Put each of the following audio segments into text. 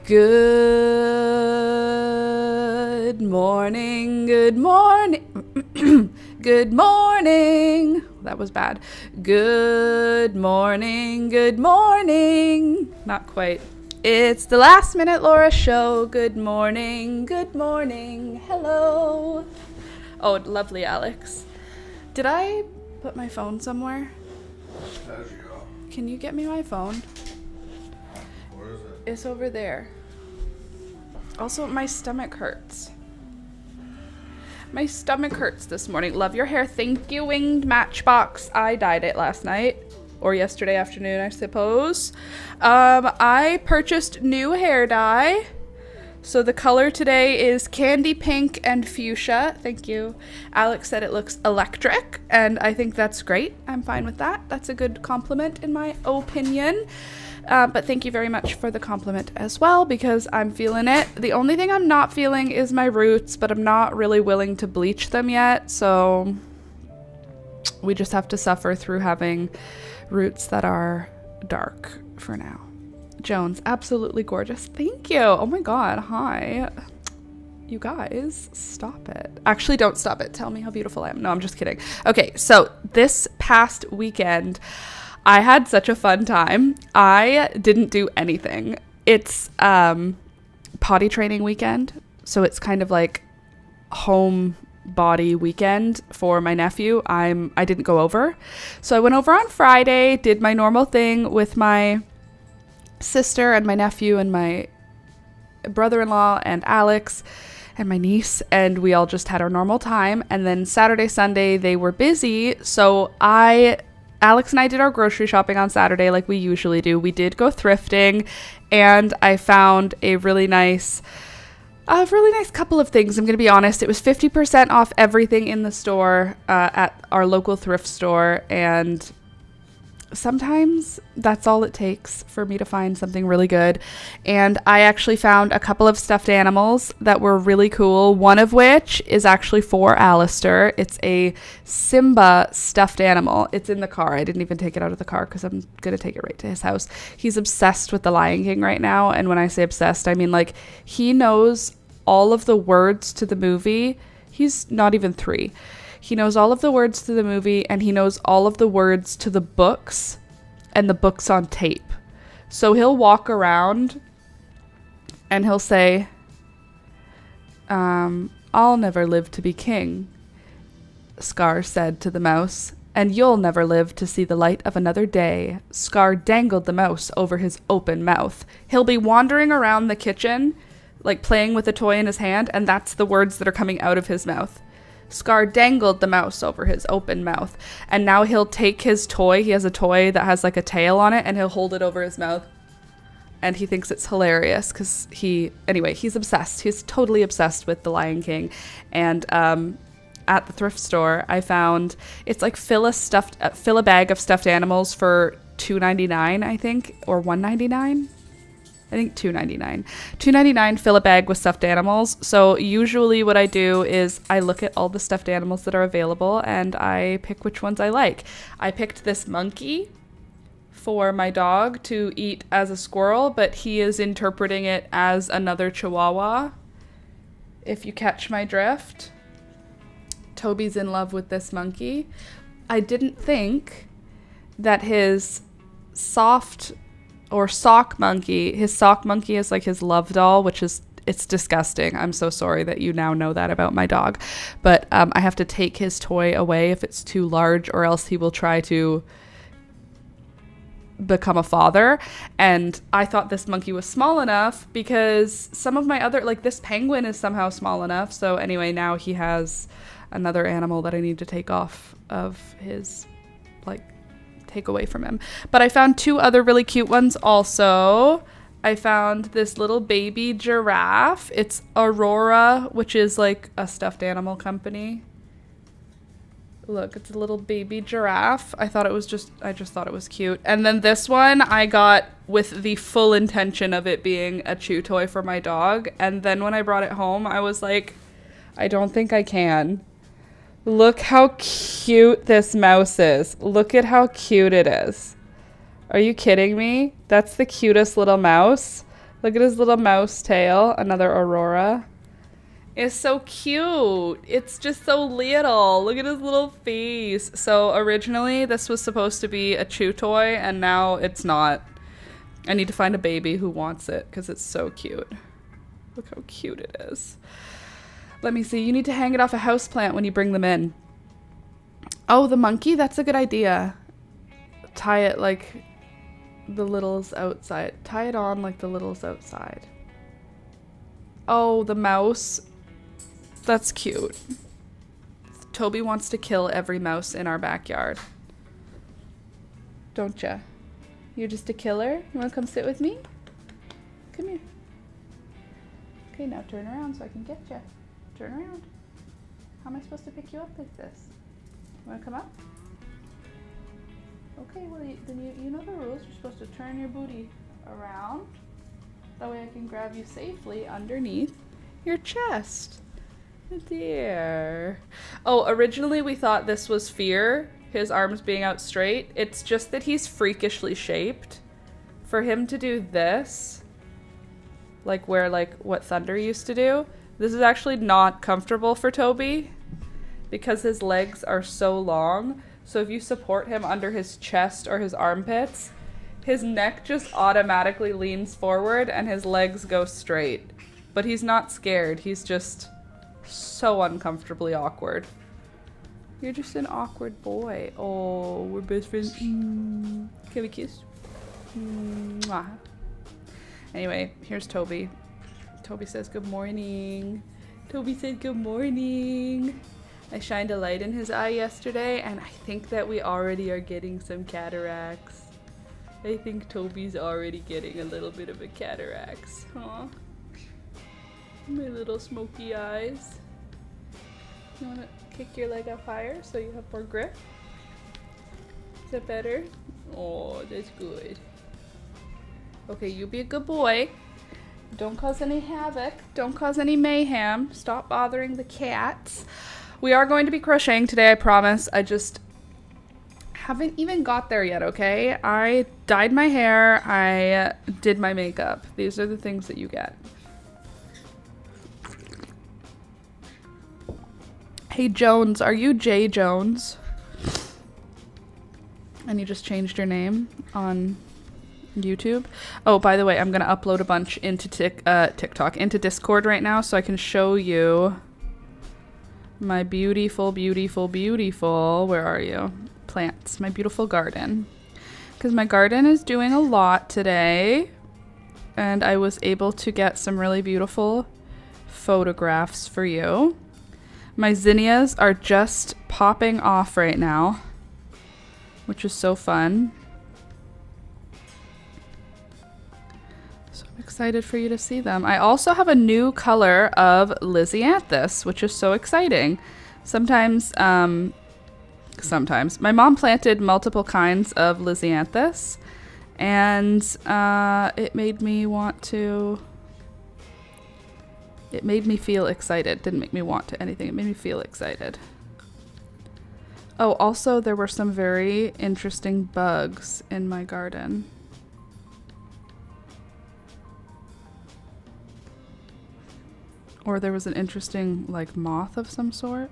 Good morning, good morning, good morning. That was bad. Good morning, good morning. Not quite. It's the Last Minute Laura Show. Good morning, hello. Oh, lovely, Alex. Did I put my phone somewhere? As you go. Can you get me my phone? Where is it? It's over there. Also, my stomach hurts. My stomach hurts this morning. Love your hair. Thank you, Winged Matchbox. I dyed it last night. Or yesterday afternoon, I suppose. I purchased new hair dye. So the color today is candy pink and fuchsia. Thank you. Alex said it looks electric, and I think that's great. I'm fine with that. That's a good compliment in my opinion. But thank you very much for the compliment as well, because I'm feeling it. The only thing I'm not feeling is my roots, but I'm not really willing to bleach them yet. So we just have to suffer through having roots that are dark for now. Jones, absolutely gorgeous. Thank you. Oh my God. Hi. You guys, stop it. Actually, don't stop it. Tell me how beautiful I am. No, I'm just kidding. Okay, so this past weekend, I had such a fun time. I didn't do anything. It's potty training weekend, so it's kind of like home body weekend for my nephew. I didn't go over. So I went over on Friday, did my normal thing with my sister and my nephew and my brother-in-law and Alex and my niece, and we all just had our normal time. And then Saturday, Sunday, they were busy, so Alex and I did our grocery shopping on Saturday like we usually do. We did go thrifting, and I found a really nice couple of things. I'm going to be honest. It was 50% off everything in the store at our local thrift store, and sometimes that's all it takes for me to find something really good. And I actually found a couple of stuffed animals that were really cool, one of which is actually for Alistair. It's a Simba stuffed animal. It's in the car. I didn't even take it out of the car because I'm going to take it right to his house. He's obsessed with The Lion King right now. And when I say obsessed, I mean like he knows all of the words to the movie. He's not even 3. He knows all of the words to the movie, and he knows all of the words to the books and the books on tape. So he'll walk around and he'll say, I'll never live to be king, Scar said to the mouse, and you'll never live to see the light of another day. Scar dangled the mouse over his open mouth. He'll be wandering around the kitchen, like playing with a toy in his hand, and that's the words that are coming out of his mouth. Scar dangled the mouse over his open mouth. And now he'll take his toy. He has a toy that has like a tail on it, and he'll hold it over his mouth. And he thinks it's hilarious because he's obsessed. He's totally obsessed with The Lion King. And at the thrift store, I found it's like fill a bag of stuffed animals for $2.99, I think, or $1.99. I think $2.99. $2.99 fill a bag with stuffed animals. So usually what I do is I look at all the stuffed animals that are available and I pick which ones I like. I picked this monkey for my dog to eat as a squirrel, but he is interpreting it as another chihuahua, if you catch my drift. Toby's in love with this monkey. I didn't think that his sock monkey is like his love doll, which is, it's disgusting. I'm so sorry that you now know that about my dog. But I have to take his toy away if it's too large, or else he will try to become a father. And I thought this monkey was small enough because some of my other, like this penguin is somehow small enough. So anyway, now he has another animal that I need to take off of his, take away from him. But I found 2 other really cute ones also. I found this little baby giraffe. It's Aurora, which is like a stuffed animal company. Look, it's a little baby giraffe. I just thought it was cute. And then this one I got with the full intention of it being a chew toy for my dog. And then when I brought it home, I was like, I don't think I can. Look how cute this mouse is. Look at how cute it is. Are you kidding me? That's the cutest little mouse. Look at his little mouse tail. Another Aurora. It's so cute. It's just so little. Look at his little face. So originally this was supposed to be a chew toy, and now it's not. I need to find a baby who wants it because it's so cute. Look how cute it is. Let me see. You need to hang it off a houseplant when you bring them in. Oh, the monkey? That's a good idea. Tie it like the littles outside. Tie it on like the littles outside. Oh, the mouse. That's cute. Toby wants to kill every mouse in our backyard. Don't ya? You're just a killer? You want to come sit with me? Come here. Okay, now turn around so I can get you. Turn around. How am I supposed to pick you up like this? You want to come up? Okay, well, then you know the rules. You're supposed to turn your booty around. That way I can grab you safely underneath your chest. There. Oh, originally we thought this was fear, his arms being out straight. It's just that he's freakishly shaped. For him to do this, like what Thunder used to do, this is actually not comfortable for Toby because his legs are so long. So if you support him under his chest or his armpits, his neck just automatically leans forward and his legs go straight. But he's not scared. He's just so uncomfortably awkward. You're just an awkward boy. Oh, we're best friends. Can we kiss? Mwah. Anyway, here's Toby. Toby says good morning. Toby said good morning. I shined a light in his eye yesterday, and I think that we already are getting some cataracts. I think Toby's already getting a little bit of a cataracts. Huh? My little smoky eyes. You want to kick your leg up higher so you have more grip? Is that better? Oh, that's good. Okay, you be a good boy. Don't cause any havoc. Don't cause any mayhem. Stop bothering the cats. We are going to be crocheting today, I promise. I just haven't even got there yet, okay? I dyed my hair. I did my makeup. These are the things that you get. Hey, Jones. Are you Jay Jones? And you just changed your name on YouTube? Oh, by the way, I'm going to upload a bunch into TikTok, into Discord right now so I can show you my beautiful, beautiful, beautiful, where are you? Plants. My beautiful garden. Because my garden is doing a lot today. And I was able to get some really beautiful photographs for you. My zinnias are just popping off right now, which is so fun. So I'm excited for you to see them. I also have a new color of Lysianthus, which is so exciting. Sometimes my mom planted multiple kinds of Lysianthus, and it made me want to... It made me feel excited. Didn't make me want to anything. It made me feel excited. Oh, also there were some very interesting bugs in my garden. Or there was an interesting, like, moth of some sort.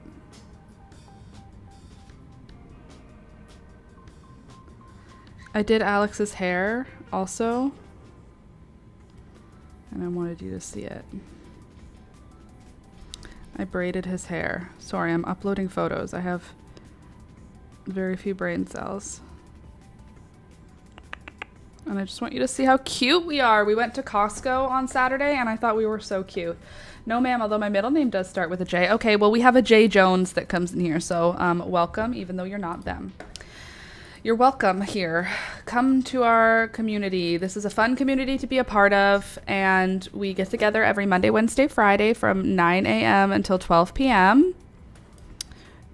I did Alex's hair also. And I wanted you to see it. I braided his hair. Sorry, I'm uploading photos. I have very few brain cells. And I just want you to see how cute we are. We went to Costco on Saturday and I thought we were so cute. No, ma'am, although my middle name does start with a J. Okay, well, we have a J Jones that comes in here. So welcome, even though you're not them. You're welcome here. Come to our community. This is a fun community to be a part of, and we get together every Monday, Wednesday, Friday from 9 a.m. until 12 p.m.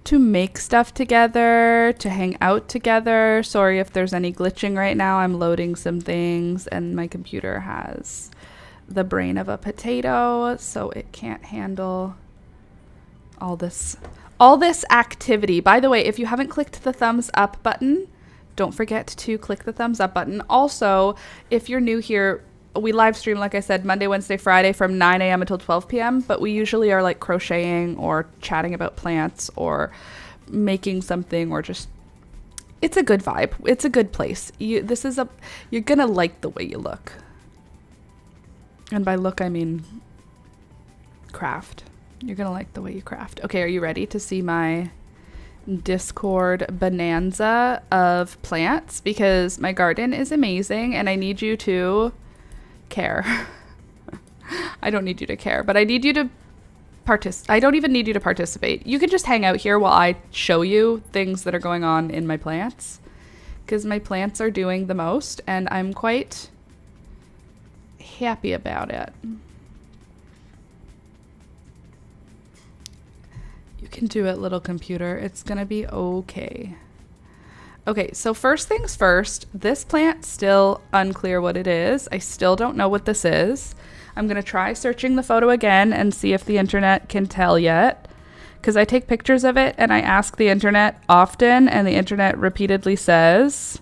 to make stuff together, to hang out together. Sorry if there's any glitching right now. I'm loading some things, and my computer has the brain of a potato, so it can't handle all this activity. By the way, if you haven't clicked the thumbs up button, don't forget to click the thumbs up button. Also, if you're new here, we live stream, like I said, Monday, Wednesday, Friday from 9 a.m. until 12 p.m. But we usually are like crocheting or chatting about plants or making something, or just, it's a good vibe. It's a good place. You're going to like the way you look. And by look, I mean craft. You're going to like the way you craft. Okay, are you ready to see my Discord bonanza of plants? Because my garden is amazing and I need you to care. I don't need you to care, but I need you to I don't even need you to participate. You can just hang out here while I show you things that are going on in my plants, because my plants are doing the most and I'm quite happy about it. You can do it, little computer. It's gonna be okay. Okay, so first things first, this plant, still unclear what it is. I still don't know what this is. I'm gonna try searching the photo again and see if the internet can tell yet, because I take pictures of it and I ask the internet often, and the internet repeatedly says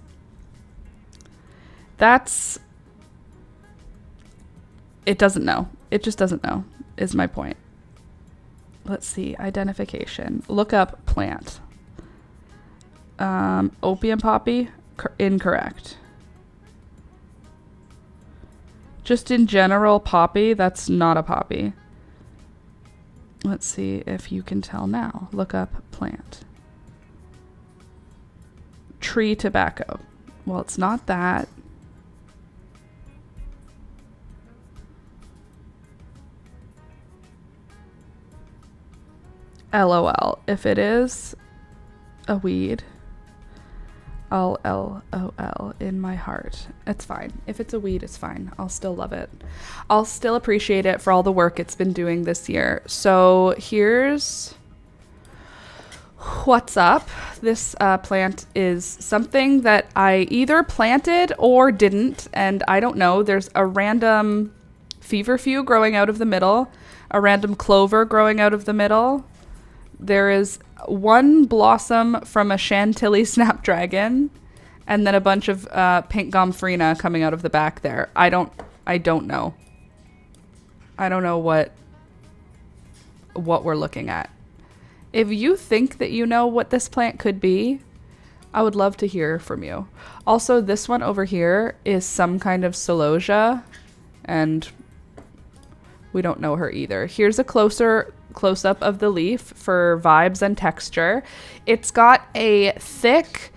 it doesn't know. It just doesn't know, is my point. Let's see, identification. Look up plant. Opium poppy, incorrect. Just in general, poppy, that's not a poppy. Let's see if you can tell now. Look up plant. Tree tobacco. Well, it's not that. LOL. If it is a weed, I'll LOL in my heart. It's fine. If it's a weed, it's fine. I'll still love it. I'll still appreciate it for all the work it's been doing this year. So here's what's up. This plant is something that I either planted or didn't, and I don't know. There's a random feverfew growing out of the middle, a random clover growing out of the middle. There is one blossom from a Chantilly snapdragon, and then a bunch of pink gomphrena coming out of the back there. I don't know. I don't know what we're looking at. If you think that you know what this plant could be, I would love to hear from you. Also, this one over here is some kind of celosia, and we don't know her either. Here's a close-up of the leaf for vibes and texture. It's got a thick,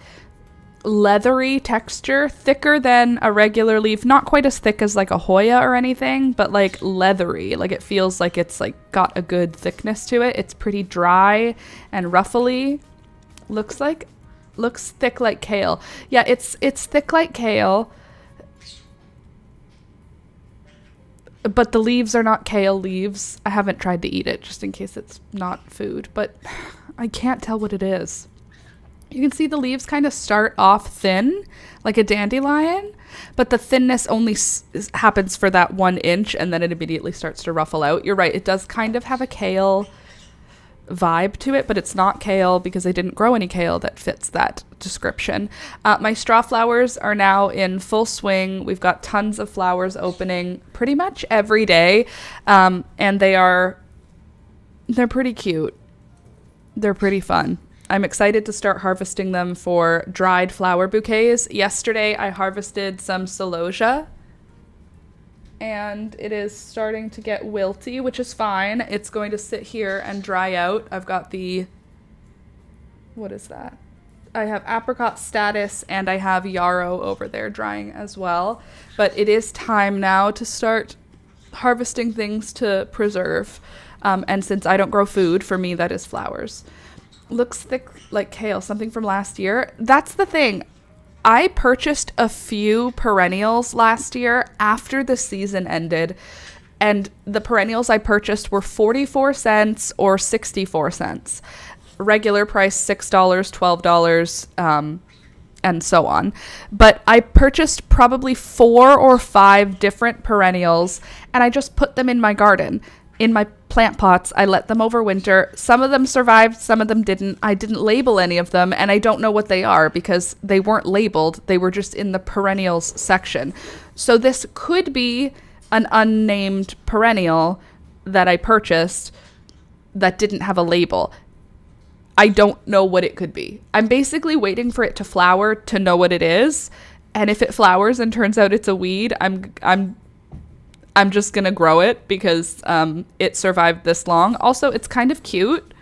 leathery texture, thicker than a regular leaf. Not quite as thick as like a Hoya or anything, but like leathery. Like it feels like it's like got a good thickness to it. It's pretty dry and ruffly. Looks thick like kale. Yeah, it's thick like kale. But the leaves are not kale leaves. I haven't tried to eat it just in case it's not food, but I can't tell what it is. You can see the leaves kind of start off thin, like a dandelion, but the thinness only happens for that 1 inch, and then it immediately starts to ruffle out. You're right, it does kind of have a kale vibe to it, but it's not kale because I didn't grow any kale that fits that description. My straw flowers are now in full swing. We've got tons of flowers opening pretty much every day, and they're pretty cute. They're pretty fun. I'm excited to start harvesting them for dried flower bouquets. Yesterday I harvested some celosia, and it is starting to get wilty, which is fine. It's going to sit here and dry out. I've got what is that? I have apricot status and I have yarrow over there drying as well. But it is time now to start harvesting things to preserve. And since I don't grow food, for me that is flowers. Looks thick like kale, something from last year. That's the thing. I purchased a few perennials last year after the season ended, and the perennials I purchased were 44 cents or 64 cents. Regular price $6, $12, and so on. But I purchased probably 4 or 5 different perennials, and I just put them in my garden, in my plant pots. I let them overwinter. Some of them survived, some of them didn't. I didn't label any of them, and I don't know what they are because they weren't labeled. They were just in the perennials section. So this could be an unnamed perennial that I purchased that didn't have a label. I don't know what it could be. I'm basically waiting for it to flower to know what it is. And if it flowers and turns out it's a weed, I'm just going to grow it because it survived this long. Also, it's kind of cute.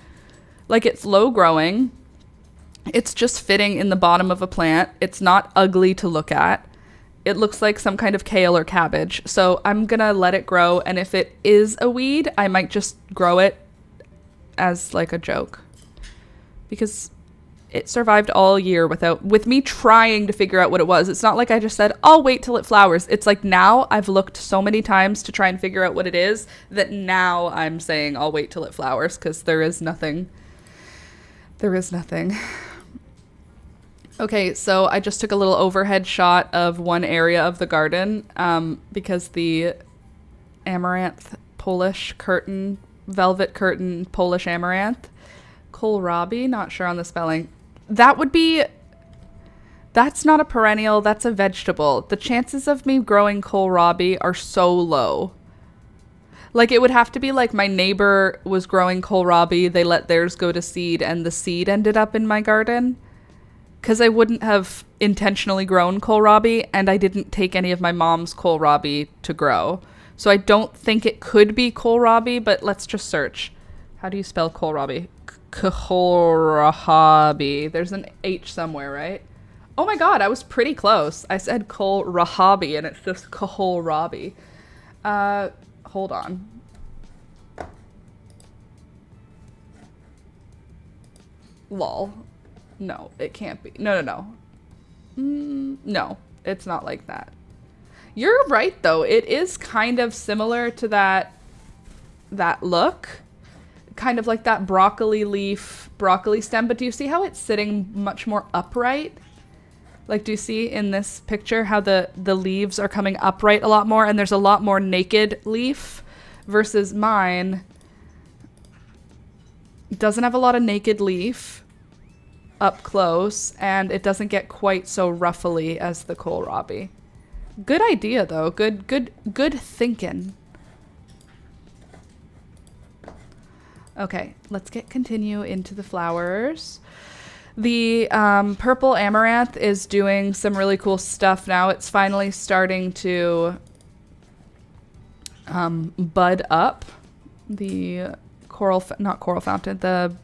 Like, it's low growing. It's just fitting in the bottom of a plant. It's not ugly to look at. It looks like some kind of kale or cabbage. So I'm going to let it grow. And if it is a weed, I might just grow it as like a joke. Because it survived all year with me trying to figure out what it was. It's not like I just said, I'll wait till it flowers. It's like now I've looked so many times to try and figure out what it is that now I'm saying I'll wait till it flowers because there is nothing. There is nothing. Okay, so I just took a little overhead shot of one area of the garden because the amaranth Polish curtain, velvet curtain Polish amaranth, kohlrabi, not sure on the spelling. That's not a perennial, that's a vegetable. The chances of me growing kohlrabi are so low. Like, it would have to be like my neighbor was growing kohlrabi, they let theirs go to seed, and the seed ended up in my garden. Because I wouldn't have intentionally grown kohlrabi, and I didn't take any of my mom's kohlrabi to grow. So I don't think it could be kohlrabi, but let's just search. How do you spell kohlrabi? Kohlrabi. There's an H somewhere, right? Oh my god, I was pretty close. I said kohlrabi and it's just kohlrabi. Hold on. Lol. No, it can't be. No. No, it's not like that. You're right though. It is kind of similar to that look. Kind of like that broccoli leaf, broccoli stem, but do you see how it's sitting much more upright? Like, do you see in this picture how the leaves are coming upright a lot more and there's a lot more naked leaf versus mine doesn't have a lot of naked leaf up close and it doesn't get quite so ruffly as the kohlrabi. Good idea though. Good thinking. Okay, let's continue into the flowers. The purple amaranth is doing some really cool stuff now. It's finally starting to bud up. The not coral fountain, the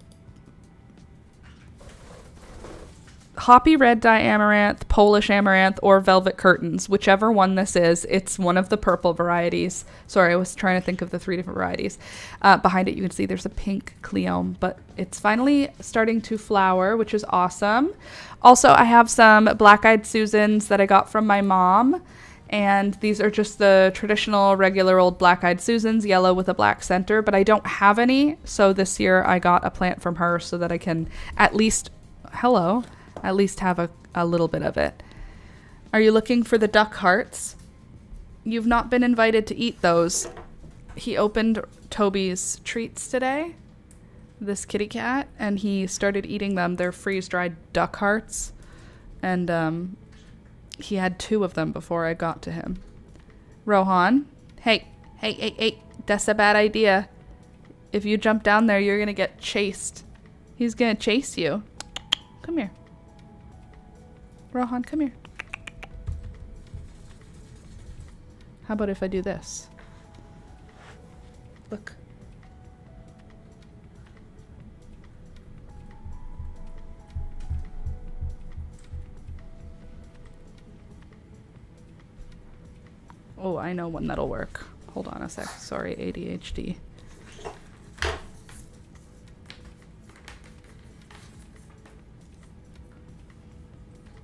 hoppy red dye amaranth, Polish amaranth, or velvet curtains, whichever one this is. It's one of the purple varieties. Sorry, I was trying to think of the 3 different varieties. Behind it, you can see there's a pink cleome, but it's finally starting to flower, which is awesome. Also, I have some black-eyed Susans that I got from my mom, and these are just the traditional, regular old black-eyed Susans, yellow with a black center, but I don't have any, so this year I got a plant from her so that I can at least have a little bit of it. Are you looking for the duck hearts? You've not been invited to eat those. He opened Toby's treats today, this kitty cat, and he started eating them. They're freeze-dried duck hearts, and he had 2 of them before I got to him. Rohan, hey, that's a bad idea. If you jump down there, you're gonna get chased. He's gonna chase you. Come here. Rohan, come here. How about if I do this? Look. Oh, I know one that'll work. Hold on a sec. Sorry, ADHD.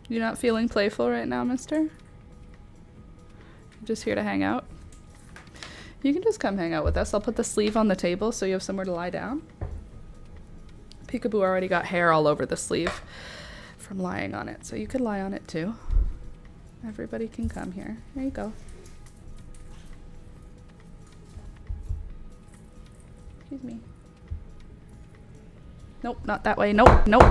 You're not feeling playful right now, mister? You're just here to hang out? You can just come hang out with us. I'll put the sleeve on the table so you have somewhere to lie down. Peekaboo already got hair all over the sleeve from lying on it, so you could lie on it too. Everybody can come here. There you go. Excuse me. Nope, not that way. Nope, nope.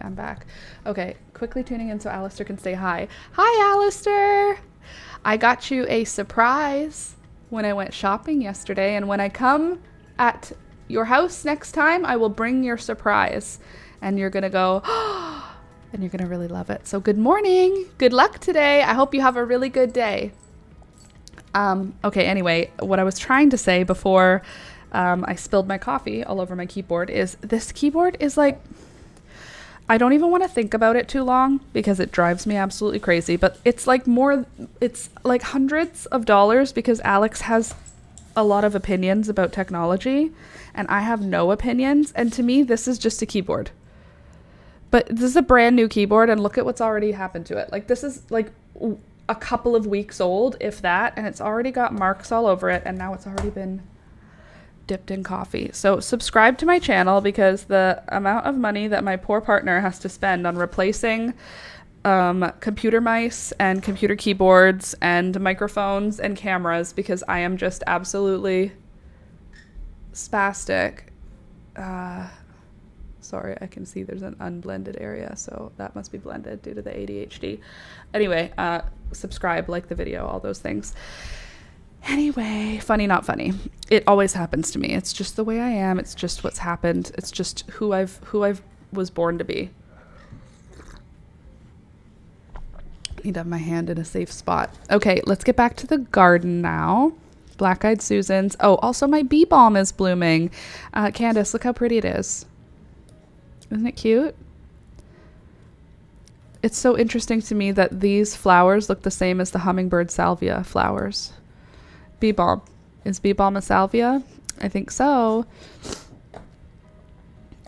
I'm back. Okay, quickly tuning in so Alistair can say hi. Hi, Alistair! I got you a surprise when I went shopping yesterday, and when I come at your house next time, I will bring your surprise. And you're gonna go, oh, and you're gonna really love it. So good morning! Good luck today! I hope you have a really good day. Okay, anyway, what I was trying to say before I spilled my coffee all over my keyboard is this keyboard is like, I don't even want to think about it too long because it drives me absolutely crazy, but it's like hundreds of dollars because Alex has a lot of opinions about technology and I have no opinions. And to me, this is just a keyboard, but this is a brand new keyboard and look at what's already happened to it. Like this is like a couple of weeks old, if that, and it's already got marks all over it. And now it's already been dipped in coffee. So subscribe to my channel because the amount of money that my poor partner has to spend on replacing computer mice and computer keyboards and microphones and cameras, because I am just absolutely spastic. Sorry, I can see there's an unblended area, so that must be blended due to the ADHD. Anyway, subscribe, like the video, all those things. Anyway, funny, not funny. It always happens to me. It's just the way I am. It's just what's happened. It's just who I've was born to be. Need to have my hand in a safe spot. Okay, let's get back to the garden now. Black-eyed Susans. Oh, also my bee balm is blooming. Candace, look how pretty it is. Isn't it cute? It's so interesting to me that these flowers look the same as the hummingbird salvia flowers. Bee balm. Is bee balm a salvia? I think so.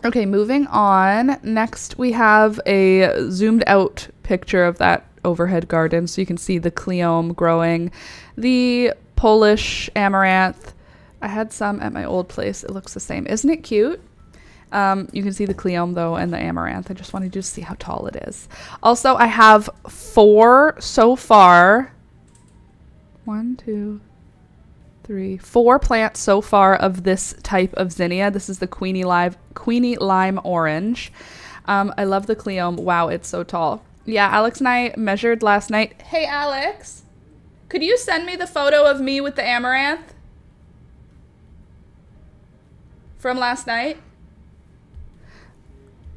Okay, moving on. Next, we have a zoomed out picture of that overhead garden. So you can see the cleome growing. The Polish amaranth. I had some at my old place. It looks the same. Isn't it cute? You can see the cleome though and the amaranth. I just wanted you to see how tall it is. Also, I have 4 so far. 4 plants so far of this type of zinnia. This is the Queenie Lime Orange. I love the cleome. Wow, it's so tall. Yeah, Alex and I measured last night. Hey, Alex, could you send me the photo of me with the amaranth from last night?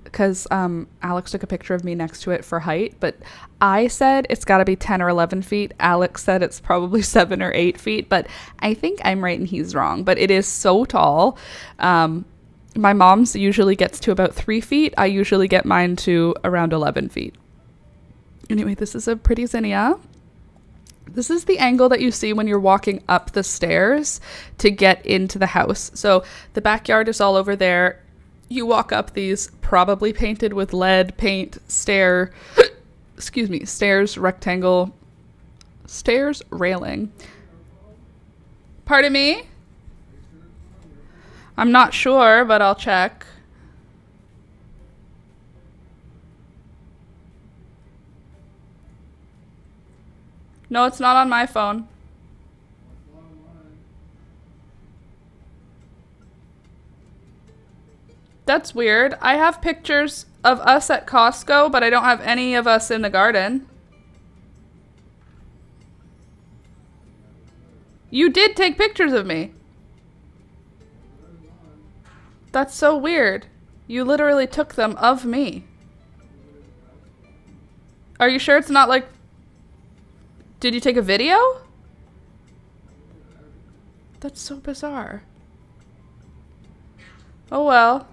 Because Alex took a picture of me next to it for height, but I said it's got to be 10 or 11 feet. Alex said it's probably 7 or 8 feet, but I think I'm right and he's wrong. But it is so tall. My mom's usually gets to about 3 feet. I usually get mine to around 11 feet. Anyway, this is a pretty zinnia. This is the angle that you see when you're walking up the stairs to get into the house. So the backyard is all over there. You walk up these probably painted with lead paint stairs railing. Pardon me? I'm not sure, but I'll check. No, it's not on my phone. That's weird. I have pictures of us at Costco, but I don't have any of us in the garden. You did take pictures of me. That's so weird. You literally took them of me. Are you sure it's not like... Did you take a video? That's so bizarre. Oh well.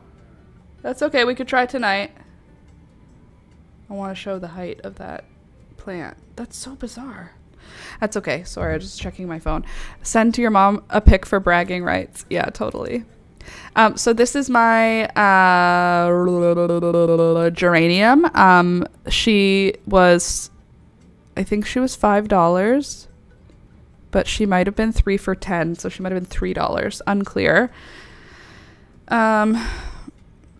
That's okay, we could try tonight. I want to show the height of that plant. That's so bizarre. That's okay. Sorry, I'm just checking my phone. Send to your mom a pic for bragging rights. Yeah, totally. So this is my geranium. She was, I think she was $5, but she might have been 3 for $10, so she might have been $3. Unclear.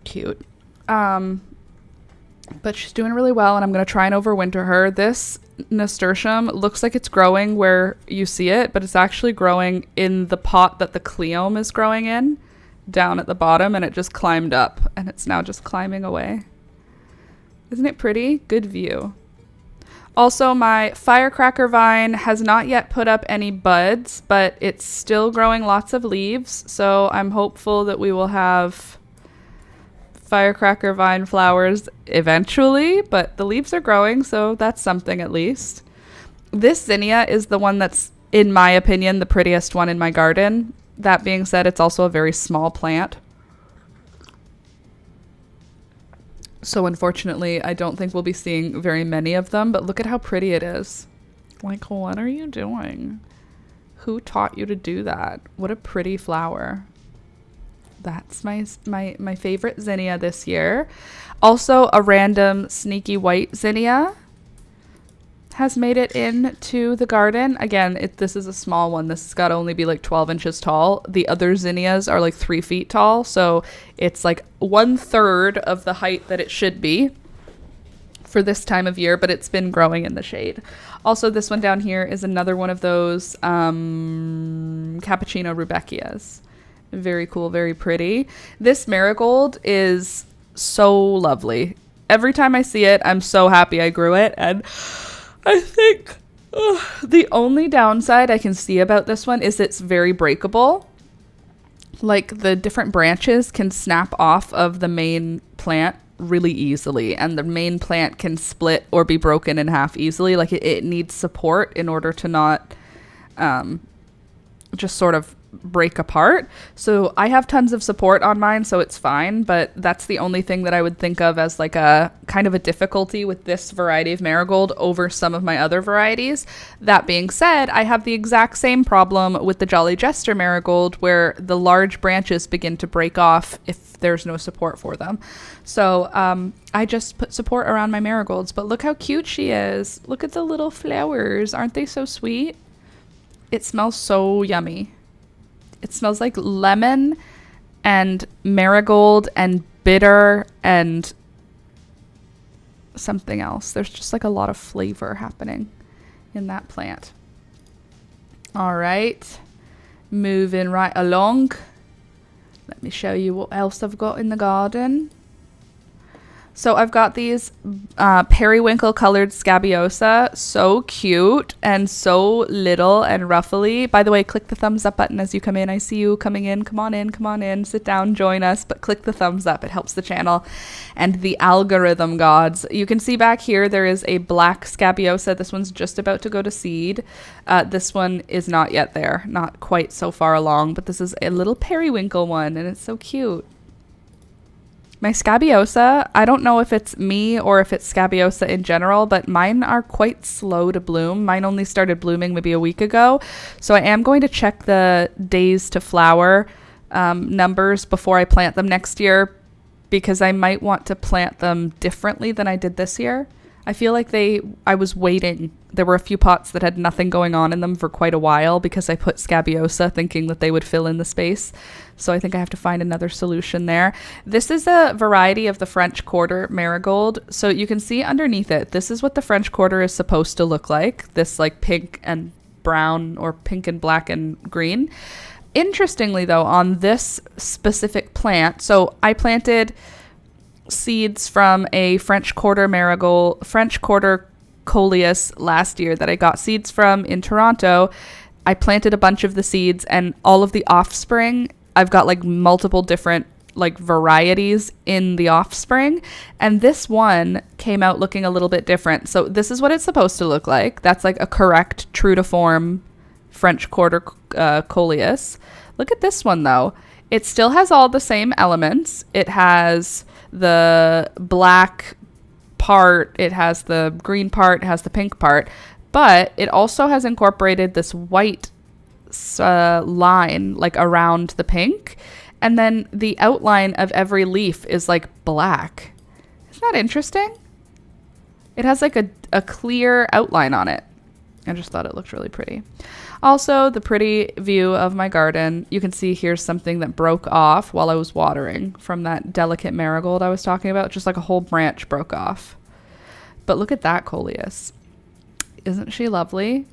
Cute. But she's doing really well, and I'm going to try and overwinter her. This nasturtium looks like it's growing where you see it, but it's actually growing in the pot that the cleome is growing in, down at the bottom, and it just climbed up, and it's now just climbing away. Isn't it pretty? Good view. Also, my firecracker vine has not yet put up any buds, but it's still growing lots of leaves, so I'm hopeful that we will have firecracker vine flowers eventually, but the leaves are growing, so that's something at least. This zinnia is the one that's, in my opinion, the prettiest one in my garden. That being said, it's also a very small plant. So unfortunately, I don't think we'll be seeing very many of them, but look at how pretty it is. Like, what are you doing? Who taught you to do that? What a pretty flower. That's my favorite zinnia this year. Also, a random sneaky white zinnia has made it into the garden. Again, this is a small one. This has got to only be like 12 inches tall. The other zinnias are like 3 feet tall, so it's like 1/3 of the height that it should be for this time of year, but it's been growing in the shade. Also, this one down here is another one of those cappuccino rudbeckias. Very cool, very pretty. This marigold is so lovely. Every time I see it, I'm so happy I grew it. And I think the only downside I can see about this one is it's very breakable. Like, the different branches can snap off of the main plant really easily, and the main plant can split or be broken in half easily. Like, it needs support in order to not just sort of break apart. So I have tons of support on mine, so it's fine, but that's the only thing that I would think of as like a kind of a difficulty with this variety of marigold over some of my other varieties. That being said, I have the exact same problem with the Jolly Jester marigold, where the large branches begin to break off if there's no support for them. So I just put support around my marigolds, but look how cute she is. Look at the little flowers. Aren't they so sweet? It smells so yummy. It smells like lemon and marigold and bitter and something else. There's just like a lot of flavor happening in that plant. All right, moving right along. Let me show you what else I've got in the garden. So I've got these periwinkle colored scabiosa, so cute and so little and ruffly. By the way, click the thumbs up button as you come in. I see you coming in. Come on in, sit down, join us, but click the thumbs up. It helps the channel and the algorithm gods. You can see back here there is a black scabiosa. This one's just about to go to seed. This one is not yet there, not quite so far along, but this is a little periwinkle one, and it's so cute. My scabiosa, I don't know if it's me or if it's scabiosa in general, but mine are quite slow to bloom. Mine only started blooming maybe a week ago. So I am going to check the days to flower numbers before I plant them next year, because I might want to plant them differently than I did this year. I feel like I was waiting. There were a few pots that had nothing going on in them for quite a while because I put scabiosa thinking that they would fill in the space. So I think I have to find another solution there. This is a variety of the French Quarter marigold. So you can see underneath it, this is what the French Quarter is supposed to look like. This like pink and brown, or pink and black and green. Interestingly though, on this specific plant, so I planted seeds from a French Quarter marigold, French Quarter coleus last year that I got seeds from in Toronto. I planted a bunch of the seeds, and all of the offspring, I've got like multiple different like varieties in the offspring, and this one came out looking a little bit different. So this is what it's supposed to look like. That's like a correct true to form French quarter coleus. Look at this one though. It still has all the same elements. It has the black part, it has the green part, it has the pink part, but it also has incorporated this white line like around the pink, and then the outline of every leaf is like black. Isn't that interesting? It has like a clear outline on it. I just thought it looked really pretty. Also, the pretty view of my garden. You can see here's something that broke off while I was watering from that delicate marigold I was talking about. Just like a whole branch broke off. But look at that coleus. Isn't she lovely?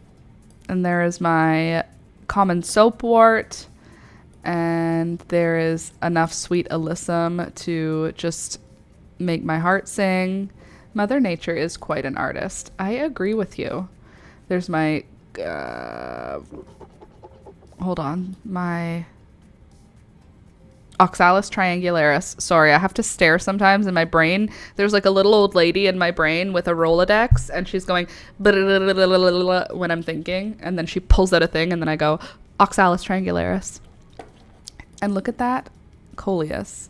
And there is my common soapwort. And there is enough sweet alyssum to just make my heart sing. Mother Nature is quite an artist. I agree with you. There's my, hold on, my Oxalis triangularis. Sorry, I have to stare sometimes in my brain. There's like a little old lady in my brain with a Rolodex, and she's going when I'm thinking, and then she pulls out a thing, and then I go, Oxalis triangularis. And look at that coleus.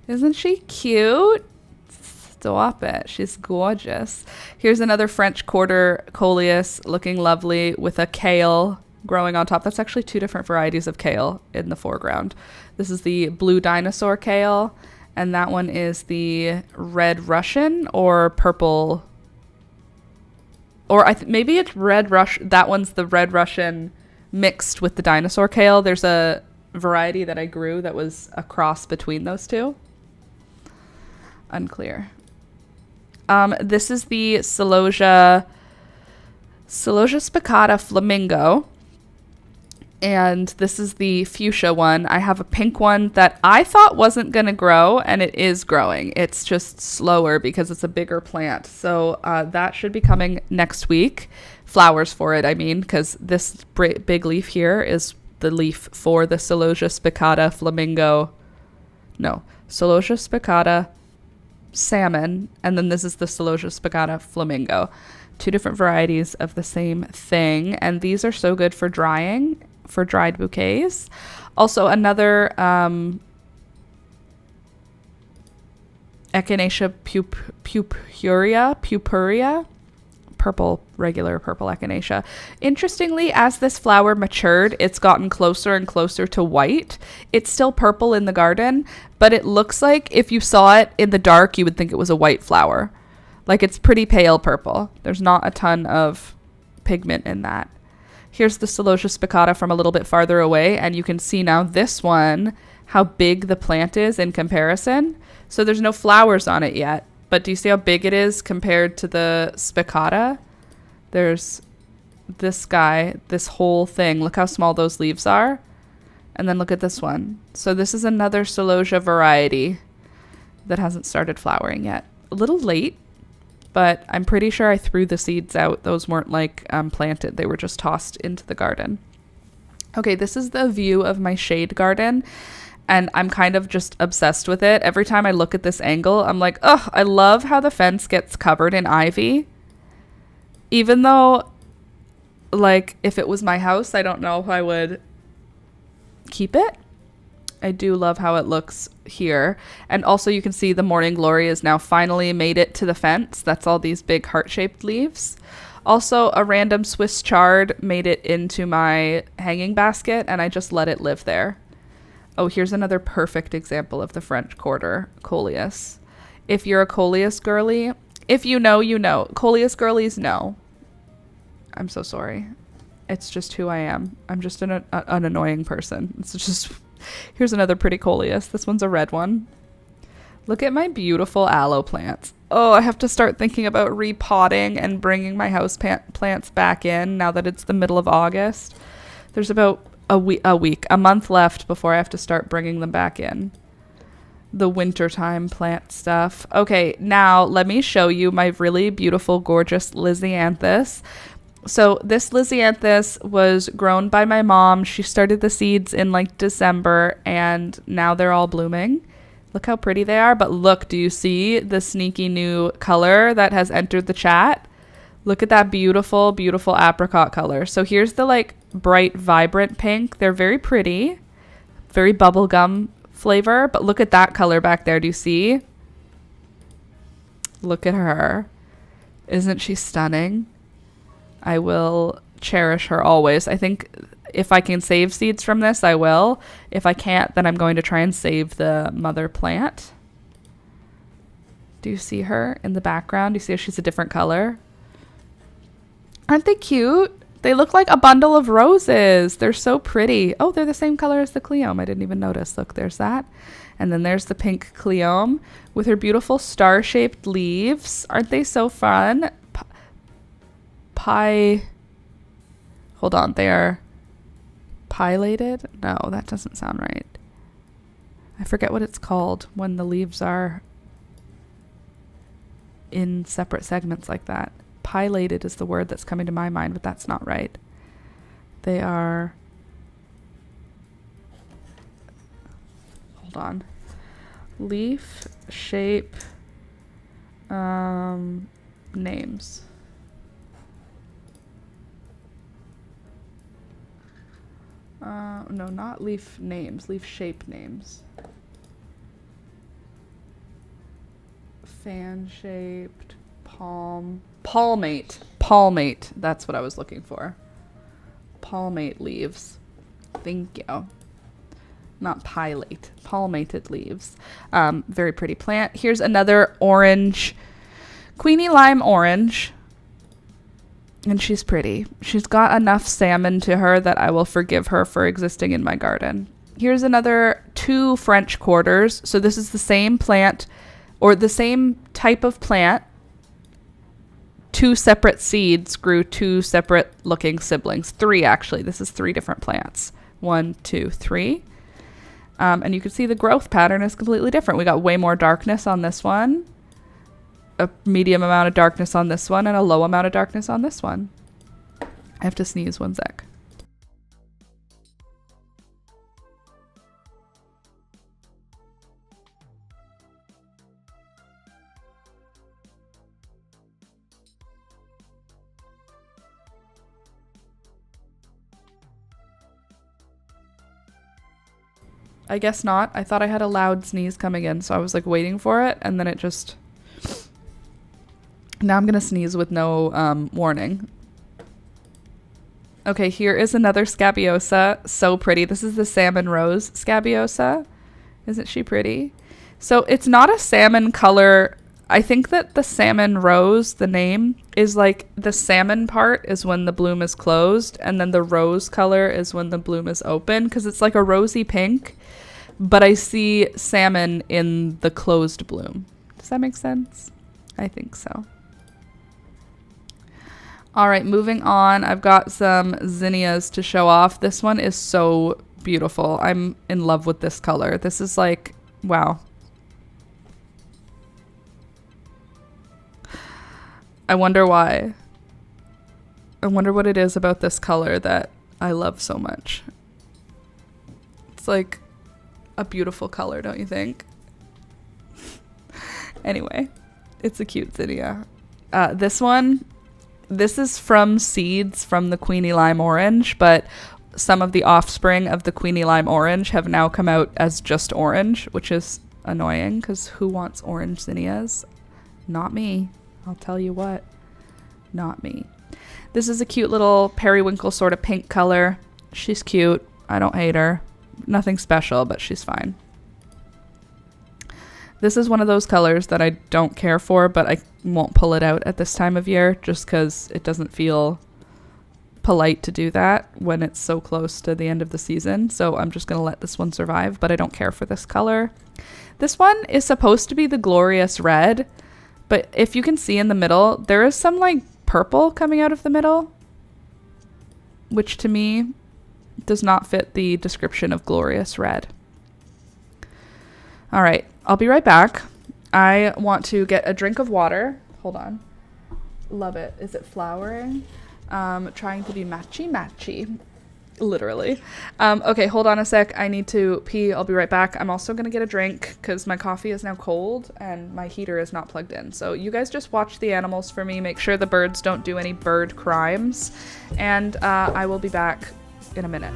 Isn't she cute? Stop it. She's gorgeous. Here's another French quarter coleus looking lovely with a kale growing on top. That's actually two different varieties of kale in the foreground. This is the blue dinosaur kale, and that one is the red Russian or purple, or maybe it's red Russian. That one's the red Russian mixed with the dinosaur kale. There's a variety that I grew that was a cross between those two. Unclear. This is the Celosia spicata flamingo, and this is the fuchsia one. I have a pink one that I thought wasn't going to grow, and it is growing. It's just slower because it's a bigger plant. So that should be coming next week. Flowers for it, I mean, because this big leaf here is the leaf for the Celosia spicata flamingo. No, Celosia spicata salmon, and then this is the Celosia spicata flamingo. Two different varieties of the same thing, and these are so good for drying, for dried bouquets. Also another Echinacea purpurea, regular purple echinacea. Interestingly, as this flower matured, it's gotten closer and closer to white. It's still purple in the garden, but it looks like if you saw it in the dark, you would think it was a white flower. Like, it's pretty pale purple. There's not a ton of pigment in that. Here's the Celosia spicata from a little bit farther away, and you can see now this one, how big the plant is in comparison. So there's no flowers on it yet, but do you see how big it is compared to the spicata? There's this guy, this whole thing. Look how small those leaves are. And then look at this one. So this is another Celosia variety that hasn't started flowering yet. A little late, but I'm pretty sure I threw the seeds out. Those weren't like planted. They were just tossed into the garden. Okay, this is the view of my shade garden, and I'm kind of just obsessed with it. Every time I look at this angle, I'm like, oh, I love how the fence gets covered in ivy. Even though, like, if it was my house, I don't know if I would keep it. I do love how it looks here. And also you can see the morning glory has now finally made it to the fence. That's all these big heart-shaped leaves. Also, a random Swiss chard made it into my hanging basket, and I just let it live there. Oh, here's another perfect example of the French quarter coleus. If you're a coleus girly, if you know, you know. Coleus girlies know. I'm so sorry. It's just who I am. I'm just an annoying person. It's just... Here's another pretty coleus. This one's a red one. Look at my beautiful aloe plants. Oh, I have to start thinking about repotting and bringing my house plants back in now that it's the middle of August. There's about a month left before I have to start bringing them back in. The wintertime plant stuff. Okay, now let me show you my really beautiful, gorgeous Lisianthus. So this Lisianthus was grown by my mom. She started the seeds in like December, and now they're all blooming. Look how pretty they are. But look, do you see the sneaky new color that has entered the chat? Look at that beautiful, beautiful apricot color. So here's the like bright, vibrant pink. They're very pretty, very bubblegum flavor. But look at that color back there. Do you see? Look at her. Isn't she stunning? I will cherish her always. I think if I can save seeds from this, I will. If I can't, then I'm going to try and save the mother plant. Do you see her in the background? Do you see how she's a different color? Aren't they cute? They look like a bundle of roses. They're so pretty. Oh, they're the same color as the Cleome. I didn't even notice. Look, there's that. And then there's the pink Cleome with her beautiful star-shaped leaves. Aren't they so fun? Hold on, they are pilated? No, that doesn't sound right. I forget what it's called when the leaves are in separate segments like that. Pilated is the word that's coming to my mind, but that's not right. They are... Hold on. Leaf, shape, names. No, not leaf names, leaf shape names. Fan-shaped, palmate, that's what I was looking for. Palmate leaves. Thank you. Not pilate, palmated leaves. Very pretty plant. Here's another orange, Queenie Lime Orange. And she's pretty. She's got enough salmon to her that I will forgive her for existing in my garden. Here's another 2 French quarters. So this is the same plant, or the same type of plant. 2 separate seeds grew 2 separate looking siblings. 3 actually. This is 3 different plants. 1, 2, 3. And you can see the growth pattern is completely different. We got way more darkness on this one, a medium amount of darkness on this one, and a low amount of darkness on this one. I have to sneeze 1 sec. I guess not. I thought I had a loud sneeze coming in, so I was like waiting for it, and then it just... Now I'm gonna sneeze with no warning. Okay, here is another Scabiosa. So pretty. This is the Salmon Rose Scabiosa. Isn't she pretty? So it's not a salmon color. I think that the Salmon Rose, the name, is like the salmon part is when the bloom is closed, and then the rose color is when the bloom is open, because it's like a rosy pink, but I see salmon in the closed bloom. Does that make sense? I think so. All right, moving on. I've got some zinnias to show off. This one is so beautiful. I'm in love with this color. This is like, wow. I wonder why. I wonder what it is about this color that I love so much. It's like a beautiful color, don't you think? Anyway, it's a cute zinnia. This is from seeds from the Queenie Lime Orange, but some of the offspring of the Queenie Lime Orange have now come out as just orange, which is annoying because who wants orange zinnias? Not me. I'll tell you what. Not me. This is a cute little periwinkle sort of pink color. She's cute. I don't hate her. Nothing special, but she's fine. This is one of those colors that I don't care for, but I won't pull it out at this time of year just because it doesn't feel polite to do that when it's so close to the end of the season. So I'm just going to let this one survive, but I don't care for this color. This one is supposed to be the Glorious Red, but if you can see in the middle, there is some like purple coming out of the middle, which to me does not fit the description of Glorious Red. All right, I'll be right back. I want to get a drink of water. Hold on. Love it. Is it flowering? trying to be matchy. Literally. Okay, hold on a sec. I need to pee. I'll be right back. I'm also gonna get a drink because my coffee is now cold and my heater is not plugged in. So you guys just watch the animals for me. Make sure the birds don't do any bird crimes. And I will be back in a minute.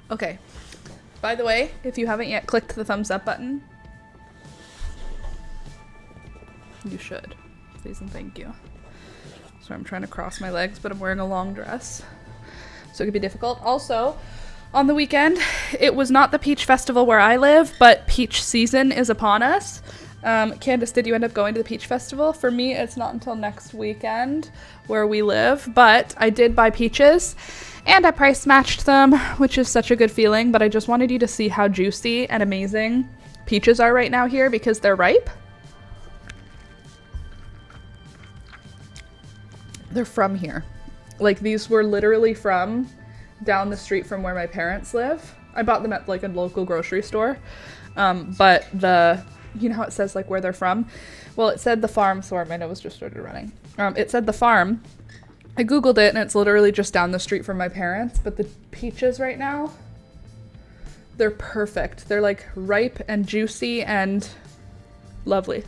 Okay. By the way, if you haven't yet clicked the thumbs up button, you should. Please and thank you. So I'm trying to cross my legs, but I'm wearing a long dress, so it could be difficult. Also, on the weekend. It was not the peach festival where I live, but peach season is upon us. Candace, did you end up going to the peach festival? For me, it's not until next weekend where we live, but I did buy peaches and I price matched them, which is such a good feeling, but I just wanted you to see how juicy and amazing peaches are right now here because they're ripe. They're from here. Like, these were literally from down the street from where my parents live. I bought them at like a local grocery store. But you know how it says like where they're from? Well, it said the farm, sorry, my nose just started running. It said the farm. I Googled it and it's literally just down the street from my parents, but the peaches right now, they're perfect. They're like ripe and juicy and lovely.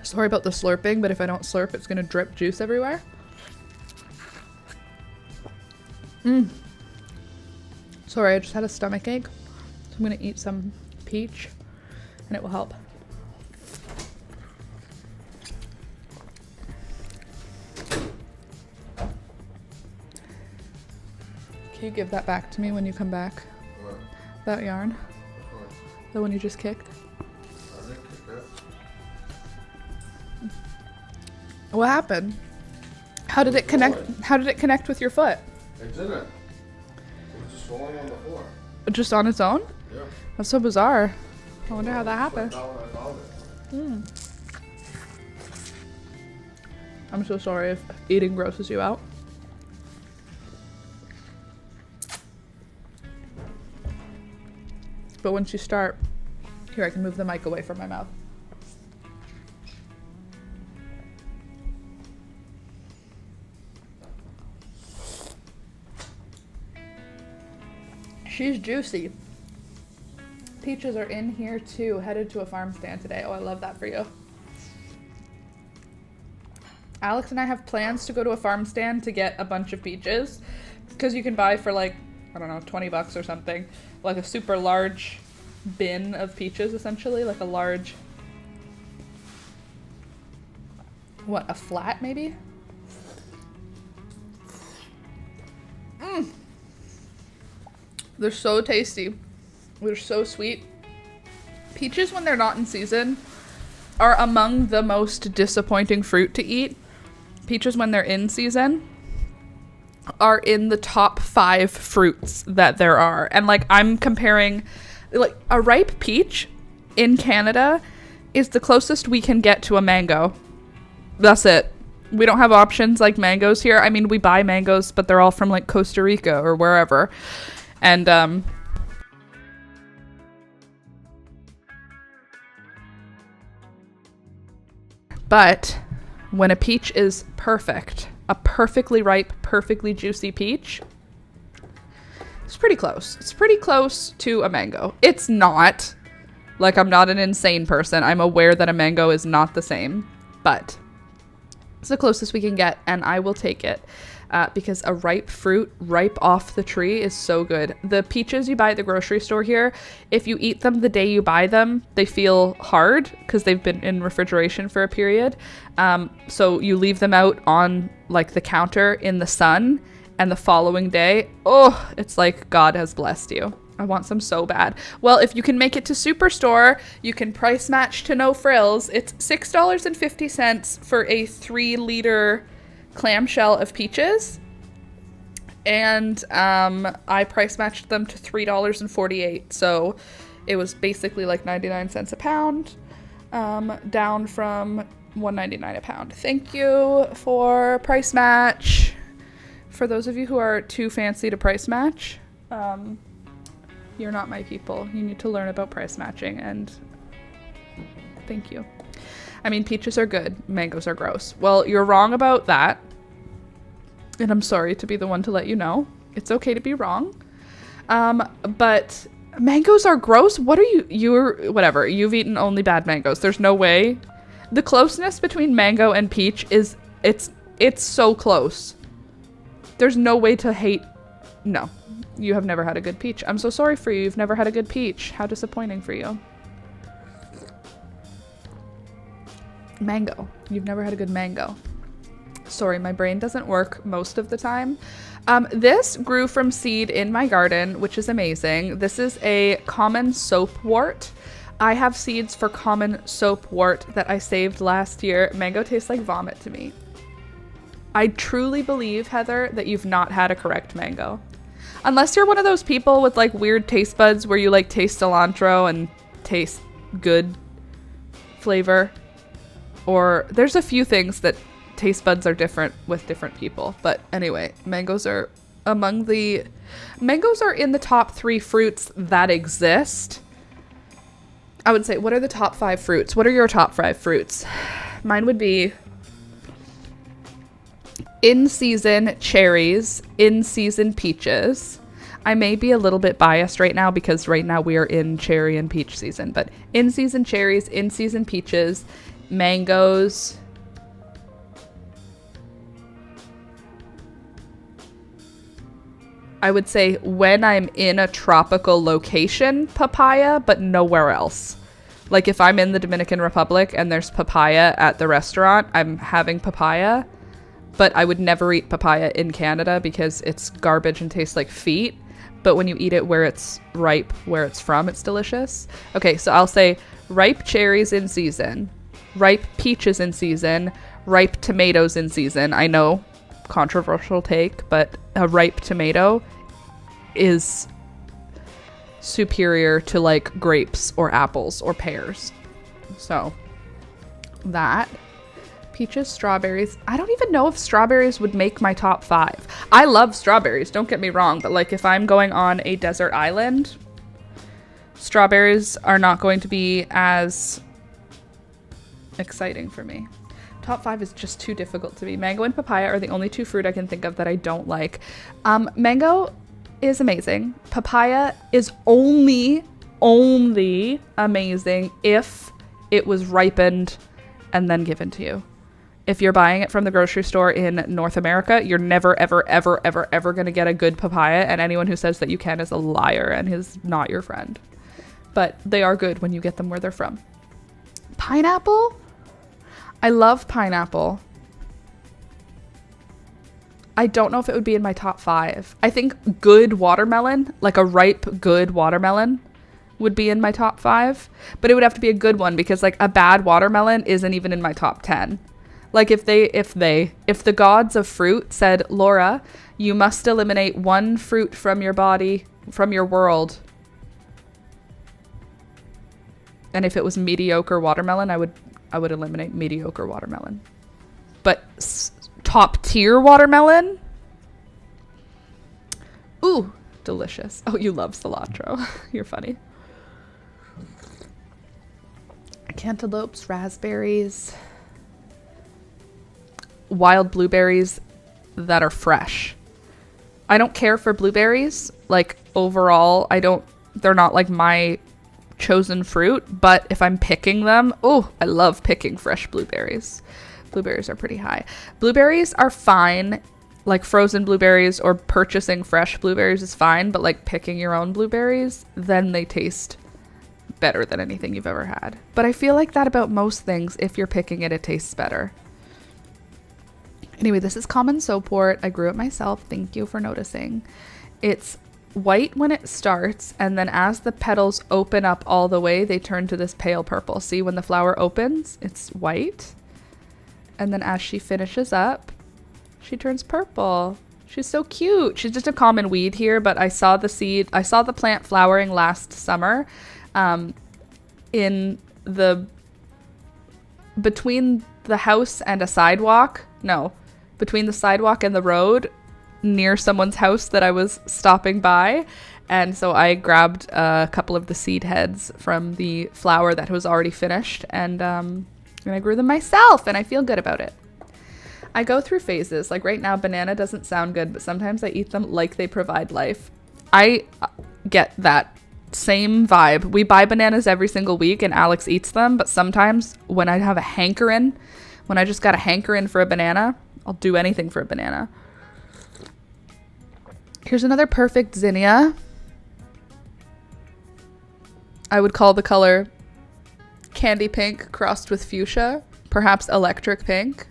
Sorry about the slurping, but if I don't slurp, it's gonna drip juice everywhere. Sorry, I just had a stomach ache. So I'm gonna eat some peach and it will help. Can you give that back to me when you come back? What? That yarn? What? The one you just kicked? I didn't kick that. What happened? How did it connect? How did it connect with your foot? It didn't. It was just falling on the floor. Just on its own? Yeah. That's so bizarre. I wonder how that happened. Like that when I found it. I'm so sorry if eating grosses you out. But once you start, here, I can move the mic away from my mouth. She's juicy. Peaches are in here too, headed to a farm stand today. Oh, I love that for you. Alex and I have plans to go to a farm stand to get a bunch of peaches because you can buy for like, I don't know, 20 bucks or something, like a super large bin of peaches, essentially, like a large, what, a flat maybe? They're so tasty. They're so sweet. Peaches, when they're not in season, are among the most disappointing fruit to eat. Peaches, when they're in season, are in the top 5 fruits that there are. And like, I'm comparing, like, a ripe peach in Canada is the closest we can get to a mango. That's it. We don't have options like mangoes here. I mean, we buy mangoes, but they're all from like Costa Rica or wherever. And but when a peach is perfect, a perfectly ripe, perfectly juicy peach, it's pretty close. It's pretty close to a mango. It's not. Like, I'm not an insane person. I'm aware that a mango is not the same, but it's the closest we can get, and I will take it. Because a ripe fruit, ripe off the tree, is so good. The peaches you buy at the grocery store here, if you eat them the day you buy them, they feel hard because they've been in refrigeration for a period. So you leave them out on like the counter in the sun, and the following day, oh, it's like God has blessed you. I want some so bad. Well, if you can make it to Superstore, you can price match to no frills. It's $6.50 for a 3-liter clamshell of peaches, and I price matched them to $3.48, so it was basically like 99 cents a pound, down from $1.99 a pound. Thank you for price match. For those of you who are too fancy to price match, you're not my people. You need to learn about price matching, and thank you. I mean, peaches are good, mangoes are gross. Well, you're wrong about that, and I'm sorry to be the one to let you know. It's okay to be wrong. But mangoes are gross? What are whatever. You've eaten only bad mangoes. There's no way. The closeness between mango and peach is, it's so close. There's no way to hate. No, you have never had a good peach. I'm so sorry for you. You've never had a good peach. How disappointing for you. Mango. You've never had a good mango. Sorry, my brain doesn't work most of the time. This grew from seed in my garden, which is amazing. This is a common soapwort. I have seeds for common soapwort that I saved last year. Mango tastes like vomit to me. I truly believe, Heather, that you've not had a correct mango. Unless you're one of those people with like weird taste buds where you like taste cilantro and taste good flavor. Or there's a few things that taste buds are different with different people. But anyway, mangoes are in the top 3 fruits that exist. I would say, what are the top 5 fruits? What are your top 5 fruits? Mine would be in-season cherries, in-season peaches. I may be a little bit biased right now because right now we are in cherry and peach season, but in-season cherries, in-season peaches, mangoes. I would say when I'm in a tropical location, papaya, but nowhere else. Like if I'm in the Dominican Republic and there's papaya at the restaurant, I'm having papaya, but I would never eat papaya in Canada because it's garbage and tastes like feet. But when you eat it where it's ripe, where it's from, it's delicious. Okay, so I'll say ripe cherries in season, ripe peaches in season, ripe tomatoes in season. I know, controversial take, but a ripe tomato is superior to like grapes or apples or pears. So that. Peaches, strawberries. I don't even know if strawberries would make my top 5. I love strawberries, don't get me wrong, but like if I'm going on a desert island, strawberries are not going to be as exciting for me. Top 5 is just too difficult to me. Mango and papaya are the only 2 fruit I can think of that I don't like. Mango is amazing. Papaya is only amazing if it was ripened and then given to you. If you're buying it from the grocery store in North America, you're never, ever, ever, ever, ever going to get a good papaya. And anyone who says that you can is a liar and is not your friend. But they are good when you get them where they're from. Pineapple? I love pineapple. I don't know if it would be in my top 5. I think good watermelon, like a ripe, good watermelon, would be in my top 5. But it would have to be a good one because like a bad watermelon isn't even in my top 10. Like if the gods of fruit said, Laura, you must eliminate 1 fruit from your body, from your world. And if it was mediocre watermelon, I would eliminate mediocre watermelon. But top tier watermelon? Ooh, delicious. Oh, you love cilantro. You're funny. Cantaloupes, raspberries, wild blueberries that are fresh. I don't care for blueberries. Like overall, they're not like my chosen fruit, but if I'm picking them, oh, I love picking fresh blueberries. Blueberries are pretty high. Blueberries are fine. Like frozen blueberries or purchasing fresh blueberries is fine, but like picking your own blueberries, then they taste better than anything you've ever had. But I feel like that about most things. If you're picking it, it tastes better. Anyway, this is common soapwort. I grew it myself. Thank you for noticing. It's white when it starts, and then as the petals open up all the way, they turn to this pale purple. See, when the flower opens, it's white. And then as she finishes up, she turns purple. She's so cute. She's just a common weed here, but I saw the plant flowering last summer. Between the house and a sidewalk. No, between the sidewalk and the road near someone's house that I was stopping by. And so I grabbed a couple of the seed heads from the flower that was already finished, and I grew them myself, and I feel good about it. I go through phases. Like right now, banana doesn't sound good, but sometimes I eat them like they provide life. I get that same vibe. We buy bananas every single week and Alex eats them, but sometimes when I have a hankering, when I just got a hankering for a banana, I'll do anything for a banana. Here's another perfect zinnia. I would call the color candy pink crossed with fuchsia, perhaps electric pink.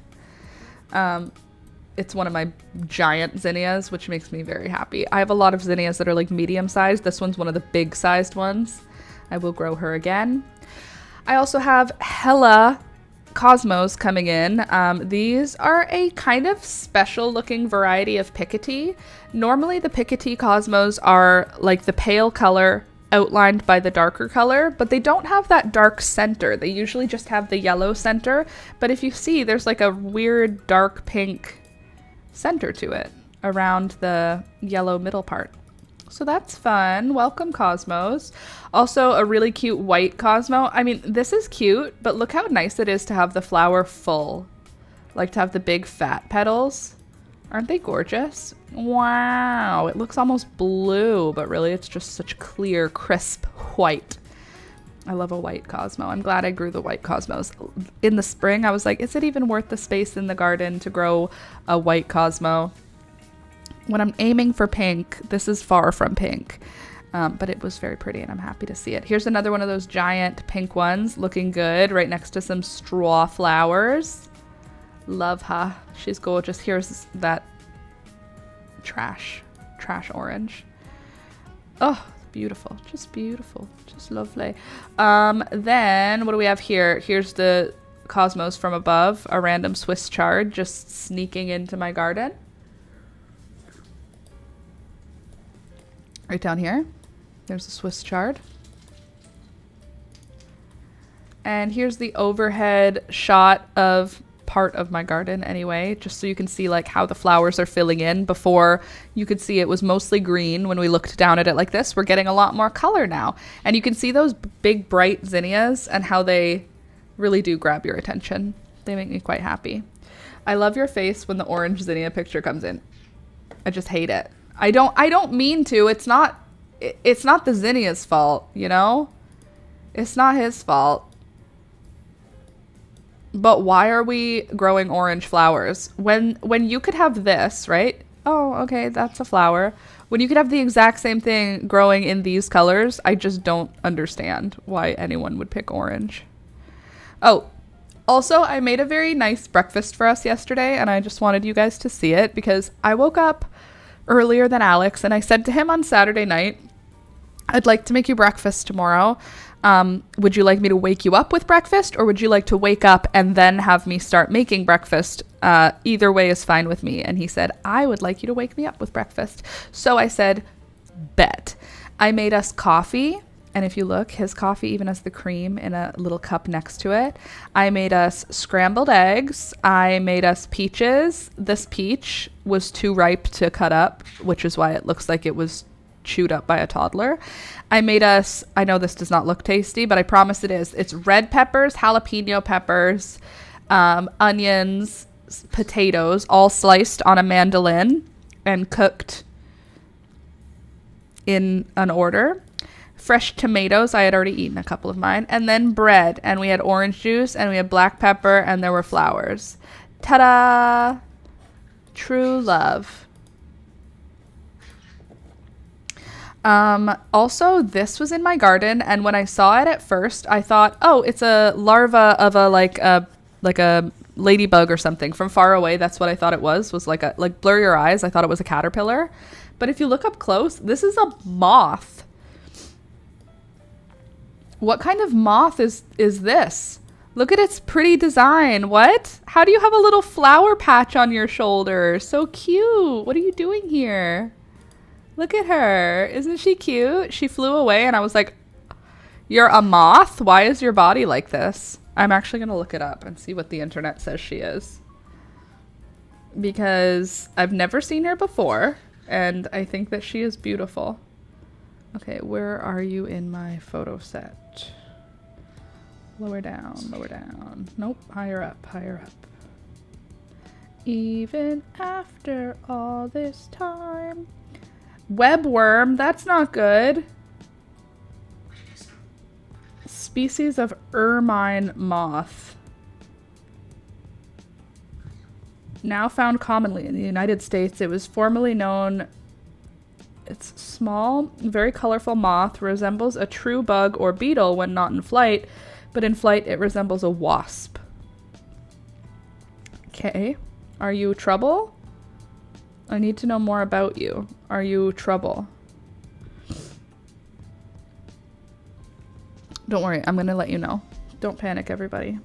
it's one of my giant zinnias, which makes me very happy. I have a lot of zinnias that are like medium sized. This one's one of the big sized ones. I will grow her again. I also have Hella Cosmos coming in. These are a kind of special looking variety of Piketty. Normally the Piketty Cosmos are like the pale color outlined by the darker color, but they don't have that dark center. They usually just have the yellow center, but if you see, there's like a weird dark pink center to it around the yellow middle part. So that's fun. Welcome, Cosmos. Also, a really cute white Cosmo. I mean, this is cute, but look how nice it is to have the flower full. Like to have the big fat petals. Aren't they gorgeous? Wow, it looks almost blue, but really it's just such clear, crisp white. I love a white Cosmo. I'm glad I grew the white Cosmos. In the spring, I was like, is it even worth the space in the garden to grow a white Cosmo? When I'm aiming for pink, this is far from pink, but it was very pretty and I'm happy to see it. Here's another one of those giant pink ones looking good right next to some straw flowers. Love her. She's gorgeous. Here's that trash orange. Oh, beautiful. Just beautiful. Just lovely. Then what do we have here? Here's the Cosmos from above, a random Swiss chard just sneaking into my garden. Right down here, there's a Swiss chard. And here's the overhead shot of part of my garden anyway, just so you can see like how the flowers are filling in. Before, you could see it was mostly green. When we looked down at it like this, we're getting a lot more color now. And you can see those big bright zinnias and how they really do grab your attention. They make me quite happy. I love your face when the orange zinnia picture comes in. I just hate it. I don't mean to. It's not the zinnia's fault, you know? It's not his fault. But why are we growing orange flowers when you could have this, right? Oh, okay, that's a flower. When you could have the exact same thing growing in these colors, I just don't understand why anyone would pick orange. Oh, also, I made a very nice breakfast for us yesterday, and I just wanted you guys to see it because I woke up earlier than Alex, and I said to him on Saturday night, I'd like to make you breakfast tomorrow. Would you like me to wake you up with breakfast, or would you like to wake up and then have me start making breakfast? Either way is fine with me. And he said, I would like you to wake me up with breakfast. So I said, bet. I made us coffee. And if you look, his coffee even has the cream in a little cup next to it. I made us scrambled eggs. I made us peaches. This peach was too ripe to cut up, which is why it looks like it was chewed up by a toddler. I made us, I know this does not look tasty, but I promise it is. It's red peppers, jalapeno peppers, onions, potatoes, all sliced on a mandolin and cooked in an order. Fresh tomatoes, I had already eaten a couple of mine, and then bread, and we had orange juice, and we had black pepper, and there were flowers. Ta-da! True love. Also, this was in my garden, and when I saw it at first, I thought, oh, it's a larva of a like a ladybug or something. From far away, that's what I thought it was like blur your eyes. I thought it was a caterpillar. But if you look up close, this is a moth. What kind of moth is this? Look at its pretty design. What? How do you have a little flower patch on your shoulder? So cute. What are you doing here? Look at her. Isn't she cute? She flew away and I was like, you're a moth? Why is your body like this? I'm actually going to look it up and see what the internet says she is. Because I've never seen her before and I think that she is beautiful. Okay, where are you in my photo set? Lower down, lower down. Nope, higher up, higher up. Even after all this time. Webworm, that's not good. Species of ermine moth. Now found commonly in the United States. It was formerly known... It's small, very colorful moth, resembles a true bug or beetle when not in flight, but in flight it resembles a wasp. Okay, are you trouble? I need to know more about you. Are you trouble? Don't worry, I'm gonna let you know. Don't panic, everybody.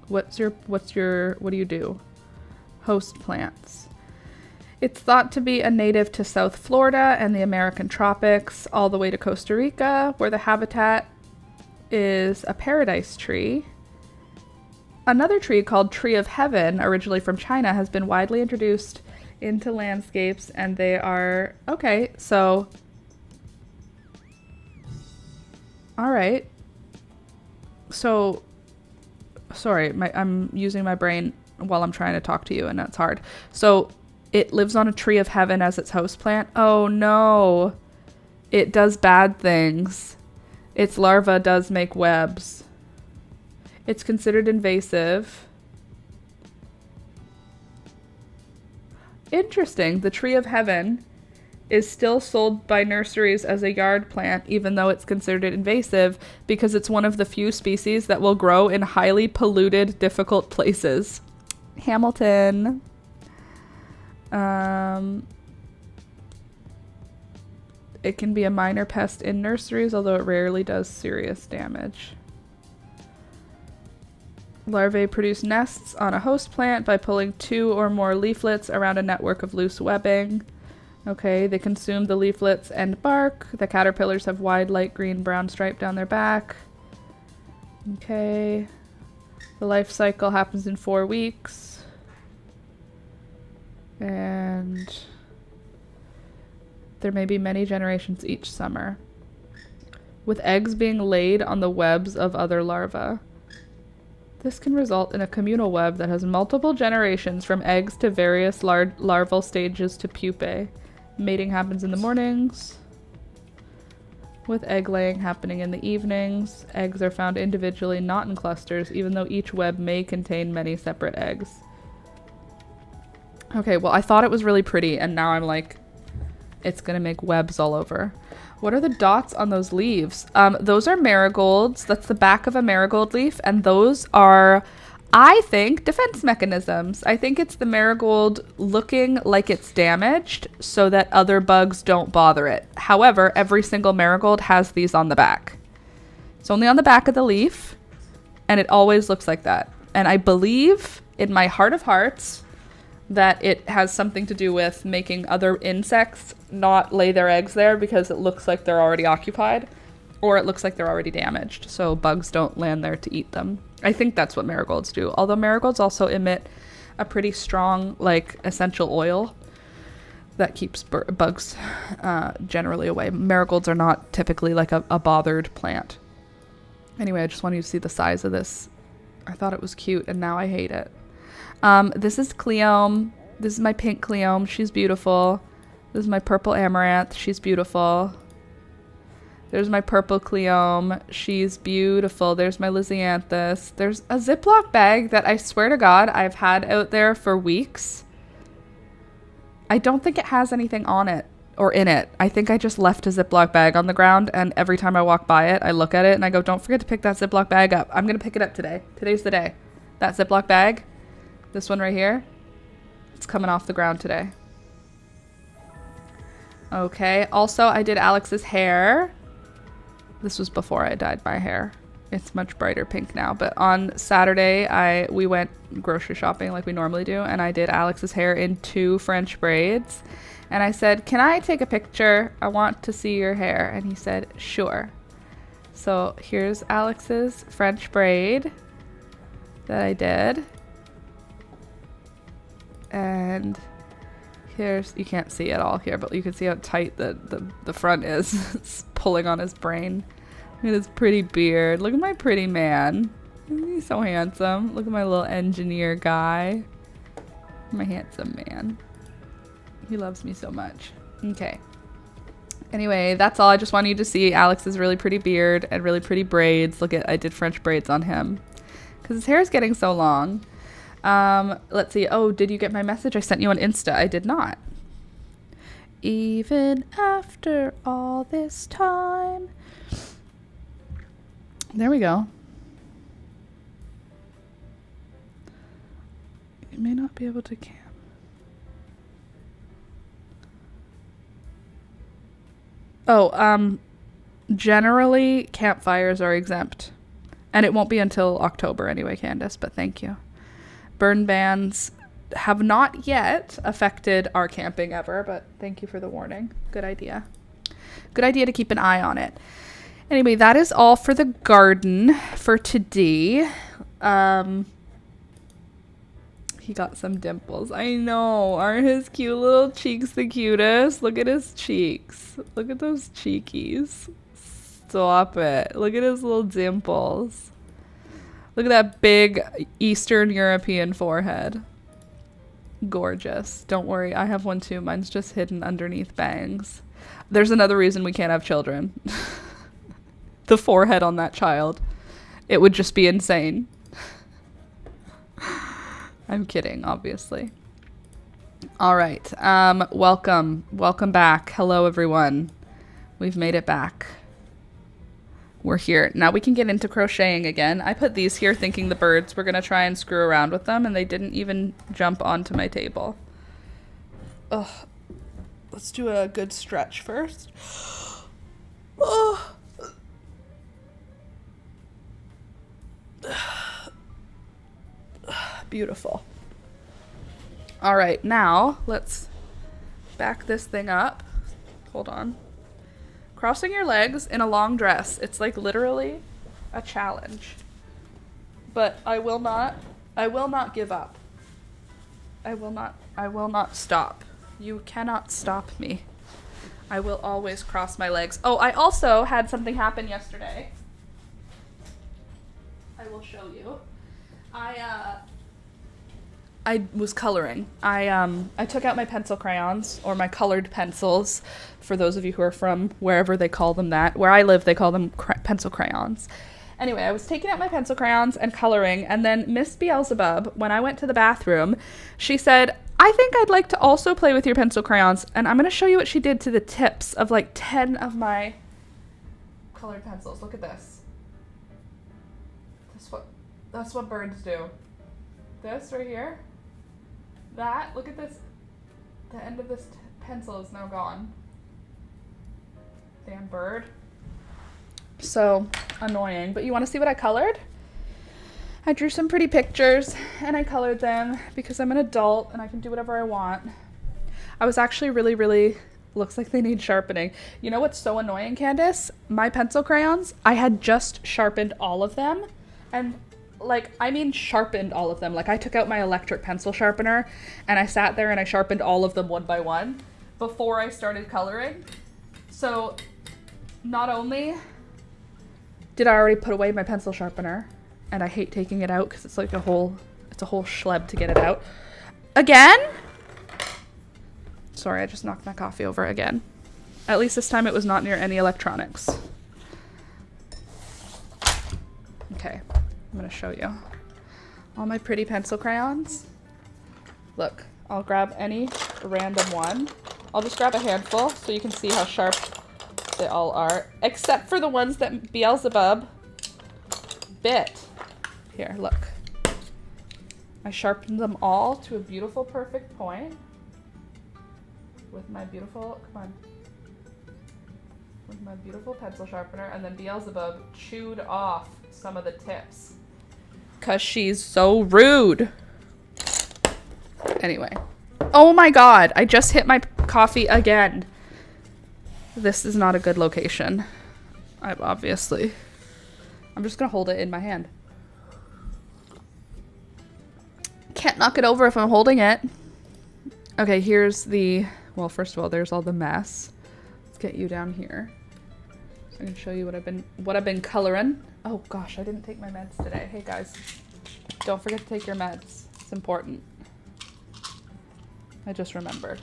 What do you do? Host plants. It's thought to be a native to South Florida and the American tropics, all the way to Costa Rica, where the habitat is a paradise tree. Another tree called Tree of Heaven, originally from China, has been widely introduced into landscapes, and they are... Okay, so... Alright. So... Sorry, I'm using my brain while I'm trying to talk to you, and that's hard. So, it lives on a Tree of Heaven as its host plant. Oh no! It does bad things. Its larva does make webs. It's considered invasive. Interesting. The Tree of Heaven is still sold by nurseries as a yard plant, even though it's considered invasive, because it's one of the few species that will grow in highly polluted, difficult places. Hamilton. It can be a minor pest in nurseries, although it rarely does serious damage. Larvae produce nests on a host plant by pulling 2 or more leaflets around a network of loose webbing. Okay, they consume the leaflets and bark. The caterpillars have wide light green-brown stripe down their back. Okay. The life cycle happens in 4 weeks. And there may be many generations each summer, with eggs being laid on the webs of other larvae. This can result in a communal web that has multiple generations from eggs to various larval stages to pupae. Mating happens in the mornings, with egg laying happening in the evenings. Eggs are found individually, not in clusters, even though each web may contain many separate eggs. Okay, well, I thought it was really pretty, and now I'm like, it's gonna make webs all over. What are the dots on those leaves? Those are marigolds. That's the back of a marigold leaf, and those are, I think, defense mechanisms. I think it's the marigold looking like it's damaged so that other bugs don't bother it. However, every single marigold has these on the back. It's only on the back of the leaf, and it always looks like that. And I believe, in my heart of hearts, that it has something to do with making other insects not lay their eggs there because it looks like they're already occupied, or it looks like they're already damaged, so bugs don't land there to eat them. I think that's what marigolds do, although marigolds also emit a pretty strong, like, essential oil that keeps bugs generally away. Marigolds are not typically like a bothered plant. Anyway, I just wanted you to see the size of this. I thought it was cute, and now I hate it. This is Cleome. This is my pink Cleome. She's beautiful. This is my purple Amaranth. She's beautiful. There's my purple Cleome. She's beautiful. There's my Lisianthus. There's a Ziploc bag that I swear to God I've had out there for weeks. I don't think it has anything on it or in it. I think I just left a Ziploc bag on the ground, and every time I walk by it, I look at it and I go, don't forget to pick that Ziploc bag up. I'm going to pick it up today. Today's the day. That Ziploc bag. This one right here, it's coming off the ground today. Okay, also I did Alex's hair. This was before I dyed my hair. It's much brighter pink now, but on Saturday we went grocery shopping like we normally do, and I did Alex's hair in 2 French braids. And I said, can I take a picture? I want to see your hair. And he said, sure. So here's Alex's French braid that I did. And here's, you can't see it all here, but you can see how tight the front is. It's pulling on his brain. Look at his pretty beard. Look at my pretty man. Isn't he so handsome? Look at my little engineer guy. My handsome man. He loves me so much. Okay. Anyway, that's all. I just wanted you to see Alex's really pretty beard and really pretty braids. Look at, I did French braids on him because his hair is getting so long. Let's see. Oh, did you get my message? I sent you on Insta. I did not. Even after all this time. There we go. You may not be able to cam. Oh, generally campfires are exempt. And it won't be until October anyway, Candace, but thank you. Burn bans have not yet affected our camping ever, but thank you for the warning. Good idea. Good idea to keep an eye on it. Anyway, that is all for the garden for today. He got some dimples. I know. Aren't his cute little cheeks the cutest? Look at his cheeks. Look at those cheekies. Stop it. Look at his little dimples. Look at that big Eastern European forehead. Gorgeous. Don't worry, I have one too. Mine's just hidden underneath bangs. There's another reason we can't have children. The forehead on that child. It would just be insane. I'm kidding, obviously. All right. Welcome. Welcome back. Hello, everyone. We've made it back. We're here. Now we can get into crocheting again. I put these here thinking the birds were going to try and screw around with them, and they didn't even jump onto my table. Ugh. Let's do a good stretch first. Oh. Beautiful. All right, now let's back this thing up. Hold on. Crossing your legs in a long dress. It's like literally a challenge. But I will not give up. I will not stop. You cannot stop me. I will always cross my legs. Oh, I also had something happen yesterday. I will show you. I was coloring. I took out my pencil crayons, or my colored pencils, for those of you who are from wherever they call them that. Where I live, they call them pencil crayons. Anyway, I was taking out my pencil crayons and coloring, and then Miss Beelzebub, when I went to the bathroom, she said, I think I'd like to also play with your pencil crayons, and I'm going to show you what she did to the tips of like 10 of my colored pencils. Look at this. That's what birds do. This right here. That, look at this. The end of this pencil is now gone. Damn bird. So annoying. But you want to see what I colored? I drew some pretty pictures and I colored them because I'm an adult and I can do whatever I want. I was actually really, looks like they need sharpening. You know what's so annoying, Candace? My pencil crayons, I had just sharpened all of them. And sharpened all of them. Like, I took out my electric pencil sharpener and I sat there and I sharpened all of them one by one before I started coloring. So not only did I already put away my pencil sharpener, and I hate taking it out because it's like a whole schleb to get it out. Again? Sorry, I just knocked my coffee over again. At least this time it was not near any electronics. Okay. I'm going to show you all my pretty pencil crayons. Look, I'll grab any random one. I'll just grab a handful so you can see how sharp they all are, except for the ones that Beelzebub bit. Here, look. I sharpened them all to a beautiful, perfect point with my beautiful, with my beautiful pencil sharpener, and then Beelzebub chewed off some of the tips. 'Cause she's so rude. Anyway. Oh my god, I just hit my coffee again. This is not a good location. I'm just gonna hold it in my hand. Can't knock it over if I'm holding it. Okay, here's well, first of all, there's all the mess. Let's get you down here. So I can show you what I've been coloring. Oh gosh, I didn't take my meds today. Hey guys, don't forget to take your meds. It's important. I just remembered.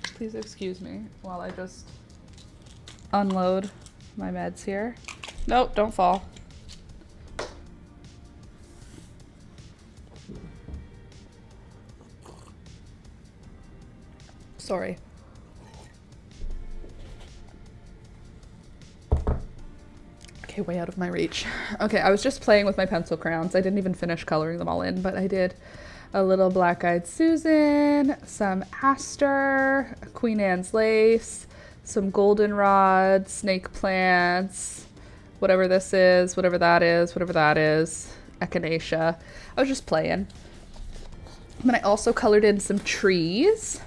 Please excuse me while I just unload my meds here. Nope, don't fall. Sorry. Okay, way out of my reach. Okay, I was just playing with my pencil crayons. I didn't even finish coloring them all in, but I did. a little black-eyed Susan, some aster, Queen Anne's lace, some goldenrod, snake plants, whatever this is, whatever that is, echinacea. I was just playing. And then I also colored in some trees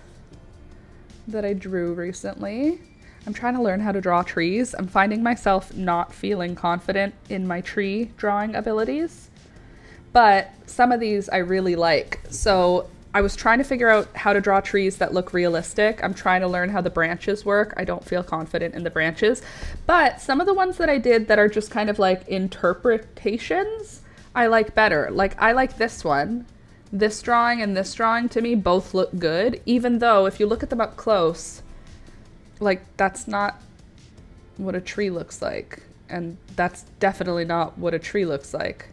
that I drew recently. I'm trying to learn how to draw trees. I'm finding myself not feeling confident in my tree drawing abilities, but some of these I really like. So I was trying to figure out how to draw trees that look realistic. I'm trying to learn how the branches work. I don't feel confident in the branches, but some of the ones that I did that are just kind of like interpretations, I like better. Like I like this one. This drawing and this drawing to me both look good, even though if you look at them up close, like that's not what a tree looks like. And that's definitely not what a tree looks like.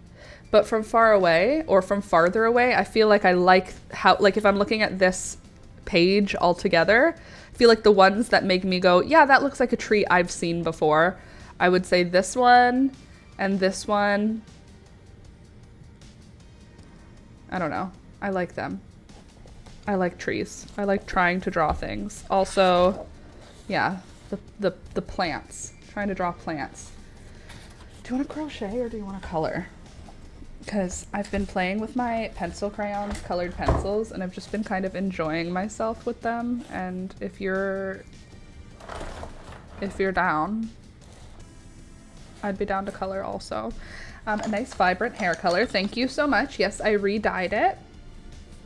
But from far away or from farther away, I feel like I like how, like if I'm looking at this page all together, I feel like the ones that make me go, yeah, that looks like a tree I've seen before. I would say this one and this one. I don't know. I like them. I like trees. I like trying to draw things. Also, yeah, the plants. Trying to draw plants. Do you want to crochet or do you want to color? Because I've been playing with my pencil crayons, colored pencils, and I've just been kind of enjoying myself with them. And if you're down, I'd be down to color also. A nice vibrant hair color. Thank you so much. Yes, I re-dyed it.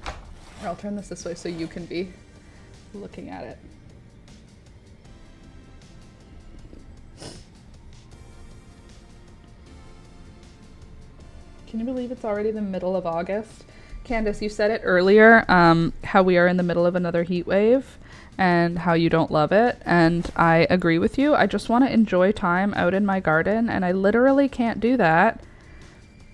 Here, I'll turn this way so you can be looking at it. Can you believe it's already the middle of August? Candace, you said it earlier, how we are in the middle of another heat wave and how you don't love it. And I agree with you. I just want to enjoy time out in my garden, and I literally can't do that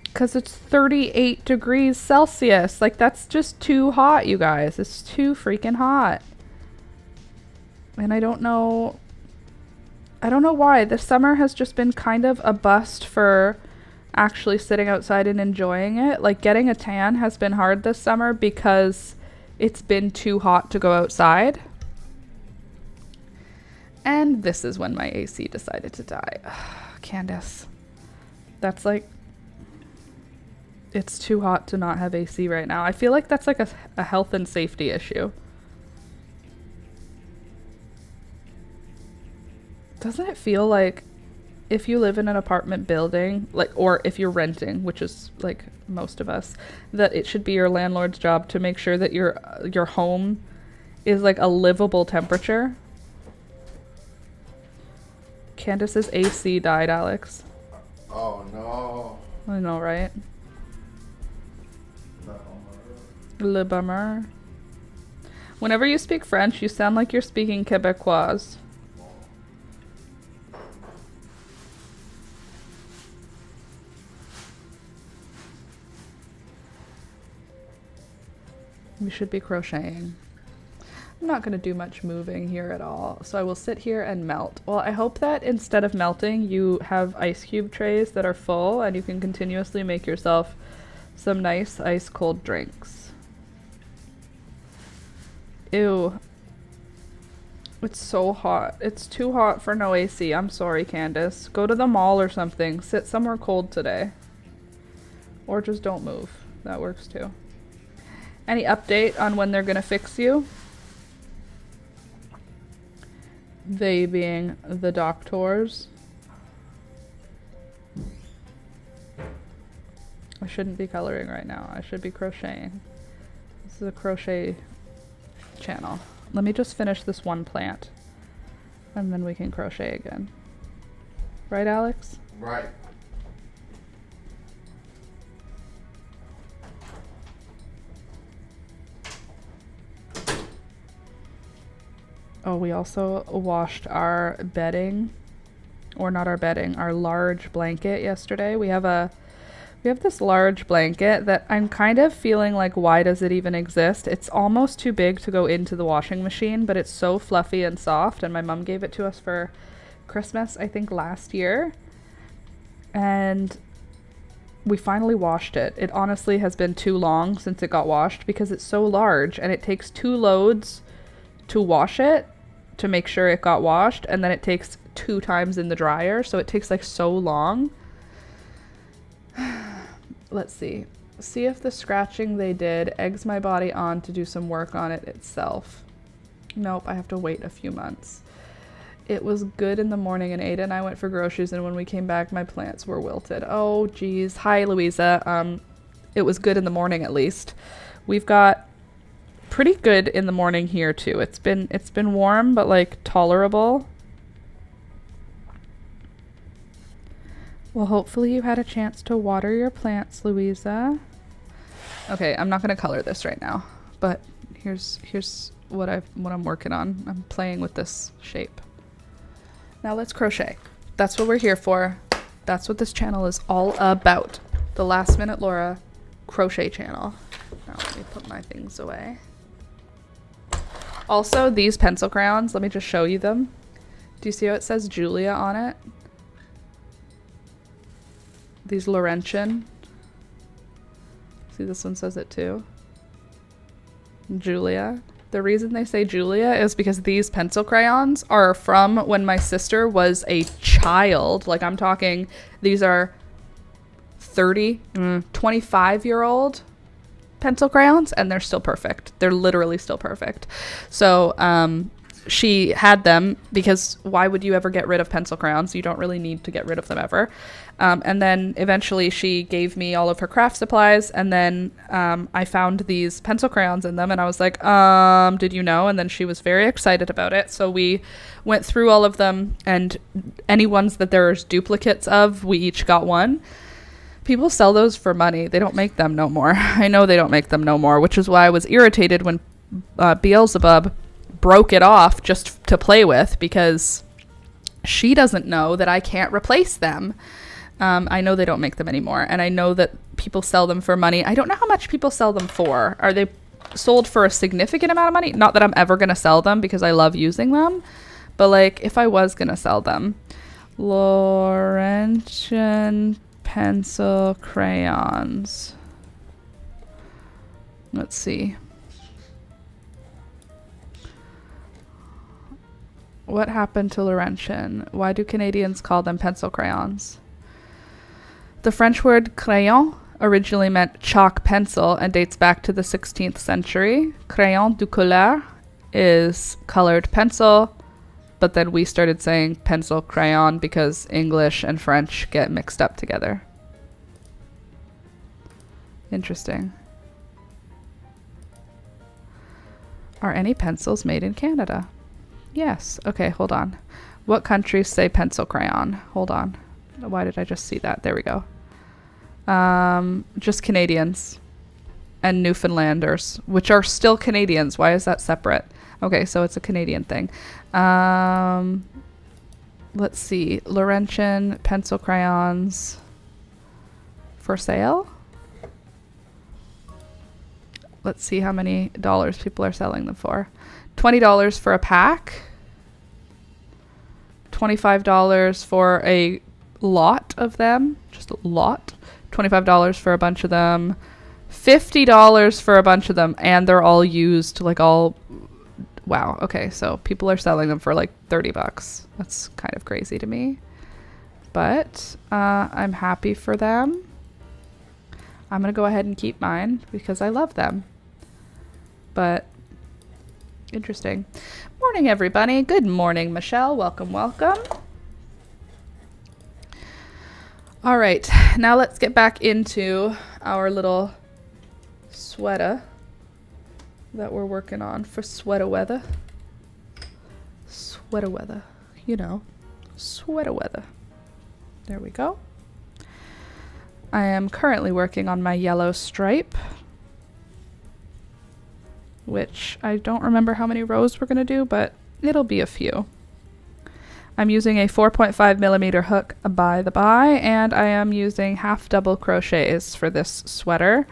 because it's 38 degrees Celsius. Like, that's just too hot, you guys. It's too freaking hot. And I don't know why. This summer has just been kind of a bust for actually sitting outside and enjoying it. Like, getting a tan has been hard this summer because it's been too hot to go outside. And this is when my AC decided to die. Candace, that's like, it's too hot to not have AC right now. I feel like that's like a health and safety issue. Doesn't it feel like if you live in an apartment building, like, or if you're renting, which is like most of us, that it should be your landlord's job to make sure that your home is like a livable temperature? Candace's AC died, Alex. Oh no. I know, right? Le bummer. Whenever you speak French, you sound like you're speaking Quebecois. We should be crocheting. I'm not going to do much moving here at all, so I will sit here and melt. Well, I hope that instead of melting, you have ice cube trays that are full and you can continuously make yourself some nice ice cold drinks. Ew. It's so hot. It's too hot for no AC. I'm sorry, Candace. Go to the mall or something. Sit somewhere cold today. Or just don't move. That works too. Any update on when they're gonna fix you? They being the doctors. I shouldn't be coloring right now. I should be crocheting. This is a crochet channel. Let me just finish this one plant and then we can crochet again. Right, Alex? Right. Oh, we also washed our bedding, or not our bedding, our large blanket yesterday. We have this large blanket that I'm kind of feeling like, why does it even exist? It's almost too big to go into the washing machine, but it's so fluffy and soft, and my mom gave it to us for Christmas, I think last year. And we finally washed it. It honestly has been too long since it got washed because it's so large and it takes 2 loads to wash it to make sure it got washed, and then it takes 2 times in the dryer, so it takes like so long. Let's see if the scratching they did eggs my body on to do some work on it itself. Nope, I have to wait a few months. It was good in the morning, and Ada and I went for groceries, and when we came back my plants were wilted. Oh geez. Hi Louisa. It was good in the morning at least. We've got pretty good in the morning here too. It's been warm but like tolerable. Well, hopefully you had a chance to water your plants, Louisa. Okay, I'm not gonna color this right now, but here's what I'm working on. I'm playing with this shape. Now let's crochet. That's what we're here for. That's what this channel is all about. The Last Minute Laura crochet channel. Now let me put my things away. Also, these pencil crayons, let me just show you them. Do you see how it says Julia on it? These Laurentian. See, this one says it too. Julia. The reason they say Julia is because these pencil crayons are from when my sister was a child. Like, I'm talking, these are 25-year-old pencil crayons, and they're still perfect. They're literally still perfect. So, she had them because why would you ever get rid of pencil crayons? You don't really need to get rid of them ever. And then eventually she gave me all of her craft supplies, and then I found these pencil crayons in them, and I was like, did you know? And then she was very excited about it. So we went through all of them, and any ones that there's duplicates of, we each got one. People sell those for money. They don't make them no more. I know they don't make them no more, which is why I was irritated when Beelzebub broke it off just to play with, because she doesn't know that I can't replace them. I know they don't make them anymore, and I know that people sell them for money. I don't know how much people sell them for. Are they sold for a significant amount of money? Not that I'm ever going to sell them because I love using them, but like if I was going to sell them. Laurentian pencil crayons. Let's see. What happened to Laurentian? Why do Canadians call them pencil crayons? The French word crayon originally meant chalk pencil and dates back to the 16th century. Crayon de couleur is colored pencil, but then we started saying pencil crayon because English and French get mixed up together. Interesting. Are any pencils made in Canada? Yes. Okay, hold on. What countries say pencil crayon? Hold on. Why did I just see that? There we go. Just Canadians and Newfoundlanders, which are still Canadians. Why is that separate? Okay, so it's a Canadian thing. Let's see. Laurentian pencil crayons for sale. Let's see how many dollars people are selling them for. $20 for a pack. $25 for a lot of them. Just a lot. $25 for a bunch of them. $50 for a bunch of them. And they're all used, like all... Wow. Okay, so people are selling them for like $30. That's kind of crazy to me. But I'm happy for them. I'm going to go ahead and keep mine because I love them. But... interesting. Morning, everybody. Good morning, Michelle. Welcome, welcome. All right, now let's get back into our little sweater that we're working on for sweater weather. Sweater weather, you know, sweater weather. There we go. I am currently working on my yellow stripe, which I don't remember how many rows we're going to do, but it'll be a few. I'm using a 4.5 millimeter hook by the by, and I am using half double crochets for this sweater.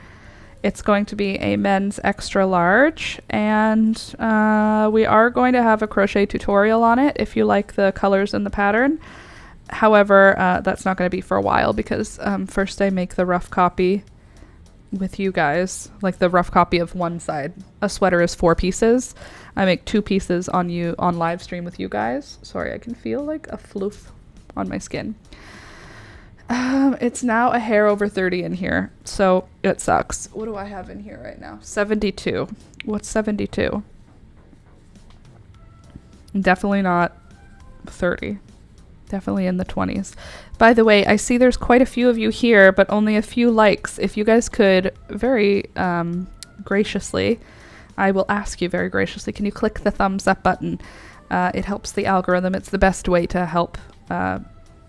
It's going to be a men's extra large, and we are going to have a crochet tutorial on it if you like the colors and the pattern. However, that's not going to be for a while because first I make the rough copy with you guys, like the rough copy of one side. A sweater is 4 pieces. I make 2 pieces on live stream with you guys. Sorry, I can feel like a floof on my skin. It's now a hair over 30 in here, so it sucks. What do I have in here right now? 72. What's 72? Definitely not 30. Definitely in the 20s. By the way, I see there's quite a few of you here, but only a few likes. If you guys could very graciously, I will ask you very graciously, can you click the thumbs up button? It helps the algorithm. It's the best way to help a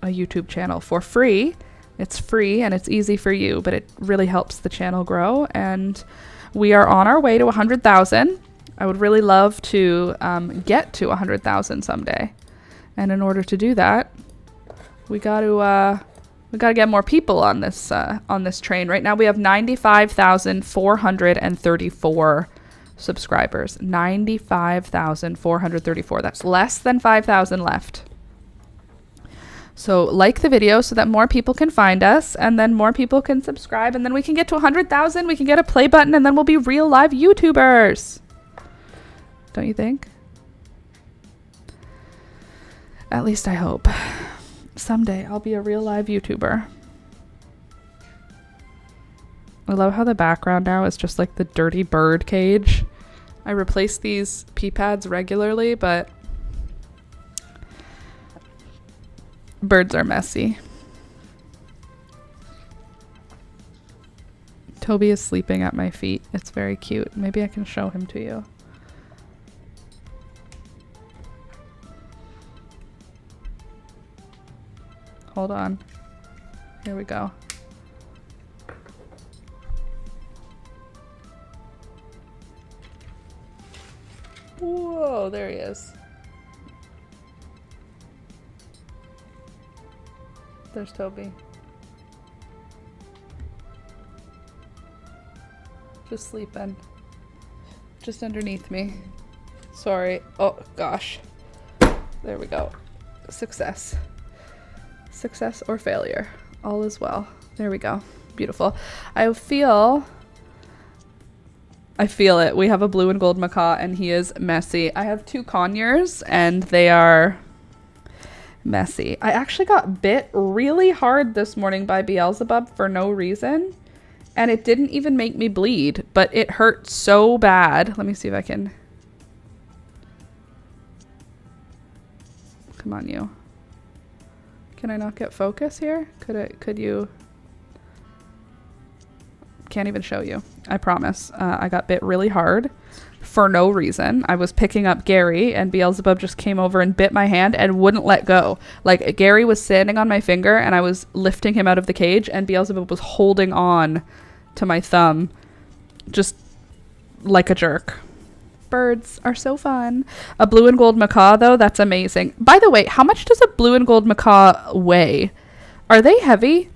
YouTube channel for free. It's free and it's easy for you, but it really helps the channel grow. And we are on our way to 100,000. I would really love to get to 100,000 someday. And in order to do that, we got to get more people on this train. Right now we have 95,434 subscribers. 95,434. That's less than 5,000 left. So like the video so that more people can find us, and then more people can subscribe, and then we can get to 100,000. We can get a play button, and then we'll be real live YouTubers. Don't you think? At least I hope. Someday I'll be a real live YouTuber. I love how the background now is just like the dirty bird cage. I replace these pee pads regularly, but birds are messy. Toby is sleeping at my feet. It's very cute. Maybe I can show him to you. Hold on. Here we go. Whoa, there he is. There's Toby. Just sleeping. Just underneath me. Sorry. Oh, gosh. There we go. Success. Success or failure. All is well. There we go. Beautiful. I feel it. We have a blue and gold macaw and he is messy. I have 2 conures and they are messy. I actually got bit really hard this morning by Beelzebub for no reason. And it didn't even make me bleed, but it hurt so bad. Let me see if I can. Come on, you. Can I not get focus here? Could you? Can't even show you. I promise. I got bit really hard for no reason. I was picking up Gary and Beelzebub just came over and bit my hand and wouldn't let go. Like Gary was standing on my finger and I was lifting him out of the cage and Beelzebub was holding on to my thumb just like a jerk. Birds are so fun. A blue and gold macaw though, that's amazing. By the way, how much does a blue and gold macaw weigh? Are they heavy?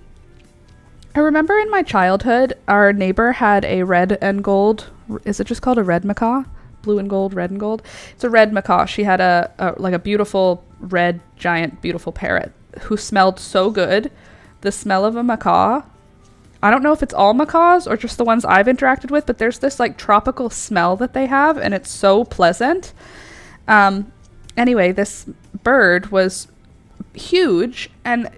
I remember in my childhood, our neighbor had a red and gold. Is it just called a red macaw? Blue and gold, red and gold. It's a red macaw. She had a beautiful red, giant, beautiful parrot who smelled so good. The smell of a macaw. I don't know if it's all macaws or just the ones I've interacted with, but there's this like tropical smell that they have and it's so pleasant. Anyway, this bird was huge, and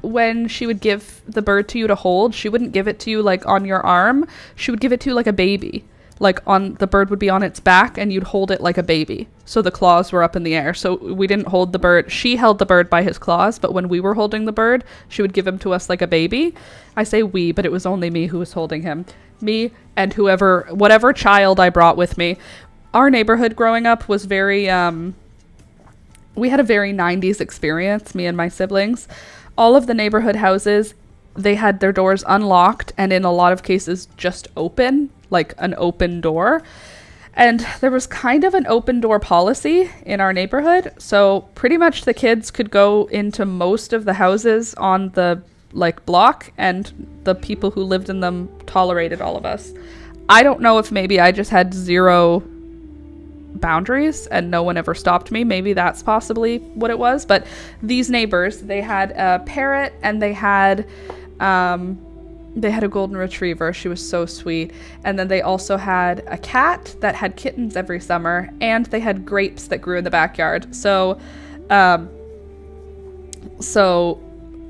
when she would give the bird to you to hold, she wouldn't give it to you like on your arm. She would give it to you like a baby. Like the bird would be on its back and you'd hold it like a baby. So the claws were up in the air. So we didn't hold the bird. She held the bird by his claws, but when we were holding the bird, she would give him to us like a baby. I say we, but it was only me who was holding him. Me and whatever child I brought with me. Our neighborhood growing up was very, we had a very 90s experience, me and my siblings. All of the neighborhood houses, they had their doors unlocked and in a lot of cases just open, like an open door. And there was kind of an open door policy in our neighborhood. So pretty much the kids could go into most of the houses on the like block, and the people who lived in them tolerated all of us. I don't know if maybe I just had zero boundaries and no one ever stopped me. Maybe that's possibly what it was. But these neighbors, they had a parrot and they had a golden retriever. She was so sweet. And then they also had a cat that had kittens every summer, and they had grapes that grew in the backyard. So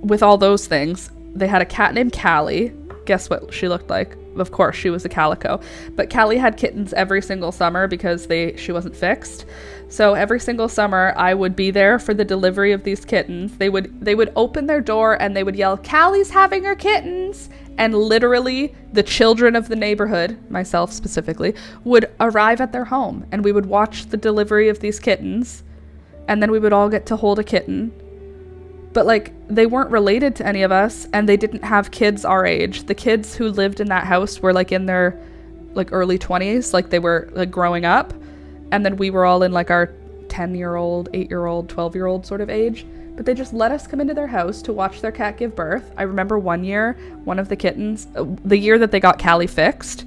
with all those things, they had a cat named Callie. Guess what she looked like? Of course, she was a calico. But Callie had kittens every single summer because she wasn't fixed. So every single summer, I would be there for the delivery of these kittens. They would open their door and they would yell, "Callie's having her kittens!" And literally, the children of the neighborhood, myself specifically, would arrive at their home. And we would watch the delivery of these kittens. And then we would all get to hold a kitten. But, like, they weren't related to any of us, and they didn't have kids our age. The kids who lived in that house were, like, in their, like, early 20s. Like, they were, like, growing up. And then we were all in, like, our 10-year-old, 8-year-old, 12-year-old sort of age. But they just let us come into their house to watch their cat give birth. I remember one year, one of the kittens, the year that they got Callie fixed.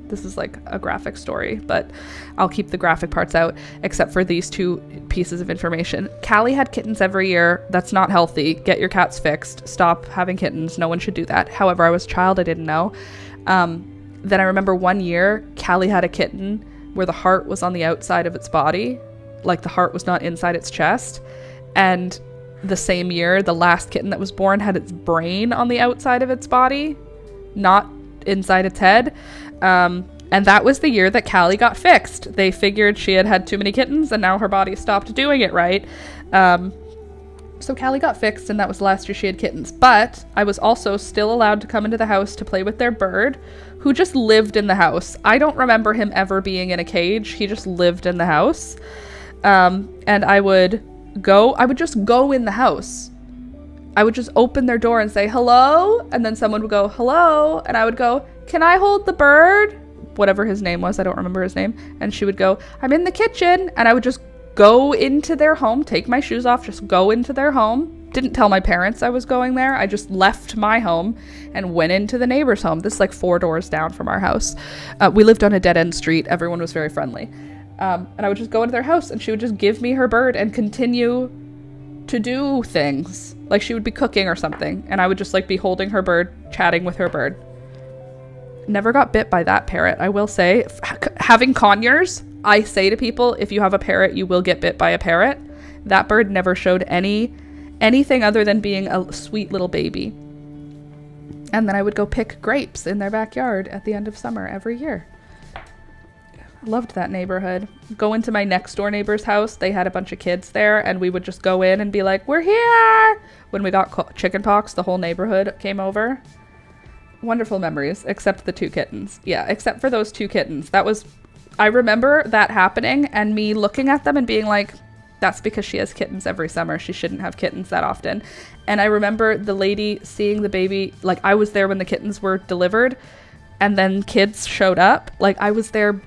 This is like a graphic story, but I'll keep the graphic parts out, except for these two pieces of information. Callie had kittens every year. That's not healthy. Get your cats fixed. Stop having kittens. No one should do that. However, I was a child. I didn't know. Then I remember one year, Callie had a kitten where the heart was on the outside of its body. Like the heart was not inside its chest. And the same year, the last kitten that was born had its brain on the outside of its body, not inside its head. And that was the year that Callie got fixed. They figured she had too many kittens and now her body stopped doing it right. So Callie got fixed, and that was the last year she had kittens. But I was also still allowed to come into the house to play with their bird, who just lived in the house. I don't remember him ever being in a cage. He just lived in the house. And I would just go in the house. I would just open their door and say, "Hello?" And then someone would go, "Hello?" And I would go, "Can I hold the bird?" Whatever his name was. I don't remember his name. And she would go, "I'm in the kitchen." And I would just go into their home, take my shoes off, just go into their home. Didn't tell my parents I was going there. I just left my home and went into the neighbor's home. This is like 4 doors down from our house. We lived on a dead-end street. Everyone was very friendly. And I would just go into their house, and she would just give me her bird and continue to do things. Like she would be cooking or something, and I would just like be holding her bird, chatting with her bird. Never got bit by that parrot, I will say. Having conures, I say to people, if you have a parrot, you will get bit by a parrot. That bird never showed anything other than being a sweet little baby. And then I would go pick grapes in their backyard at the end of summer every year. I loved that neighborhood. Go into my next door neighbor's house. They had a bunch of kids there, and we would just go in and be like, "We're here!" When we got chicken pox, the whole neighborhood came over. Wonderful memories, except the 2 kittens. Yeah, except for those 2 kittens. I remember that happening and me looking at them and being like, that's because she has kittens every summer. She shouldn't have kittens that often. And I remember the lady seeing the baby, like I was there when the kittens were delivered, and then kids showed up. Like I was there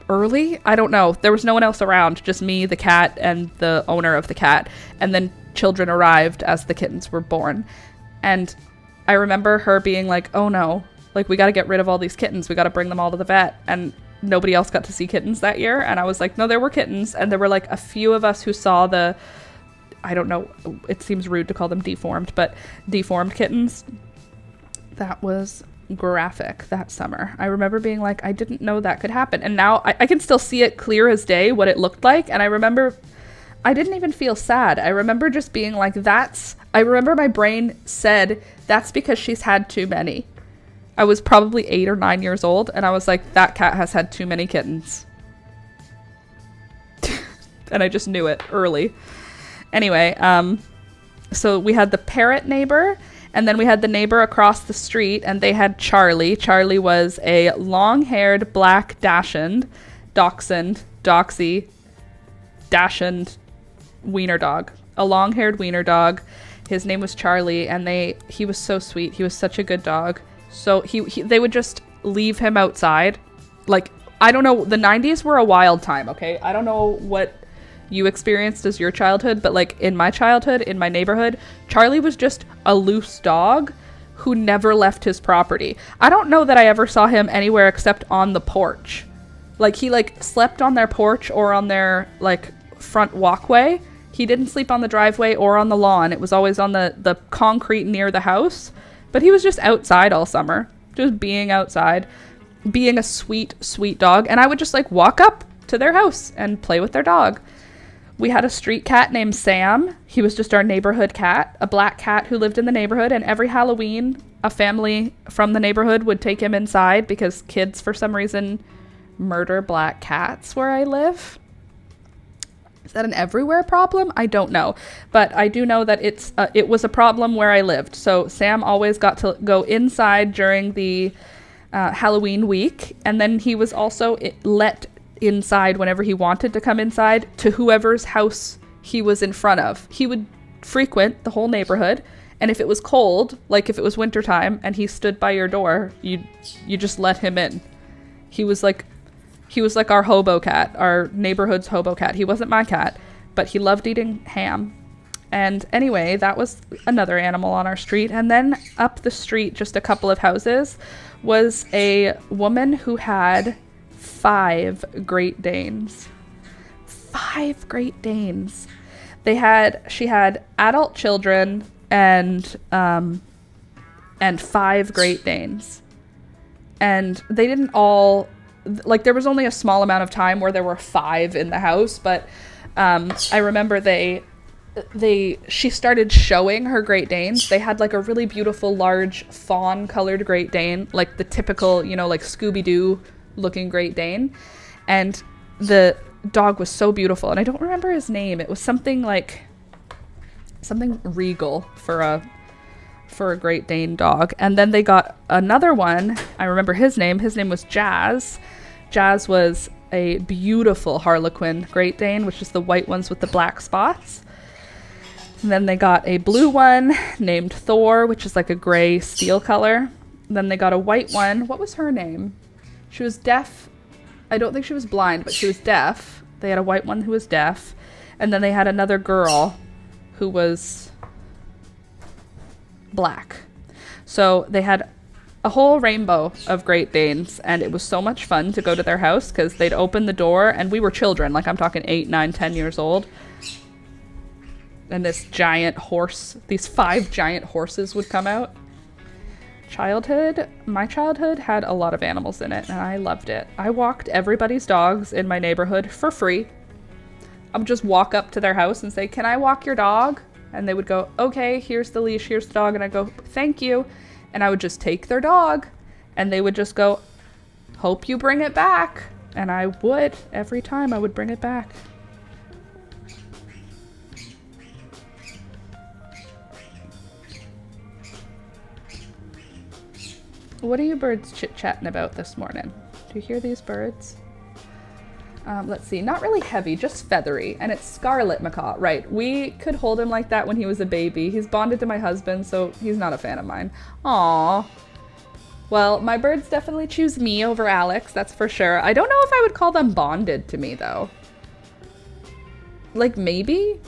early. I don't know. There was no one else around, just me, the cat, and the owner of the cat. And then children arrived as the kittens were born. And I remember her being like, "Oh no, like we got to get rid of all these kittens. We got to bring them all to the vet." And nobody else got to see kittens that year. And I was like, no, there were kittens. And there were like a few of us who saw I don't know, it seems rude to call them deformed, but deformed kittens. That was graphic that summer. I remember being like, I didn't know that could happen. And now I can still see it clear as day what it looked like. And I remember I didn't even feel sad. I remember just being like, I remember my brain said, that's because she's had too many. I was probably 8 or 9 years old, and I was like, that cat has had too many kittens. And I just knew it early. Anyway, so we had the parrot neighbor, and then we had the neighbor across the street, and they had Charlie. Charlie was a long-haired, black, dachshund wiener dog. A long-haired wiener dog. His name was Charlie, and he was so sweet. He was such a good dog. So they would just leave him outside. Like, I don't know, the 90s were a wild time, okay? I don't know what you experienced as your childhood, but like in my childhood, in my neighborhood, Charlie was just a loose dog who never left his property. I don't know that I ever saw him anywhere except on the porch. Like, he like slept on their porch or on their like front walkway. He didn't sleep on the driveway or on the lawn. It was always on the concrete near the house. But he was just outside all summer, just being outside, being a sweet, sweet dog. And I would just like walk up to their house and play with their dog. We had a street cat named Sam. He was just our neighborhood cat, a black cat who lived in the neighborhood. And every Halloween, a family from the neighborhood would take him inside because kids, for some reason, murder black cats where I live. Is that an everywhere problem? I don't know. But I do know that it was a problem where I lived. So Sam always got to go inside during the Halloween week. And then he was also let inside whenever he wanted to come inside to whoever's house he was in front of. He would frequent the whole neighborhood. And if it was cold, like if it was wintertime and he stood by your door, you just let him in. He was like our hobo cat, our neighborhood's hobo cat. He wasn't my cat, but he loved eating ham. And anyway, that was another animal on our street. And then up the street, just a couple of houses, was a woman who had 5 Great Danes. 5 Great Danes. She had adult children and 5 Great Danes. And they didn't all, like, there was only a small amount of time where there were 5 in the house, but I remember she started showing her Great Danes. They had like a really beautiful large fawn colored Great Dane, like the typical, like Scooby-Doo looking Great Dane. And the dog was so beautiful. And I don't remember his name. It was something regal for a Great Dane dog. And then they got another one. I remember his name. His name was Jazz. Jazz was a beautiful Harlequin Great Dane, which is the white ones with the black spots. And then they got a blue one named Thor, which is like a gray steel color. And then they got a white one. What was her name? She was deaf. I don't think she was blind, but she was deaf. They had a white one who was deaf. And then they had another girl who was black. So they had a whole rainbow of Great Danes, and it was so much fun to go to their house because they'd open the door, and we were children, like I'm talking 8, 9, 10 years old. And these 5 giant horses would come out. My childhood had a lot of animals in it, and I loved it. I walked everybody's dogs in my neighborhood for free. I would just walk up to their house and say, "Can I walk your dog?" And they would go, "Okay, here's the leash, here's the dog." And I'd go, "Thank you." And I would just take their dog, and they would just go, "Hope you bring it back." And I would. Every time I would bring it back. What are you birds chit-chatting about this morning? Do you hear these birds? Let's see. Not really heavy, just feathery. And it's scarlet macaw. Right. We could hold him like that when he was a baby. He's bonded to my husband, so he's not a fan of mine. Aww. Well, my birds definitely choose me over Alex, that's for sure. I don't know if I would call them bonded to me, though. Like, maybe?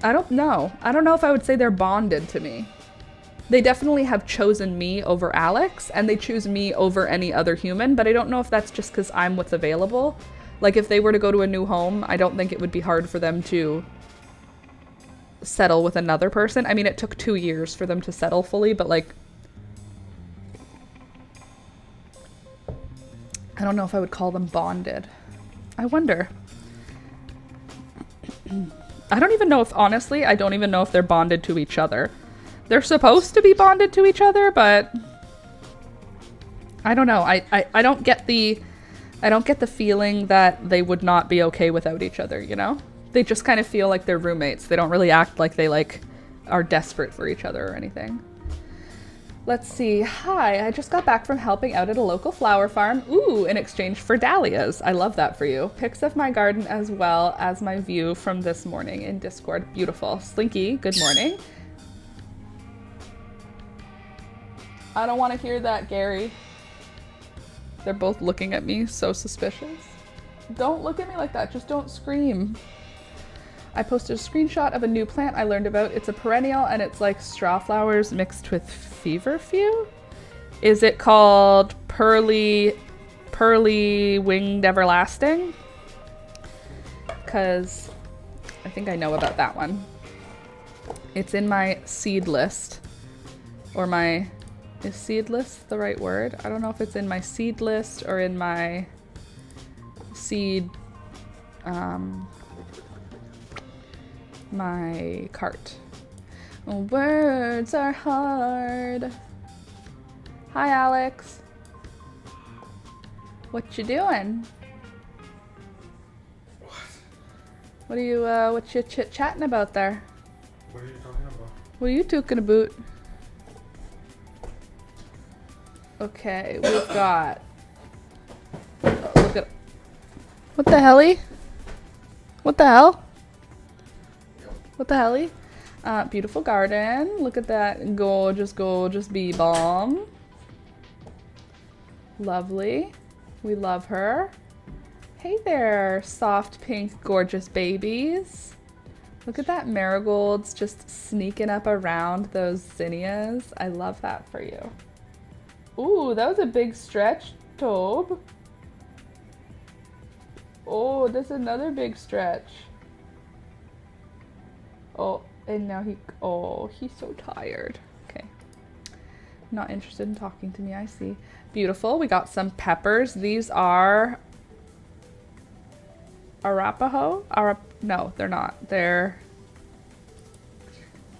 I don't know. I don't know if I would say they're bonded to me. They definitely have chosen me over Alex, and they choose me over any other human, but I don't know if that's just because I'm what's available. Like, if they were to go to a new home, I don't think it would be hard for them to settle with another person. I mean, it took 2 years for them to settle fully, but, like, I don't know if I would call them bonded. I wonder. I don't even know if, honestly, I don't even know if they're bonded to each other. They're supposed to be bonded to each other, but I don't know. I don't get the feeling that they would not be okay without each other, you know? They just kind of feel like they're roommates. They don't really act like they like are desperate for each other or anything. Let's see. Hi, I just got back from helping out at a local flower farm. Ooh, in exchange for dahlias. I love that for you. Pics of my garden as well as my view from this morning in Discord. Beautiful. Slinky, good morning. I don't want to hear that, Gary. They're both looking at me, so suspicious. Don't look at me like that. Just don't scream. I posted a screenshot of a new plant I learned about. It's a perennial, and it's like straw flowers mixed with feverfew. Is it called pearly Pearly Winged Everlasting. Because I think I know about that one. It's in my seed list. Or my... Is seed list the right word? I don't know if it's in my seed list or in my seed... my cart. Words are hard. Hi, Alex. What you doing? What are you, what you chit-chatting about there? What are you talking about? What are you talking about? Okay, we've got... Oh, look at... What the helly? What the hell? What the helly? Beautiful garden. Look at that gorgeous, gorgeous bee balm. Lovely. We love her. Hey there, soft pink, gorgeous babies. Look at that marigolds just sneaking up around those zinnias. I love that for you. Ooh, that was a big stretch, Tobe. Oh, that's another big stretch. Oh, and now he's so tired. Okay. Not interested in talking to me, I see. Beautiful, we got some peppers. These are Arapaho? No, they're not. They're...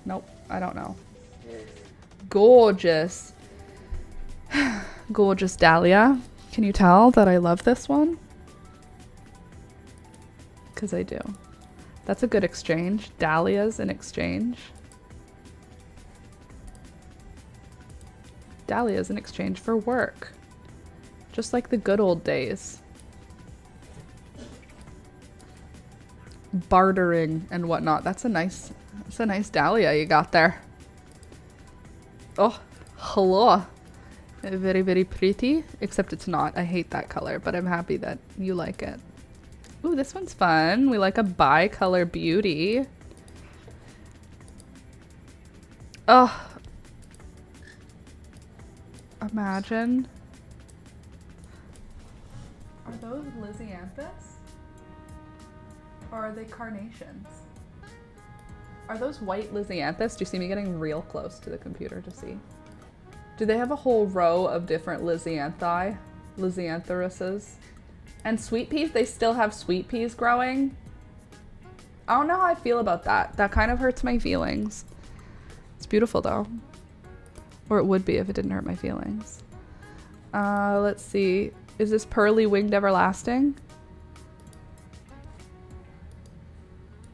Nope, I don't know. Gorgeous. Gorgeous dahlia. Can you tell that I love this one? Because I do. That's a good exchange. Dahlias in exchange. Dahlias in exchange for work. Just like the good old days. Bartering and whatnot. That's a nice dahlia you got there. Oh, hello. Very, very pretty. Except it's not. I hate that color, but I'm happy that you like it. Ooh, this one's fun. We like a bi-color beauty. Oh. Imagine. Are those Lysianthus? Or are they carnations? Are those white Lysianthus? Do you see me getting real close to the computer to see? Do they have a whole row of different Lysianthuses? And sweet peas, they still have sweet peas growing. I don't know how I feel about that. That kind of hurts my feelings. It's beautiful though. Or it would be if it didn't hurt my feelings. Let's see. Is this Pearly Winged Everlasting?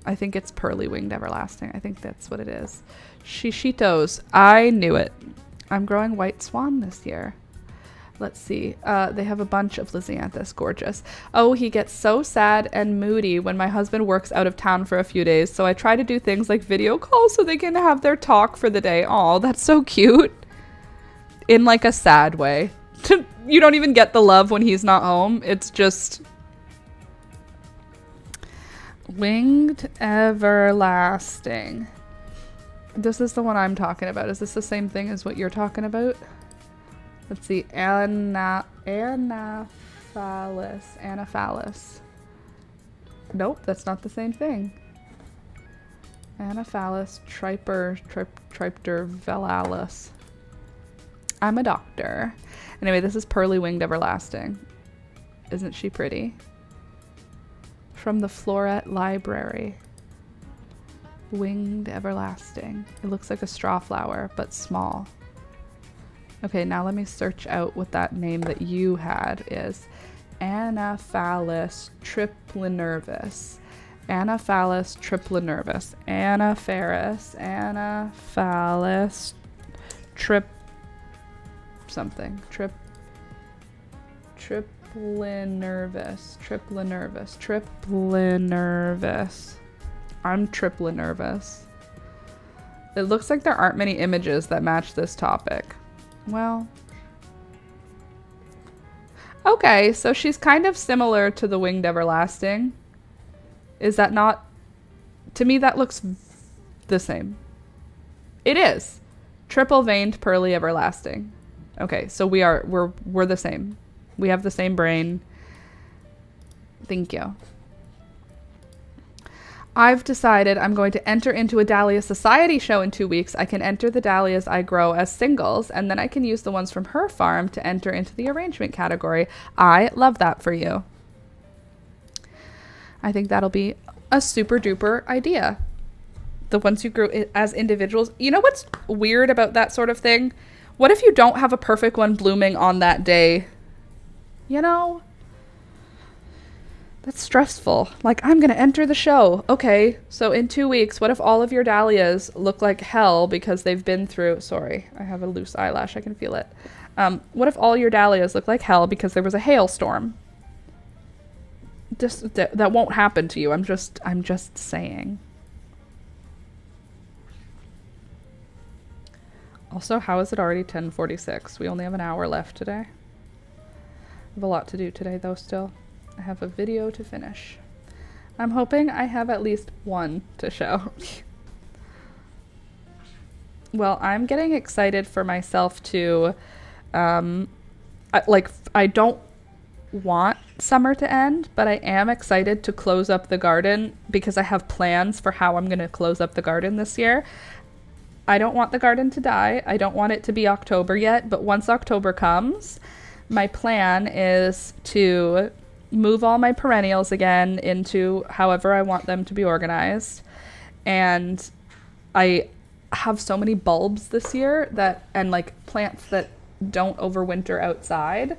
I think it's Pearly Winged Everlasting. I think that's what it is. Shishitos. I knew it. I'm growing White Swan this year. Let's see. They have a bunch of Lysianthus. Gorgeous. Oh, he gets so sad and moody when my husband works out of town for a few days. So I try to do things like video calls so they can have their talk for the day. Aw, that's so cute. In like a sad way. You don't even get the love when he's not home. It's just... Winged Everlasting. This is the one I'm talking about. Is this the same thing as what you're talking about? Let's see. Anaphalis. Nope, that's not the same thing. Anaphalis triptervellalis. I'm a doctor. Anyway, this is Pearly Winged Everlasting. Isn't she pretty? From the Floret Library. Winged Everlasting. It looks like a straw flower, but small. Okay, now let me search out what that name that you had is. Anaphalis triplinervis. Anaphalis triplinervis. Anaphalis triplinervis. I'm triplinervis. It looks like there aren't many images that match this topic. Well, okay, so she's kind of similar to the Winged Everlasting. Is that not? To me, that looks the same. It is. Triple veined Pearly Everlasting. Okay, so we're the same. We have the same brain. Thank you. I've decided I'm going to enter into a Dahlia Society show in 2 weeks. I can enter the dahlias I grow as singles, and then I can use the ones from her farm to enter into the arrangement category. I love that for you. I think that'll be a super duper idea. The ones you grew as individuals. You know what's weird about that sort of thing? What if you don't have a perfect one blooming on that day? You know? That's stressful. Like, I'm going to enter the show. Okay, so in 2 weeks, what if all of your dahlias look like hell because they've been through... Sorry, I have a loose eyelash. I can feel it. What if all your dahlias look like hell because there was a hailstorm? That won't happen to you. I'm just saying. Also, how is it already 10:46? We only have an hour left today. I have a lot to do today, though, still. I have a video to finish. I'm hoping I have at least one to show. Well, I'm getting excited for myself to, I don't want summer to end, but I am excited to close up the garden because I have plans for how I'm going to close up the garden this year. I don't want the garden to die. I don't want it to be October yet, but once October comes, my plan is to move all my perennials again into however I want them to be organized. And I have so many bulbs this year and like plants that don't overwinter outside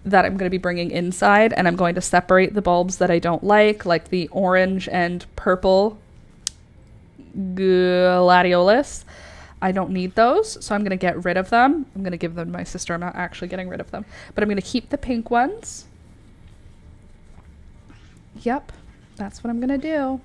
that I'm going to be bringing inside, and I'm going to separate the bulbs that I don't like the orange and purple gladiolus. I don't need those, so I'm going to get rid of them. I'm going to give them to my sister. I'm not actually getting rid of them, but I'm going to keep the pink ones. Yep, that's what I'm gonna do.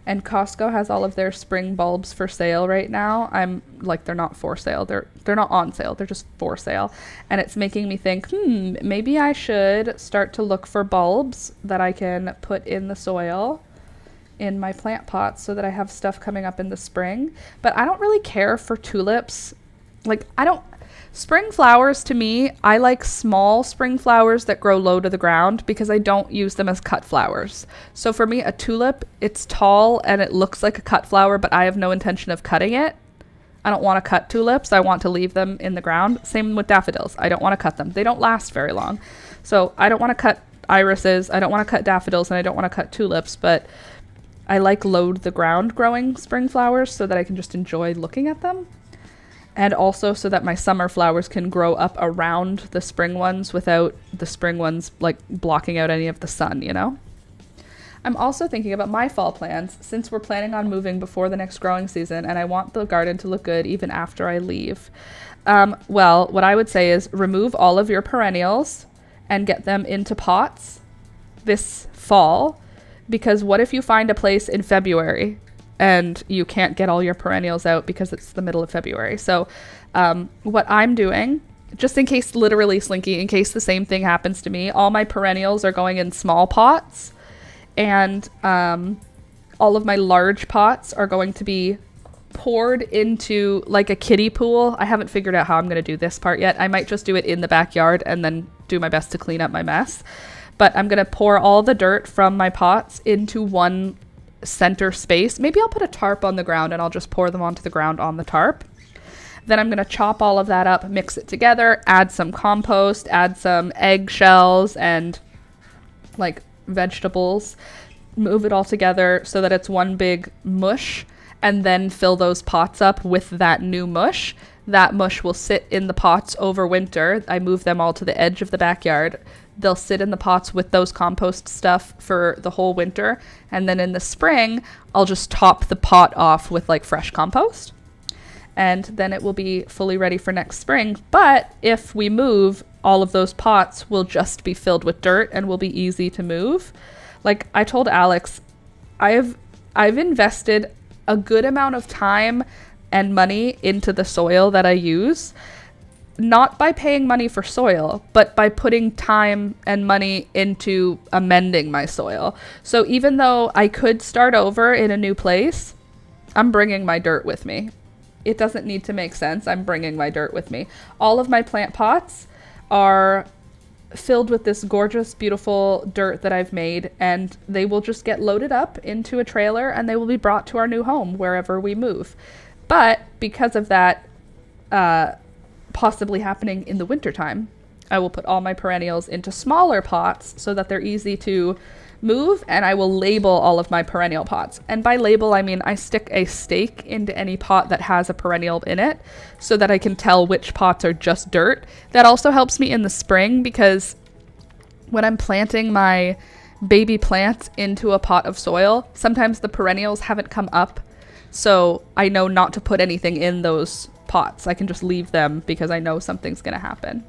And Costco has all of their spring bulbs for sale right now. I'm like, they're not for sale. They're not on sale. They're just for sale. And it's making me think, maybe I should start to look for bulbs that I can put in the soil in my plant pots so that I have stuff coming up in the spring. But I don't really care for tulips. Spring flowers, to me, I like small spring flowers that grow low to the ground because I don't use them as cut flowers. So for me, a tulip, it's tall and it looks like a cut flower, but I have no intention of cutting it. I don't want to cut tulips. I want to leave them in the ground. Same with daffodils. I don't want to cut them. They don't last very long. So I don't want to cut irises. I don't want to cut daffodils, and I don't want to cut tulips, but I like low to the ground growing spring flowers so that I can just enjoy looking at them. And also so that my summer flowers can grow up around the spring ones without the spring ones like blocking out any of the sun, you know? I'm also thinking about my fall plans since we're planning on moving before the next growing season, and I want the garden to look good even after I leave. Well, what I would say is remove all of your perennials and get them into pots this fall, because what if you find a place in February and you can't get all your perennials out because it's the middle of February? So what I'm doing, just in case, literally, Slinky, in case the same thing happens to me, all my perennials are going in small pots, and all of my large pots are going to be poured into like a kiddie pool. I haven't figured out how I'm going to do this part yet. I might just do it in the backyard and then do my best to clean up my mess. But I'm going to pour all the dirt from my pots into one center space. Maybe I'll put a tarp on the ground and I'll just pour them onto the ground on the tarp. Then I'm going to chop all of that up, mix it together, add some compost, add some eggshells and like vegetables, move it all together so that it's one big mush, and then fill those pots up with that new mush. That mush will sit in the pots over winter. I move them all to the edge of the backyard. They'll sit in the pots with those compost stuff for the whole winter. And then in the spring, I'll just top the pot off with like fresh compost. And then it will be fully ready for next spring. But if we move, all of those pots will just be filled with dirt and will be easy to move. Like I told Alex, I've invested a good amount of time and money into the soil that I use. Not by paying money for soil, but by putting time and money into amending my soil. So even though I could start over in a new place, I'm bringing my dirt with me. It doesn't need to make sense. I'm bringing my dirt with me. All of my plant pots, are filled with this gorgeous, beautiful dirt that I've made, and they will just get loaded up into a trailer and they will be brought to our new home wherever we move. But because of that possibly happening in the wintertime, I will put all my perennials into smaller pots so that they're easy to move, and I will label all of my perennial pots. And by label, I mean I stick a stake into any pot that has a perennial in it so that I can tell which pots are just dirt. That also helps me in the spring, because when I'm planting my baby plants into a pot of soil, sometimes the perennials haven't come up, so I know not to put anything in those pots. I can just leave them because I know something's going to happen.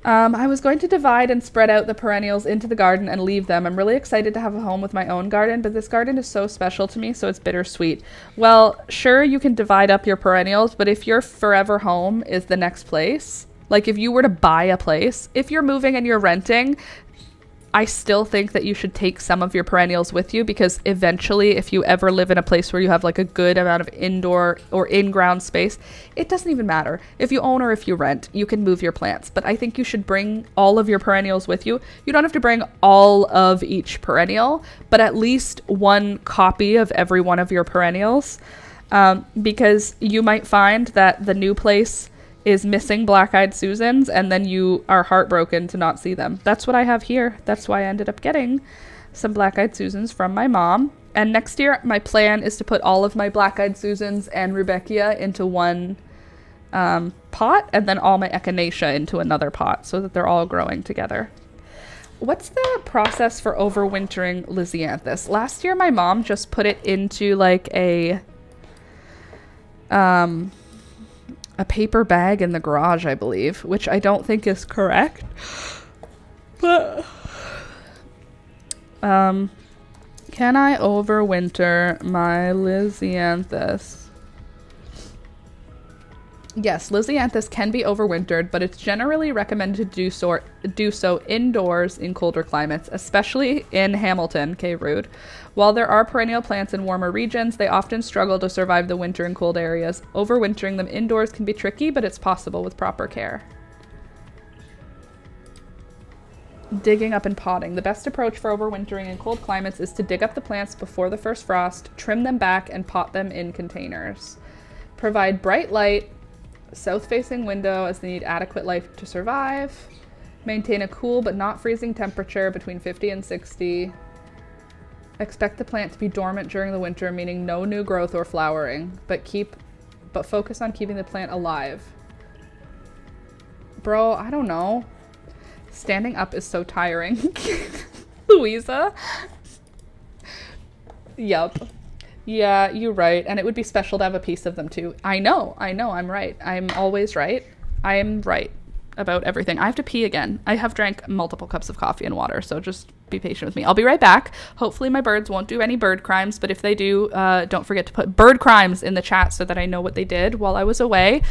I was going to divide and spread out the perennials into the garden and leave them. I'm really excited to have a home with my own garden, but this garden is so special to me, so it's bittersweet. Well, sure, you can divide up your perennials, but if your forever home is the next place, like if you were to buy a place, if you're moving and you're renting, I still think that you should take some of your perennials with you, because eventually, if you ever live in a place where you have like a good amount of indoor or in-ground space, it doesn't even matter. If you own or if you rent, you can move your plants. But I think you should bring all of your perennials with you. You don't have to bring all of each perennial, but at least one copy of every one of your perennials, because you might find that the new place is missing black-eyed Susans, and then you are heartbroken to not see them. That's what I have here. That's why I ended up getting some black-eyed Susans from my mom. And next year, my plan is to put all of my black-eyed Susans and Rudbeckia into one pot, and then all my Echinacea into another pot, so that they're all growing together. What's the process for overwintering Lisianthus? Last year, my mom just put it into like a paper bag in the garage, I believe, which I don't think is correct. But can I overwinter my Lisianthus? Yes, Lisianthus can be overwintered, but it's generally recommended to do so indoors in colder climates, especially in Hamilton, Rude. While there are perennial plants in warmer regions, they often struggle to survive the winter in cold areas. Overwintering them indoors can be tricky, but it's possible with proper care. Digging up and potting. The best approach for overwintering in cold climates is to dig up the plants before the first frost, trim them back, and pot them in containers. Provide bright light, south-facing window, as they need adequate light to survive. Maintain a cool but not freezing temperature between 50 and 60. Expect the plant to be dormant during the winter, meaning no new growth or flowering, but focus on keeping the plant alive. Bro, I don't know. Standing up is so tiring. Louisa? Yup. Yeah, you're right. And it would be special to have a piece of them too. I know, I'm right. I'm always right. I am right about everything. I have to pee again. I have drank multiple cups of coffee and water, so just be patient with me. I'll be right back. Hopefully my birds won't do any bird crimes, but if they do, don't forget to put bird crimes in the chat so that I know what they did while I was away.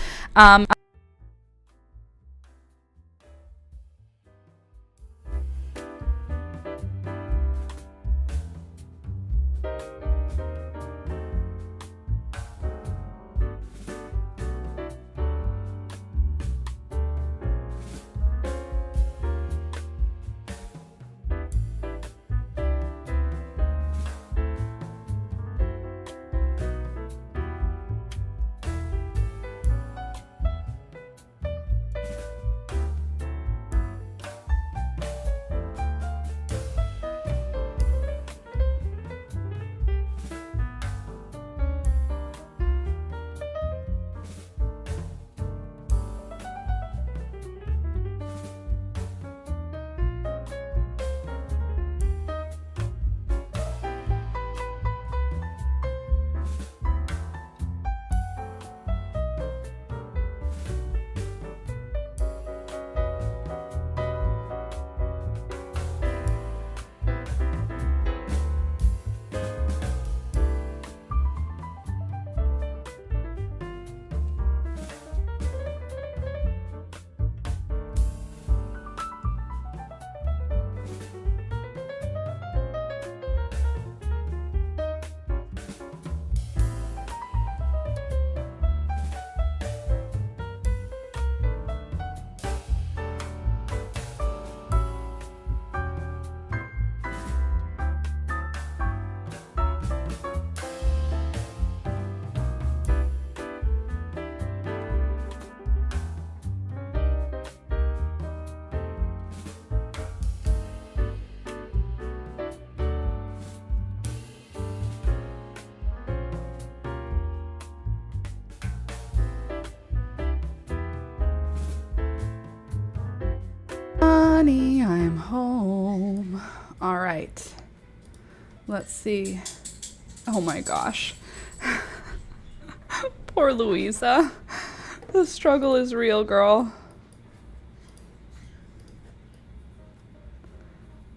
Honey, I'm home. All right. Let's see. Oh my gosh. Poor Louisa. The struggle is real, girl.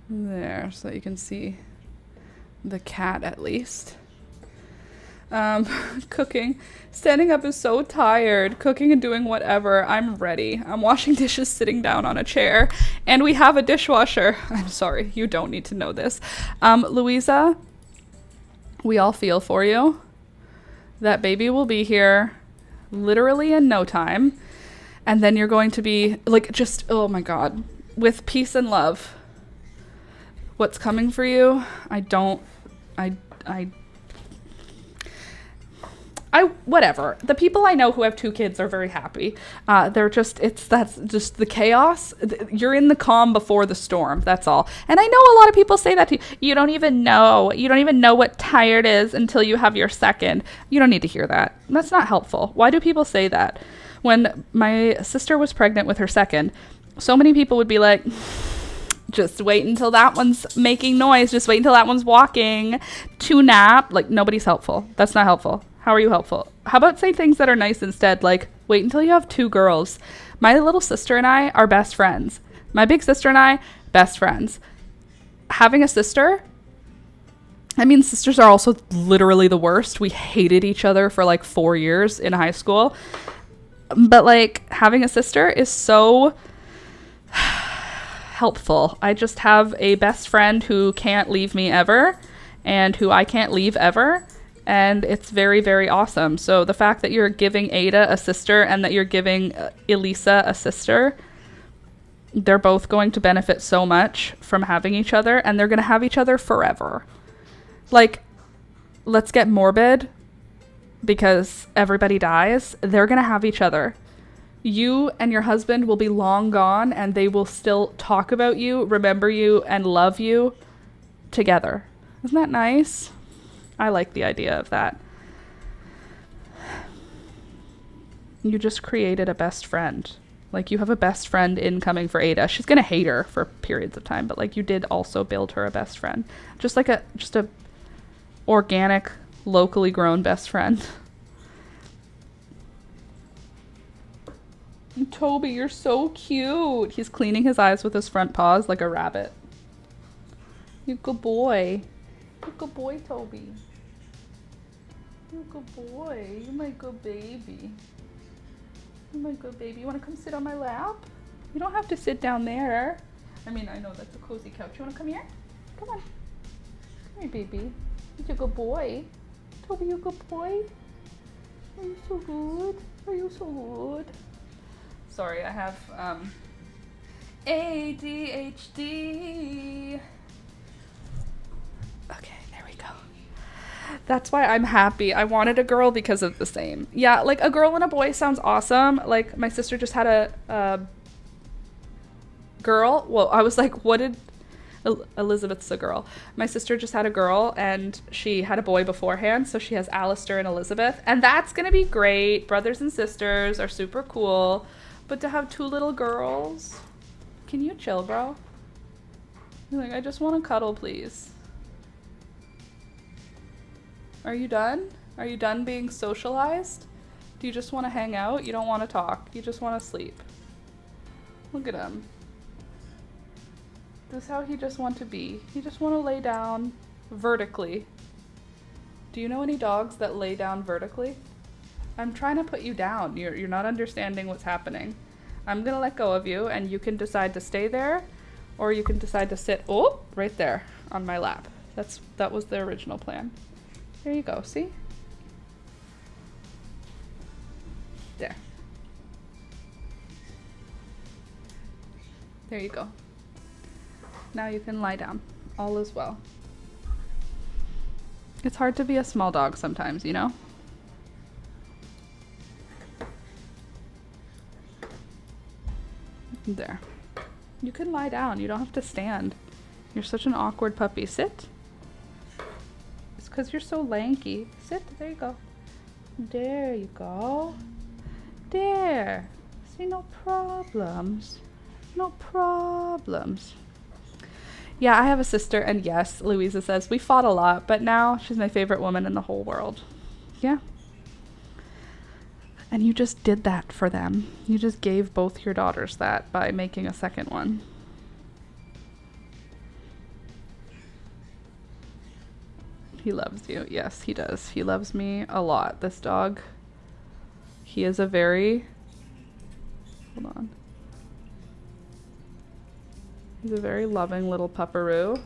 There, so that you can see the cat at least. Cooking. Standing up is so tired. Cooking and doing whatever. I'm ready. I'm washing dishes sitting down on a chair. And we have a dishwasher. I'm sorry, you don't need to know this. Louisa, we all feel for you. That baby will be here literally in no time. And then you're going to be like, just, oh my God, with peace and love. What's coming for you? Whatever. The people I know who have 2 kids are very happy. That's just the chaos. You're in the calm before the storm. That's all. And I know a lot of people say that to you. You don't even know what tired is until you have your second. You don't need to hear that. That's not helpful. Why do people say that? When my sister was pregnant with her second, so many people would be like, just wait until that one's making noise. Just wait until that one's walking to nap. Like, nobody's helpful. That's not helpful. How are you helpful? How about say things that are nice instead? Like, wait until you have 2 girls. My little sister and I are best friends. My big sister and I, best friends. Having a sister, I mean, sisters are also literally the worst. We hated each other for like 4 years in high school. But like, having a sister is so helpful. I just have a best friend who can't leave me ever and who I can't leave ever. And it's very, very awesome. So the fact that you're giving Ada a sister and that you're giving Elisa a sister, they're both going to benefit so much from having each other, and they're going to have each other forever. Like, let's get morbid because everybody dies. They're going to have each other. You and your husband will be long gone, and they will still talk about you, remember you, and love you together. Isn't that nice? I like the idea of that. You just created a best friend. Like, you have a best friend incoming for Ada. She's going to hate her for periods of time, but like, you did also build her a best friend. Just a organic, locally grown best friend. Toby, you're so cute. He's cleaning his eyes with his front paws like a rabbit. You good boy. You good boy, Toby. You good boy. You're my good baby. You're my good baby. You want to come sit on my lap? You don't have to sit down there. I mean, I know that's a cozy couch. You want to come here? Come on. Come here, baby. You're a good boy. Toby, you a good boy? Are you so good? Are you so good? Sorry, I have ADHD. Okay, there we go. That's why I'm happy. I wanted a girl because of the same. Yeah, like a girl and a boy sounds awesome. Like my sister just had a girl. Well, I was like, what did... Elizabeth's a girl. My sister just had a girl and she had a boy beforehand, so she has Alistair and Elizabeth, and that's gonna be great. Brothers and sisters are super cool. But to have 2 little girls, can you chill, bro? You're like, I just want to cuddle, please. Are you done? Are you done being socialized? Do you just want to hang out? You don't want to talk. You just want to sleep. Look at him. This is how he just wants to be. He just want to lay down vertically. Do you know any dogs that lay down vertically? I'm trying to put you down. You're not understanding what's happening. I'm gonna let go of you, and you can decide to stay there, or you can decide to sit, right there on my lap. That was the original plan. There you go, see? There. There you go. Now you can lie down. All is well. It's hard to be a small dog sometimes, you know? There. You can lie down. You don't have to stand. You're such an awkward puppy. Sit. It's because you're so lanky. Sit. There you go. There you go. There. See, no problems. No problems. Yeah, I have a sister, and yes, Louisa says, we fought a lot, but now she's my favorite woman in the whole world. Yeah. And you just did that for them. You just gave both your daughters that by making a second one. He loves you. Yes, he does. He loves me a lot, this dog. He is a very... Hold on. He's a very loving little pupperoo. I'm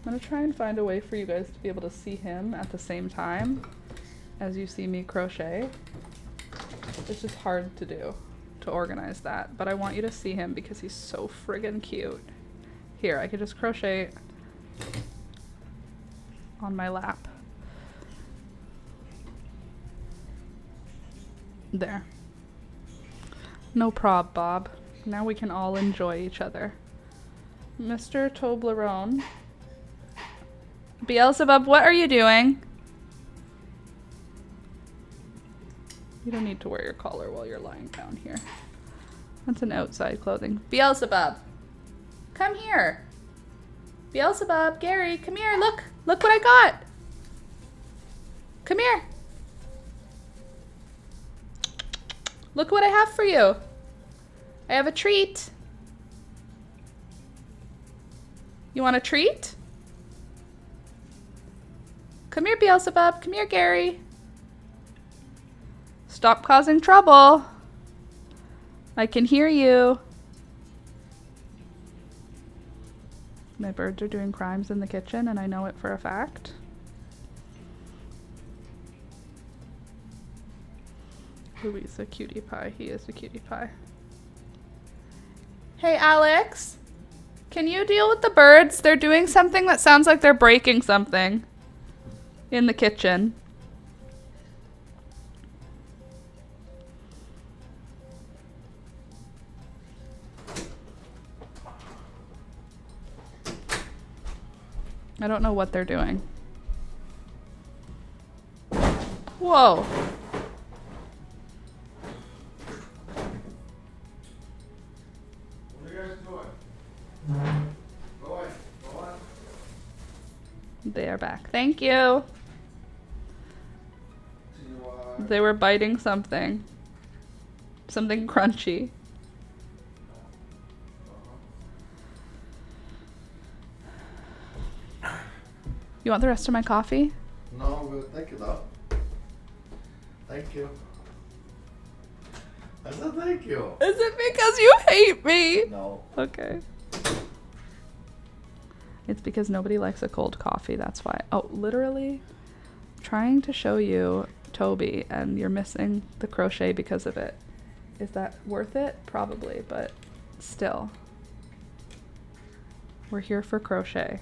going to try and find a way for you guys to be able to see him at the same time as you see me crochet. It's just hard to do, to organize that. But I want you to see him because he's so friggin' cute. Here, I could just crochet on my lap. There. No prob, Bob. Now we can all enjoy each other. Mr. Toblerone. Beelzebub, what are you doing? You don't need to wear your collar while you're lying down here. That's an outside clothing. Beelzebub, come here. Beelzebub, Gary, come here. Look. Look what I got. Come here. Look what I have for you. I have a treat. You want a treat? Come here, Beelzebub. Come here, Gary. Stop causing trouble. I can hear you. My birds are doing crimes in the kitchen, and I know it for a fact. Louisa, cutie pie. He is a cutie pie. Hey, Alex. Can you deal with the birds? They're doing something that sounds like they're breaking something in the kitchen. I don't know what they're doing. Whoa. What are you guys doing? Go on. Go on. They are back. Thank you. They were biting something. Something crunchy. You want the rest of my coffee? No, I'm good. Thank you, though. Thank you. I said thank you. Is it because you hate me? No. Okay. It's because nobody likes a cold coffee, that's why. Oh, literally trying to show you Toby and you're missing the crochet because of it. Is that worth it? Probably, but still. We're here for crochet.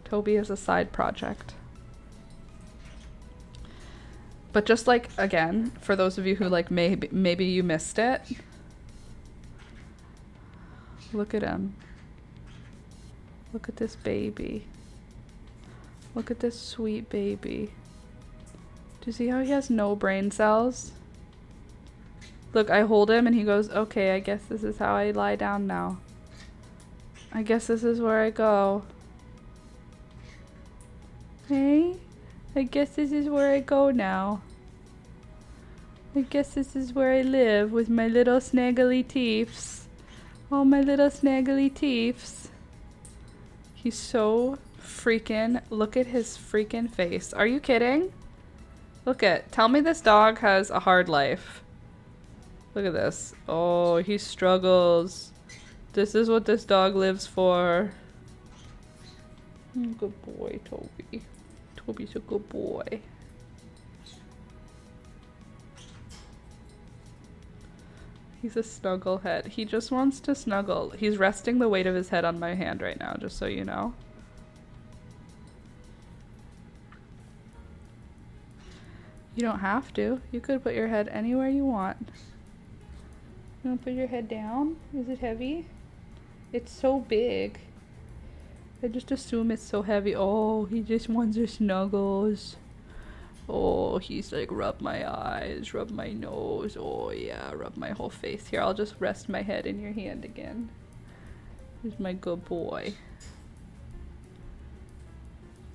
Toby is a side project. But just like, again, for those of you who like maybe you missed it. Look at him. Look at this baby. Look at this sweet baby. Do you see how he has no brain cells? Look, I hold him and he goes, okay, I guess this is how I lie down now. I guess this is where I go. Hey, I guess this is where I go now. I guess this is where I live with my little snaggly teeths. Oh, my little snaggly teeths. He's so freaking, look at his freaking face. Are you kidding? Look at, tell me this dog has a hard life. Look at this. Oh, he struggles. This is what this dog lives for. Good boy, Toby. Toby's a good boy. He's a snugglehead. He just wants to snuggle. He's resting the weight of his head on my hand right now, just so you know. You don't have to. You could put your head anywhere you want. You want to put your head down? Is it heavy? It's so big. I just assume it's so heavy. Oh, he just wants the snuggles. Oh, he's like, rub my eyes, rub my nose. Oh yeah, rub my whole face. Here, I'll just rest my head in your hand again. He's my good boy.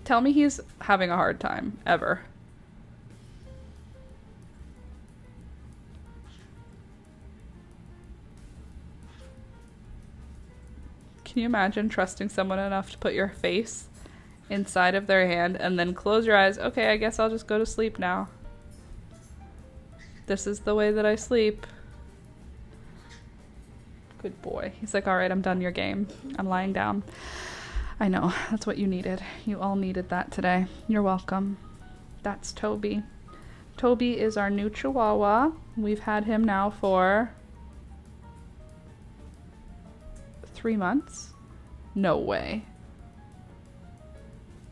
Tell me he's having a hard time, ever. Can you imagine trusting someone enough to put your face inside of their hand and then close your eyes? Okay, I guess I'll just go to sleep now. This is the way that I sleep. Good boy. He's like, all right, I'm done your game. I'm lying down. I know, that's what you needed. You all needed that today. You're welcome. That's Toby. Toby is our new Chihuahua. We've had him now for 3 months? No way.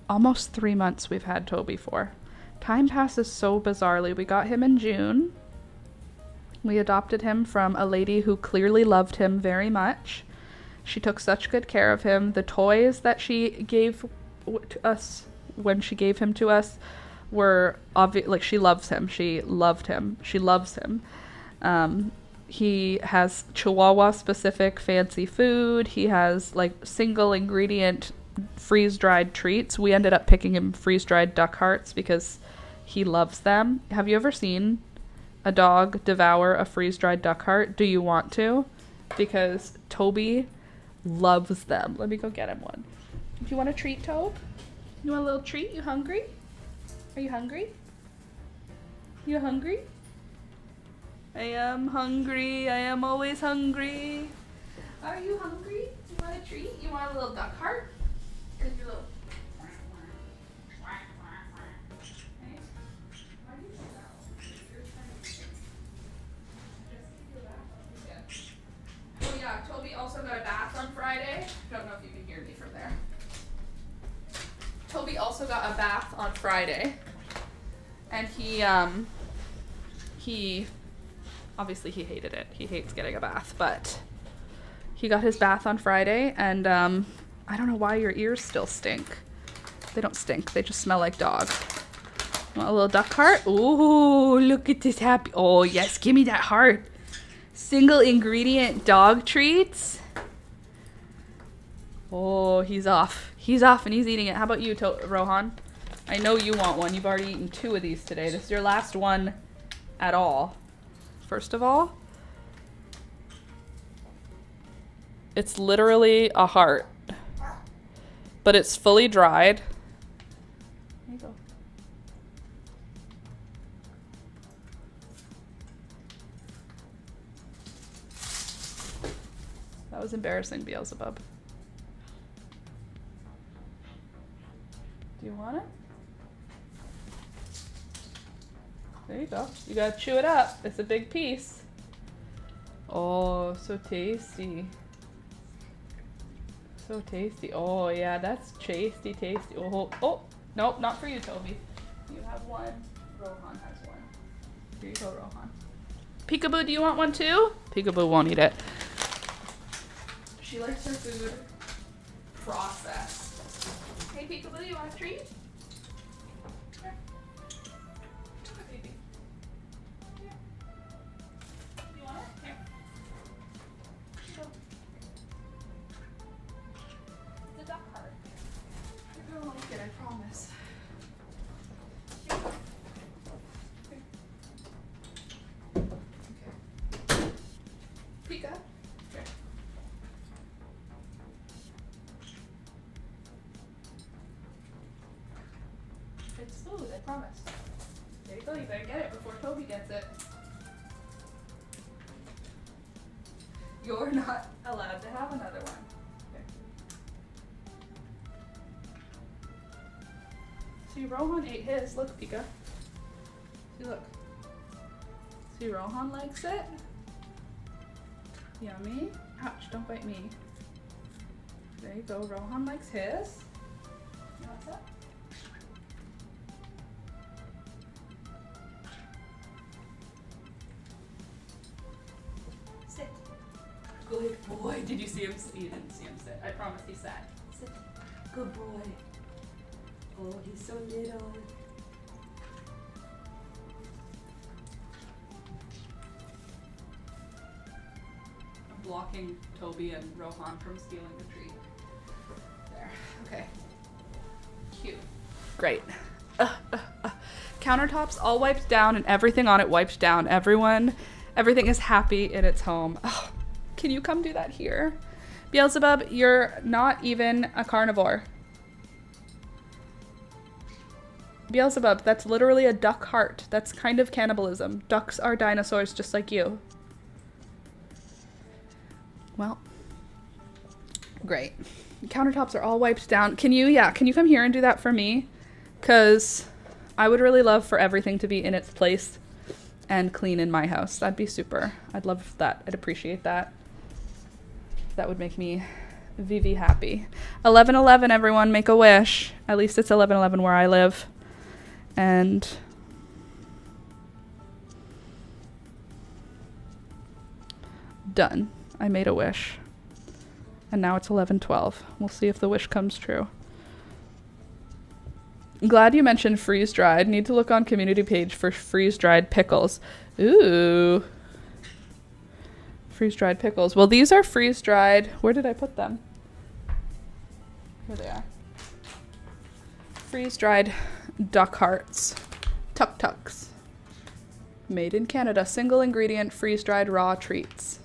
Almost 3 months we've had Toby for. Time passes so bizarrely. We got him in June. We adopted him from a lady who clearly loved him very much. She took such good care of him. The toys that she gave to us when she gave him to us were obvious. Like, she loves him. She loved him. She loves him. He has Chihuahua specific fancy food. He has like single ingredient freeze dried treats. We ended up picking him freeze dried duck hearts because he loves them. Have you ever seen a dog devour a freeze dried duck heart? Do you want to? Because Toby loves them. Let me go get him one. Do you want a treat, Tobe? You want a little treat? You hungry? Are you hungry? You hungry? I am hungry. I am always hungry. Are you hungry? You want a treat? You want a little duck heart? Cause you're little. Oh yeah, Toby also got a bath on Friday. Don't know if you can hear me from there. Toby also got a bath on Friday. And he obviously he hated it. He hates getting a bath, but he got his bath on Friday, and I don't know why your ears still stink. They don't stink. They just smell like dog. Want a little duck heart? Ooh, look at this happy. Oh yes, give me that heart. Single ingredient dog treats. Oh, he's off. He's off and he's eating it. How about you, Rohan? I know you want one. You've already eaten 2 of these today. This is your last one at all. First of all, it's literally a heart, but it's fully dried. There you go. That was embarrassing, Beelzebub. Do you want it? There you go. You gotta chew it up. It's a big piece. Oh, so tasty. So tasty. Oh, yeah, that's tasty. Oh, oh, nope, not for you, Toby. You have one. Rohan has one. Here you go, Rohan. Peekaboo, do you want one too? Peekaboo won't eat it. She likes her food processed. Hey, Peekaboo, you want a treat? Here. Come on, baby. Here. You want it? Here. Go. The duck heart. You're gonna like it, I promise. Here you go. Here. Okay. Pika. Here. It's food, I promise. There you go, you better get it before Toby gets it. You're not allowed to have another one. Okay. See, Rohan ate his. Look, Pika. See, look. See, Rohan likes it. Yummy. Ouch, don't bite me. There you go, Rohan likes his. You want that? Sit. Good boy. Did you see him? You didn't see him sit. I promise he sat. Sit. Good boy. Oh, he's so little. blocking Toby and Rohan from stealing the tree. There. Okay. Cute. Great. Countertops all wiped down and everything on it wiped down. Everything is happy in its home. Oh, can you come do that here? Beelzebub, you're not even a carnivore. Beelzebub, that's literally a duck heart. That's kind of cannibalism. Ducks are dinosaurs just like you. Well, great. Countertops are all wiped down. Can you come here and do that for me? Because I would really love for everything to be in its place and clean in my house. That'd be super. I'd love that. I'd appreciate that. That would make me VV happy. 11/11, everyone, make a wish. At least it's 11/11 where I live. And done. I made a wish. And now it's 11/12. We'll see if the wish comes true. I'm glad you mentioned freeze-dried. Need to look on community page for freeze-dried pickles. Ooh. Freeze-dried pickles. Well, these are freeze-dried. Where did I put them? Here they are. Freeze-dried duck hearts. Tuk-tuks. Made in Canada. Single ingredient freeze-dried raw treats.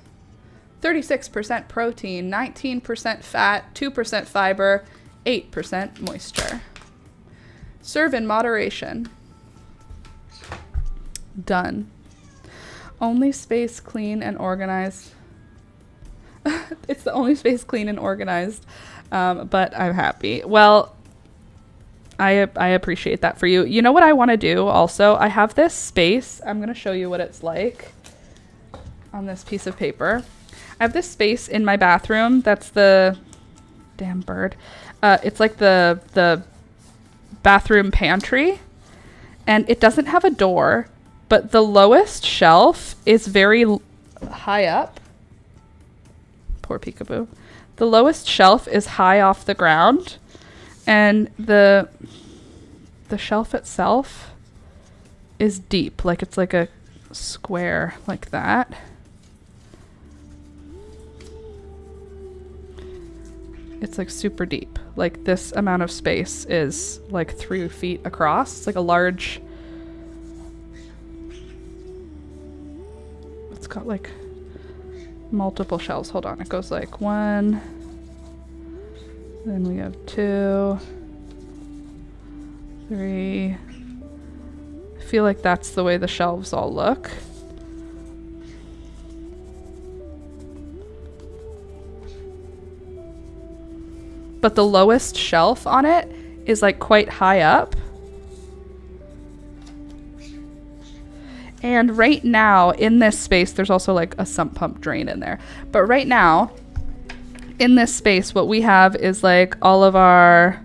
36% protein, 19% fat, 2% fiber, 8% moisture. Serve in moderation. Done. Only space clean and organized. It's the only space clean and organized, but I'm happy. Well, I appreciate that for you. You know what I want to do also? I have this space. I'm going to show you what it's like on this piece of paper. I have this space in my bathroom. That's the damn bird. It's like the bathroom pantry, and it doesn't have a door, but the lowest shelf is very high up. Poor peekaboo. The lowest shelf is high off the ground, and the shelf itself is deep, like it's like a square like that. It's like super deep. Like this amount of space is like 3 feet across. It's like a large, it's got like multiple shelves. Hold on, it goes like 1, then we have 2, 3. I feel like that's the way the shelves all look. But the lowest shelf on it is like quite high up. And right now in this space, there's also like a sump pump drain in there. But right now in this space, what we have is like all of our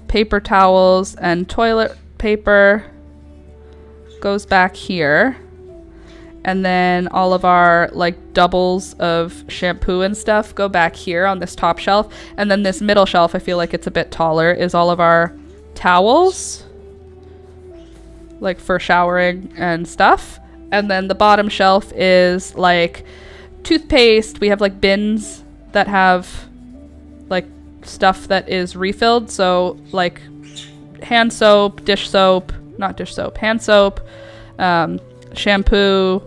paper towels and toilet paper goes back here. And then all of our like doubles of shampoo and stuff go back here on this top shelf. And then this middle shelf, I feel like it's a bit taller, is all of our towels, like for showering and stuff. And then the bottom shelf is like toothpaste. We have like bins that have like stuff that is refilled. So like hand soap, hand soap, shampoo,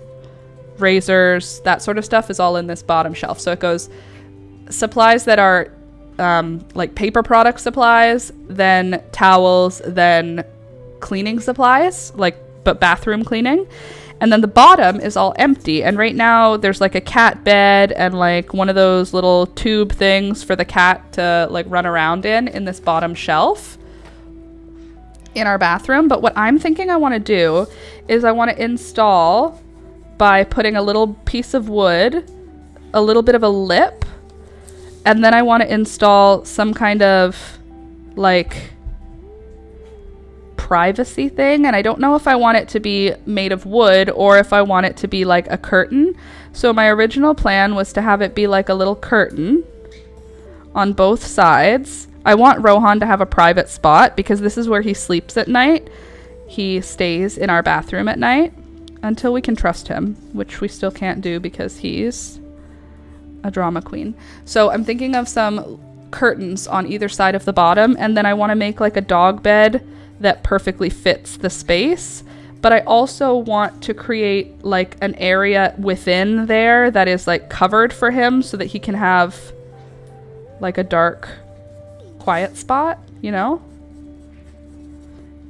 razors, that sort of stuff is all in this bottom shelf. So it goes supplies that are like paper product supplies, then towels, then cleaning supplies, like but bathroom cleaning. And then the bottom is all empty. And right now there's like a cat bed and like one of those little tube things for the cat to like run around in this bottom shelf in our bathroom. But what I'm thinking I want to do is I want to install, by putting a little piece of wood, a little bit of a lip, and then I want to install some kind of like privacy thing. And I don't know if I want it to be made of wood or if I want it to be like a curtain. So my original plan was to have it be like a little curtain on both sides. I want Rohan to have a private spot because this is where he sleeps at night. He stays in our bathroom at night until we can trust him, which we still can't do because he's a drama queen. So I'm thinking of some curtains on either side of the bottom, and then I want to make like a dog bed that perfectly fits the space. But I also want to create like an area within there that is like covered for him so that he can have like a dark, quiet spot, you know,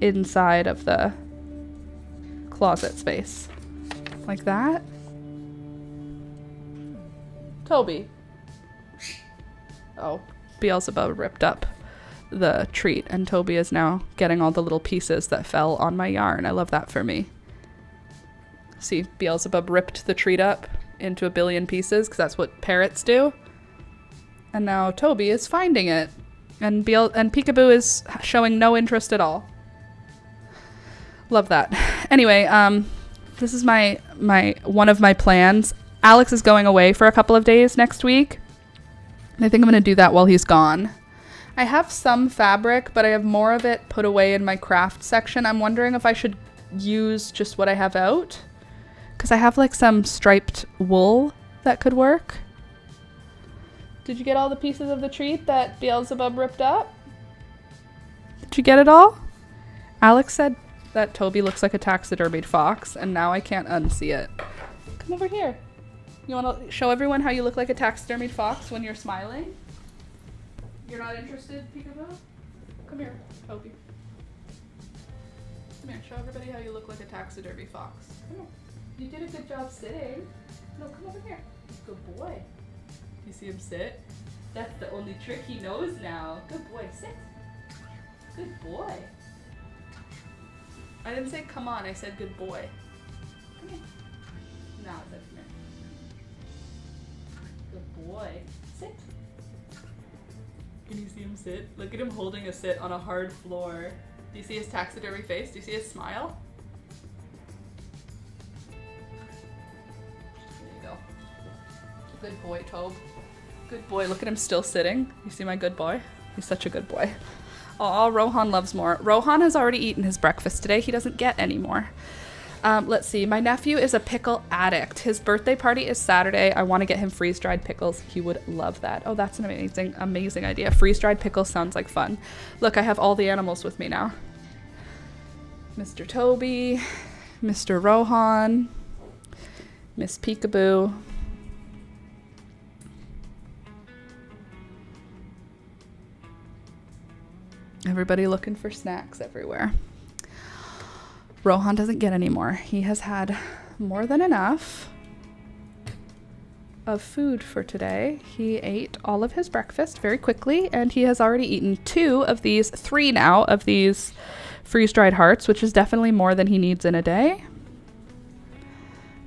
inside of the closet space. Like that. Toby. Oh, Beelzebub ripped up the treat, and Toby is now getting all the little pieces that fell on my yarn. I love that for me. See, Beelzebub ripped the treat up into a billion pieces because that's what parrots do. And now Toby is finding it. And Peekaboo is showing no interest at all. Love that. Anyway, this is my one of my plans. Alex is going away for a couple of days next week. I think I'm going to do that while he's gone. I have some fabric, but I have more of it put away in my craft section. I'm wondering if I should use just what I have out, because I have like some striped wool that could work. Did you get all the pieces of the treat that Beelzebub ripped up? Did you get it all? Alex said that Toby looks like a taxidermied fox, and now I can't unsee it. Come over here. You want to show everyone how you look like a taxidermied fox when you're smiling? You're not interested, Peekaboo? Come here, Toby. Come here, show everybody how you look like a taxidermy fox. Come here. You did a good job sitting. No, come over here. Good boy. You see him sit? That's the only trick he knows now. Good boy, sit. Good boy. I didn't say come on, I said good boy. Come here. Now I said come here. Good boy. Sit. Can you see him sit? Look at him holding a sit on a hard floor. Do you see his taxidermy face? Do you see his smile? There you go. Good boy, Tobe. Good boy. Look at him still sitting. You see my good boy? He's such a good boy. Oh, Rohan loves more. Rohan has already eaten his breakfast today. He doesn't get any more. Let's see. My nephew is a pickle addict. His birthday party is Saturday. I want to get him freeze-dried pickles. He would love that. Oh, that's an amazing idea. Freeze-dried pickles sounds like fun. Look, I have all the animals with me now. Mr. Toby, Mr. Rohan, Miss Peekaboo. Everybody looking for snacks everywhere. Rohan doesn't get any more. He has had more than enough of food for today. He ate all of his breakfast very quickly, and he has already eaten three now of these freeze-dried hearts, which is definitely more than he needs in a day.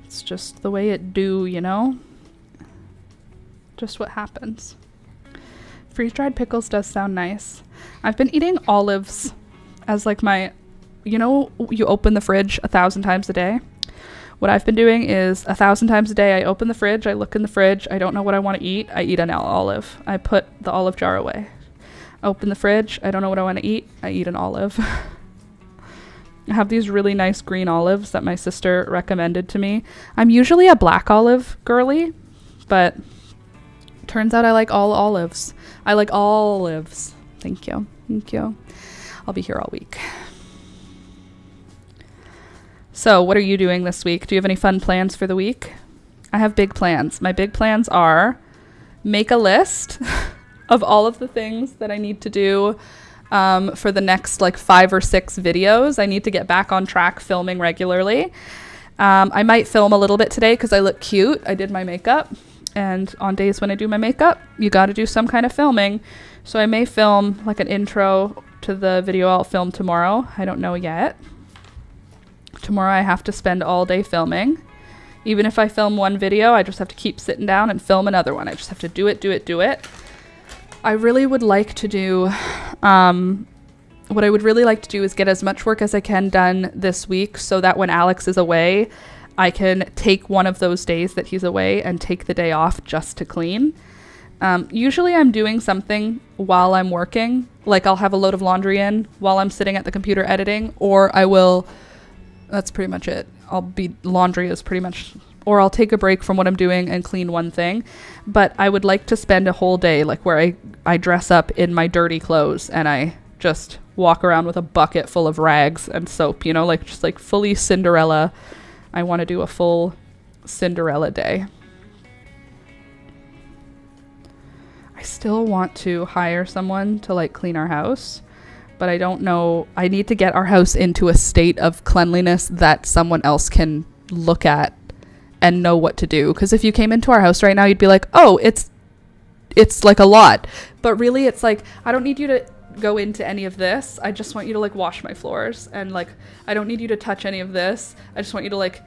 It's just the way it do, you know? Just what happens. Freeze-dried pickles does sound nice. I've been eating olives as like my... You know, you open the fridge 1,000 times a day. What I've been doing is 1,000 times a day, I open the fridge, I look in the fridge, I don't know what I want to eat, I eat an olive. I put the olive jar away. Open the fridge, I don't know what I want to eat, I eat an olive. I have these really nice green olives that my sister recommended to me. I'm usually a black olive girly, but turns out I like all olives. I like olives. Thank you. Thank you. I'll be here all week. So, what are you doing this week? Do you have any fun plans for the week? I have big plans. My big plans are make a list of all of the things that I need to do for the next like 5 or 6 videos. I need to get back on track filming regularly. I might film a little bit today because I look cute. I did my makeup. And on days when I do my makeup, you got to do some kind of filming. So I may film like an intro to the video I'll film tomorrow. I don't know yet. Tomorrow I have to spend all day filming. Even if I film one video, I just have to keep sitting down and film another one. I just have to do it. I really would like to do, what I would really like to do is get as much work as I can done this week so that when Alex is away, I can take one of those days that he's away and take the day off just to clean. Usually I'm doing something while I'm working. Like I'll have a load of laundry in while I'm sitting at the computer editing, or I will... That's pretty much it. Laundry is pretty much or I'll take a break from what I'm doing and clean one thing. But I would like to spend a whole day like where I dress up in my dirty clothes and I just walk around with a bucket full of rags and soap, you know, like just like fully Cinderella. I want to do a full Cinderella day. I still want to hire someone to like clean our house, but I don't know. I need to get our house into a state of cleanliness that someone else can look at and know what to do. Because if you came into our house right now, you'd be like, oh, it's like a lot. But really, it's like, I don't need you to go into any of this. I just want you to like wash my floors. And like, I don't need you to touch any of this. I just want you to like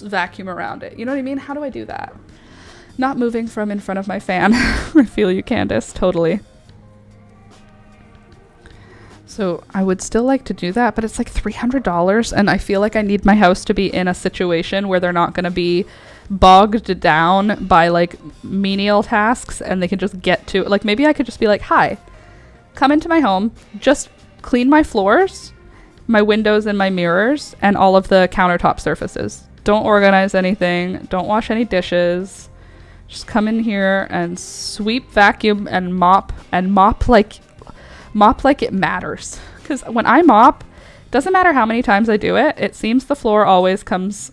vacuum around it. You know what I mean? How do I do that? Not moving from in front of my fan. I feel you, Candace. Totally. So I would still like to do that, but it's like $300, and I feel like I need my house to be in a situation where they're not going to be bogged down by like menial tasks, and they can just get to like, maybe I could just be like, hi, come into my home, just clean my floors, my windows and my mirrors, and all of the countertop surfaces. Don't organize anything. Don't wash any dishes. Just come in here and sweep, vacuum, and mop like it matters. Because when I mop, doesn't matter how many times I do it, it seems the floor always comes,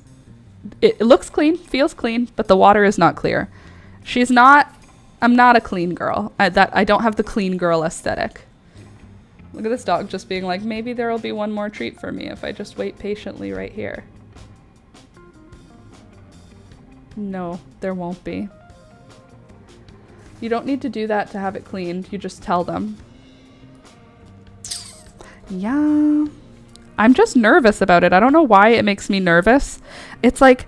it looks clean, feels clean, but the water is not clear. I'm not a clean girl. I don't have the clean girl aesthetic. Look at this dog just being like, maybe there will be one more treat for me if I just wait patiently right here. No, there won't be. You don't need to do that to have it cleaned. You just tell them. Yeah. I'm just nervous about it. I don't know why it makes me nervous. It's like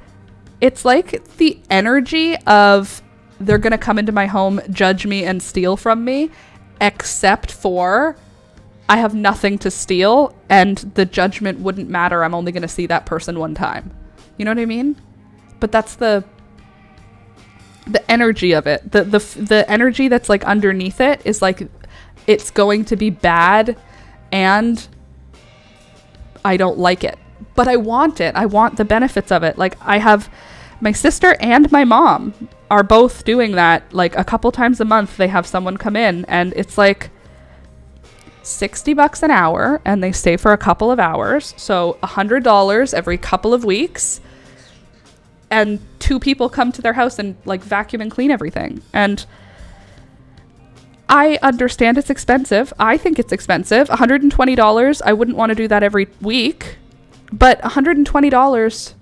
the energy of they're going to come into my home, judge me, and steal from me, except for I have nothing to steal, and the judgment wouldn't matter. I'm only going to see that person one time. You know what I mean? But that's the energy of it. The energy that's like underneath it is like it's going to be bad, and I don't like it. But I want it. I want the benefits of it. Like, I have my sister and my mom are both doing that. Like, a couple times a month they have someone come in, and it's like $60 an hour, and they stay for a couple of hours. So $100 every couple of weeks. And 2 people come to their house and like vacuum and clean everything. And I understand it's expensive. I think it's expensive. $120. I wouldn't want to do that every week. But $120,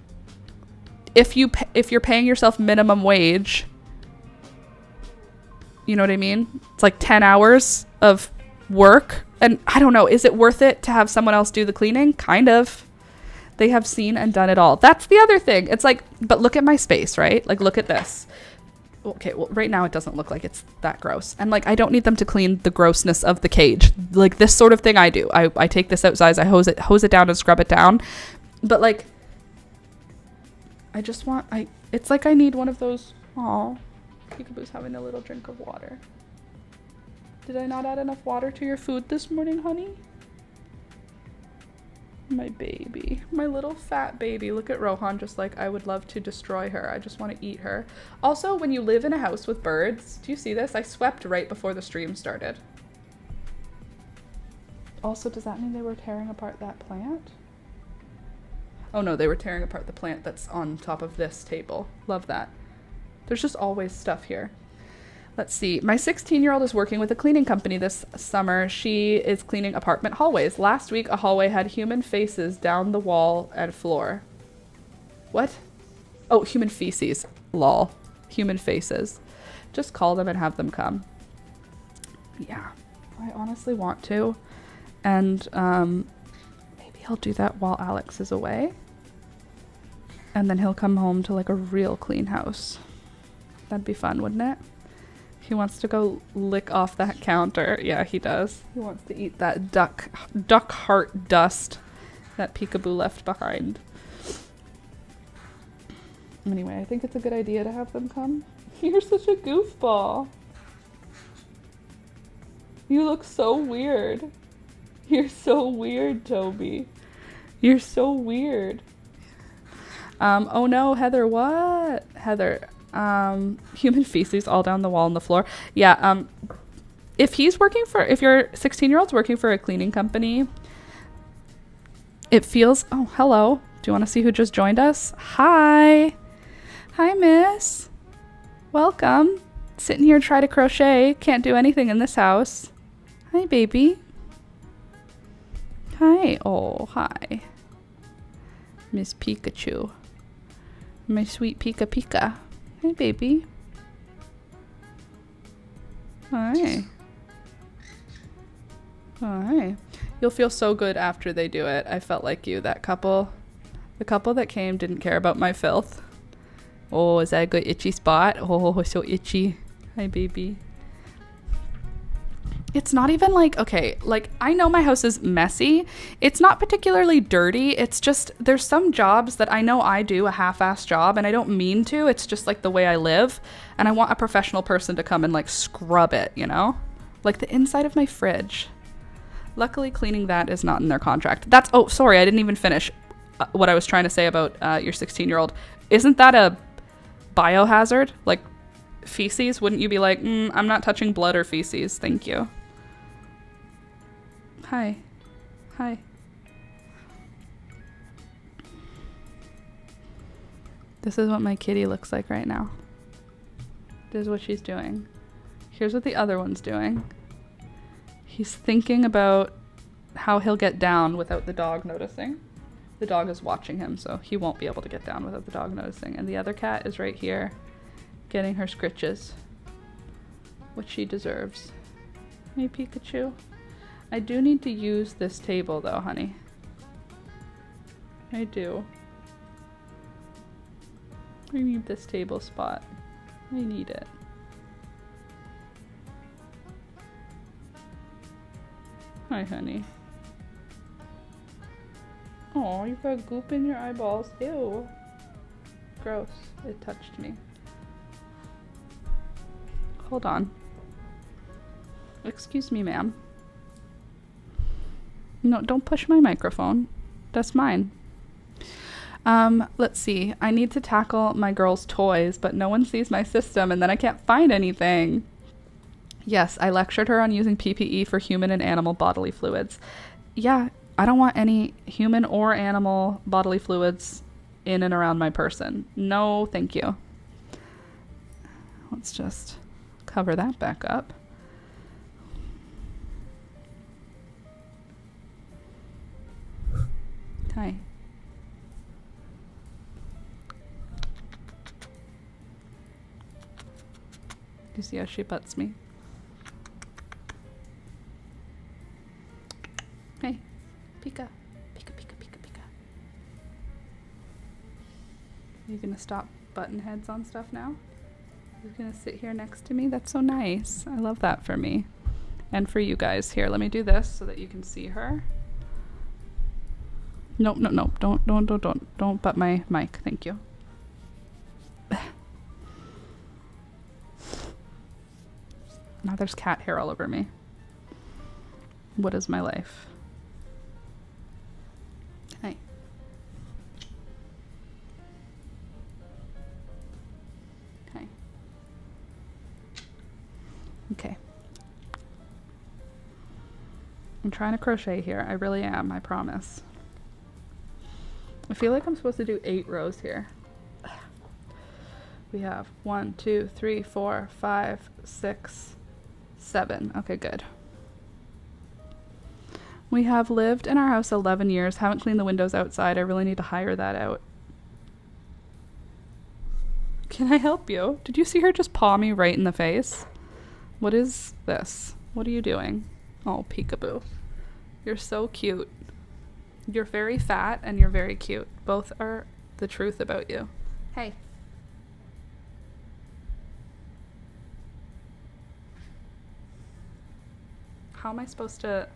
if you're paying yourself minimum wage, you know what I mean? It's like 10 hours of work. And I don't know, is it worth it to have someone else do the cleaning? Kind of. They have seen and done it all. That's the other thing. It's like, but look at my space, right? Like, look at this. Okay, well, right now it doesn't look like it's that gross. And like, I don't need them to clean the grossness of the cage. Like, this sort of thing I do. I take this outside, I hose it down and scrub it down. But like, I just want, it's like I need one of those. Aw, Peekaboo's having a little drink of water. Did I not add enough water to your food this morning, honey? My baby, my little fat baby. Look at Rohan, just like, I would love to destroy her. I just want to eat her. Also, when you live in a house with birds, do you see this? I swept right before the stream started. Also, does that mean they were tearing apart that plant? Oh no, they were tearing apart the plant that's on top of this table. Love that. There's just always stuff here. Let's see. My 16-year-old is working with a cleaning company this summer. She is cleaning apartment hallways. Last week, a hallway had human faces down the wall and floor. What? Oh, human feces. Lol. Human faces. Just call them and have them come. Yeah, I honestly want to. And maybe I'll do that while Alex is away. And then he'll come home to like a real clean house. That'd be fun, wouldn't it? He wants to go lick off that counter. Yeah, he does. He wants to eat that duck heart dust that Peekaboo left behind. Anyway, I think it's a good idea to have them come. You're such a goofball. You look so weird. You're so weird, Toby. You're so weird. Oh no, Heather, what? Heather, human feces all down the wall and the floor. Yeah, if your 16-year-old's working for a cleaning company, it feels, oh, hello. Do you want to see who just joined us? Hi. Hi, miss. Welcome. Sitting here try to crochet. Can't do anything in this house. Hi, baby. Hi. Oh, hi. Miss Pikachu. My sweet Pika Pika. Hey, baby. Hi. Hi. You'll feel so good after they do it. I felt like you. The couple that came didn't care about my filth. Oh, is that a good itchy spot? Oh, so itchy. Hi, baby. It's not even like, okay, like I know my house is messy. It's not particularly dirty. It's just there's some jobs that I know I do a half-ass job and I don't mean to. It's just like the way I live. And I want a professional person to come and like scrub it, you know? Like the inside of my fridge. Luckily, cleaning that is not in their contract. Oh, sorry, I didn't even finish what I was trying to say about your 16-year-old. Isn't that a biohazard? Like feces? Wouldn't you be like, I'm not touching blood or feces, thank you. Hi. Hi. This is what my kitty looks like right now. This is what she's doing. Here's what the other one's doing. He's thinking about how he'll get down without the dog noticing. The dog is watching him, so he won't be able to get down without the dog noticing. And the other cat is right here getting her scritches, which she deserves. Hey, Pikachu. I do need to use this table though, honey. I do. I need this table spot. I need it. Hi, honey. Oh, you've got goop in your eyeballs. Ew. Gross. It touched me. Hold on. Excuse me, ma'am. No, don't push my microphone. That's mine. Let's see. I need to tackle my girl's toys, but no one sees my system and then I can't find anything. Yes, I lectured her on using PPE for human and animal bodily fluids. Yeah, I don't want any human or animal bodily fluids in and around my person. No, thank you. Let's just cover that back up. Hi. You see how she butts me? Hey, Pika. Pika, Pika, Pika, Pika. Are you gonna stop button heads on stuff now? You're gonna sit here next to me? That's so nice. I love that for me. And for you guys. Here, let me do this so that you can see her. Nope, no, no. Don't butt my mic. Thank you. Now there's cat hair all over me. What is my life? Hi. Hi. Okay. I'm trying to crochet here. I really am, I promise. I feel like I'm supposed to do 8 rows here. We have 1, 2, 3, 4, 5, 6, 7. Okay, good. We have lived in our house 11 years. Haven't cleaned the windows outside. I really need to hire that out. Can I help you? Did you see her just paw me right in the face? What is this? What are you doing? Oh, peekaboo. You're so cute. You're very fat and you're very cute. Both are the truth about you. Hey. How am I supposed to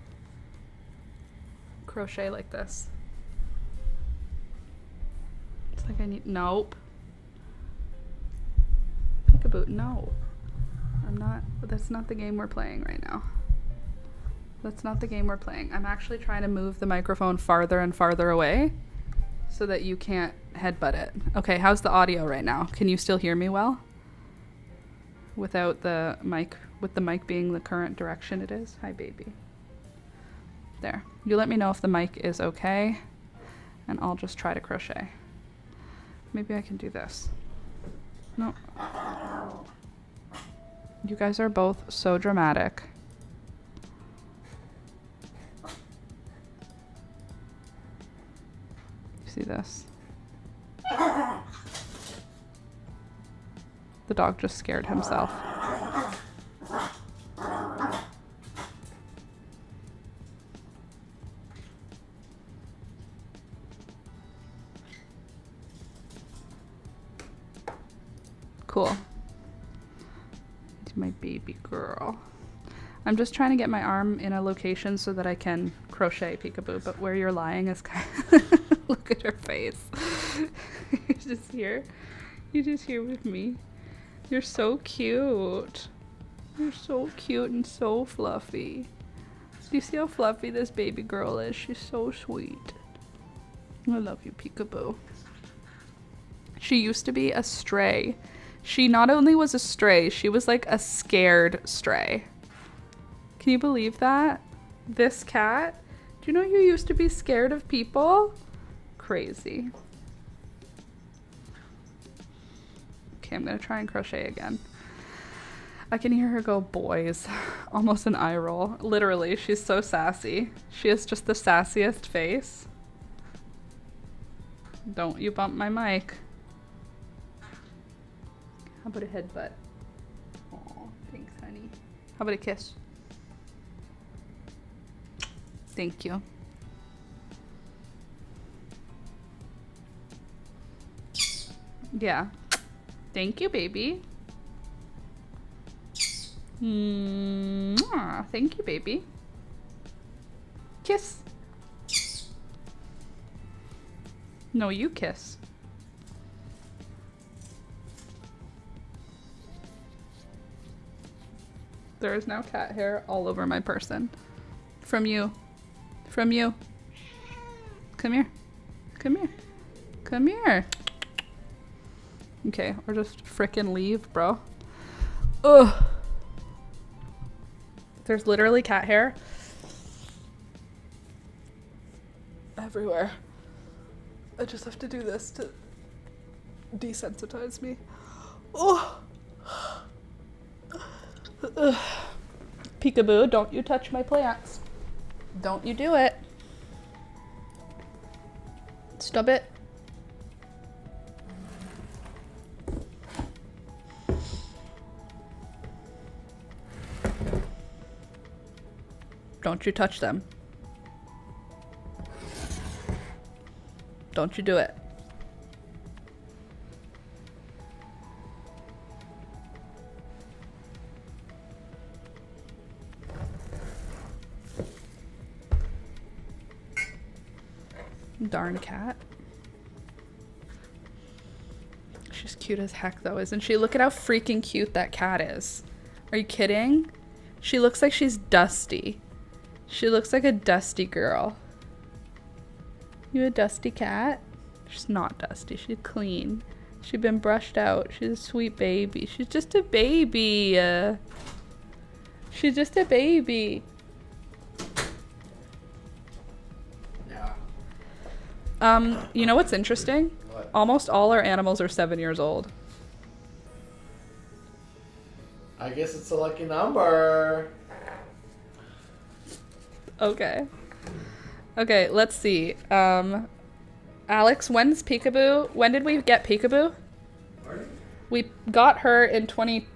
crochet like this? It's like I need, nope. Peekaboo, no. I'm not, that's not the game we're playing right now. That's not the game we're playing. I'm actually trying to move the microphone farther and farther away so that you can't headbutt it. Okay, how's the audio right now? Can you still hear me well? Without the mic, with the mic being the current direction it is? Hi, baby. There. You let me know if the mic is okay, and I'll just try to crochet. Maybe I can do this. No. You guys are both so dramatic. See this? The dog just scared himself. Cool. It's my baby girl. I'm just trying to get my arm in a location so that I can crochet peekaboo, but where you're lying is kind of look at her face. You're just here. You're just here with me. You're so cute. You're so cute and so fluffy. Do you see how fluffy this baby girl is? She's so sweet. I love you, peekaboo. She used to be a stray. She not only was a stray, she was like a scared stray. Can you believe that? This cat? Do you know you used to be scared of people? Crazy. Okay, I'm gonna try and crochet again. I can hear her go, boys. Almost an eye roll. Literally, she's so sassy. She has just the sassiest face. Don't you bump my mic. How about a headbutt? Aw, thanks, honey. How about a kiss? Thank you. Yeah. Thank you, baby. Thank you, baby. Kiss. No, you kiss. There is now cat hair all over my person. From you. From you. Come here. Come here. Come here. Okay, or just frickin' leave, bro. Ugh. There's literally cat hair everywhere. I just have to do this to desensitize me. Oh. Peekaboo, don't you touch my plants. Don't you do it. Stop it. Don't you touch them. Don't you do it. Darn cat. She's cute as heck though, isn't she? Look at how freaking cute that cat is. Are you kidding? She looks like she's dusty. She looks like a dusty girl. You a dusty cat? She's not dusty. She's clean. She's been brushed out. She's a sweet baby. She's just a baby. She's just a baby. Yeah. You know what's interesting? What? Almost all our animals are 7 years old. I guess it's a lucky number. Okay. Okay, let's see. Alex, when's Peekaboo? When did we get Peekaboo? Pardon? We got her in 2020.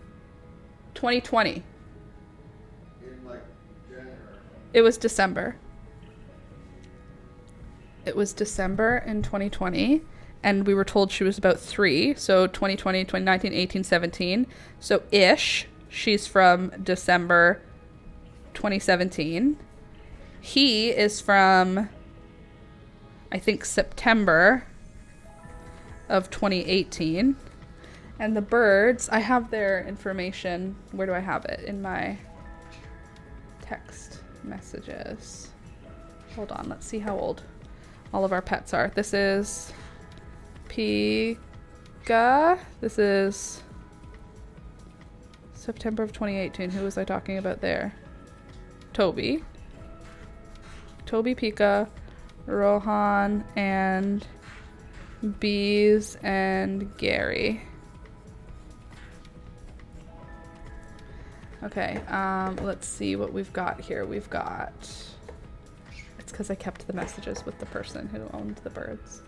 In like January. It was December. It was December in 2020, and we were told she was about 3, so 2020, 2019, 18, 17. So ish, she's from December 2017. He is from, I think, September of 2018. And the birds, I have their information. Where do I have it? In my text messages. Hold on, let's see how old all of our pets are. This is Pika. This is September of 2018. Who was I talking about there? Toby, Pika, Rohan, and Bees and Gary. Okay, let's see what we've got here. We've got... It's because I kept the messages with the person who owned the birds.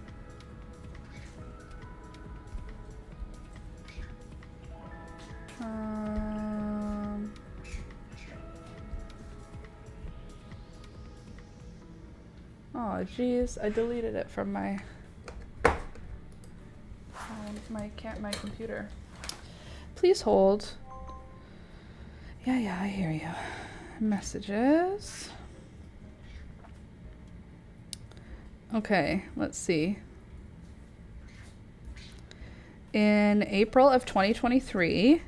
Oh, geez, I deleted it from my computer. Please hold. Yeah, I hear you. Messages. Okay, let's see. In April of 2023,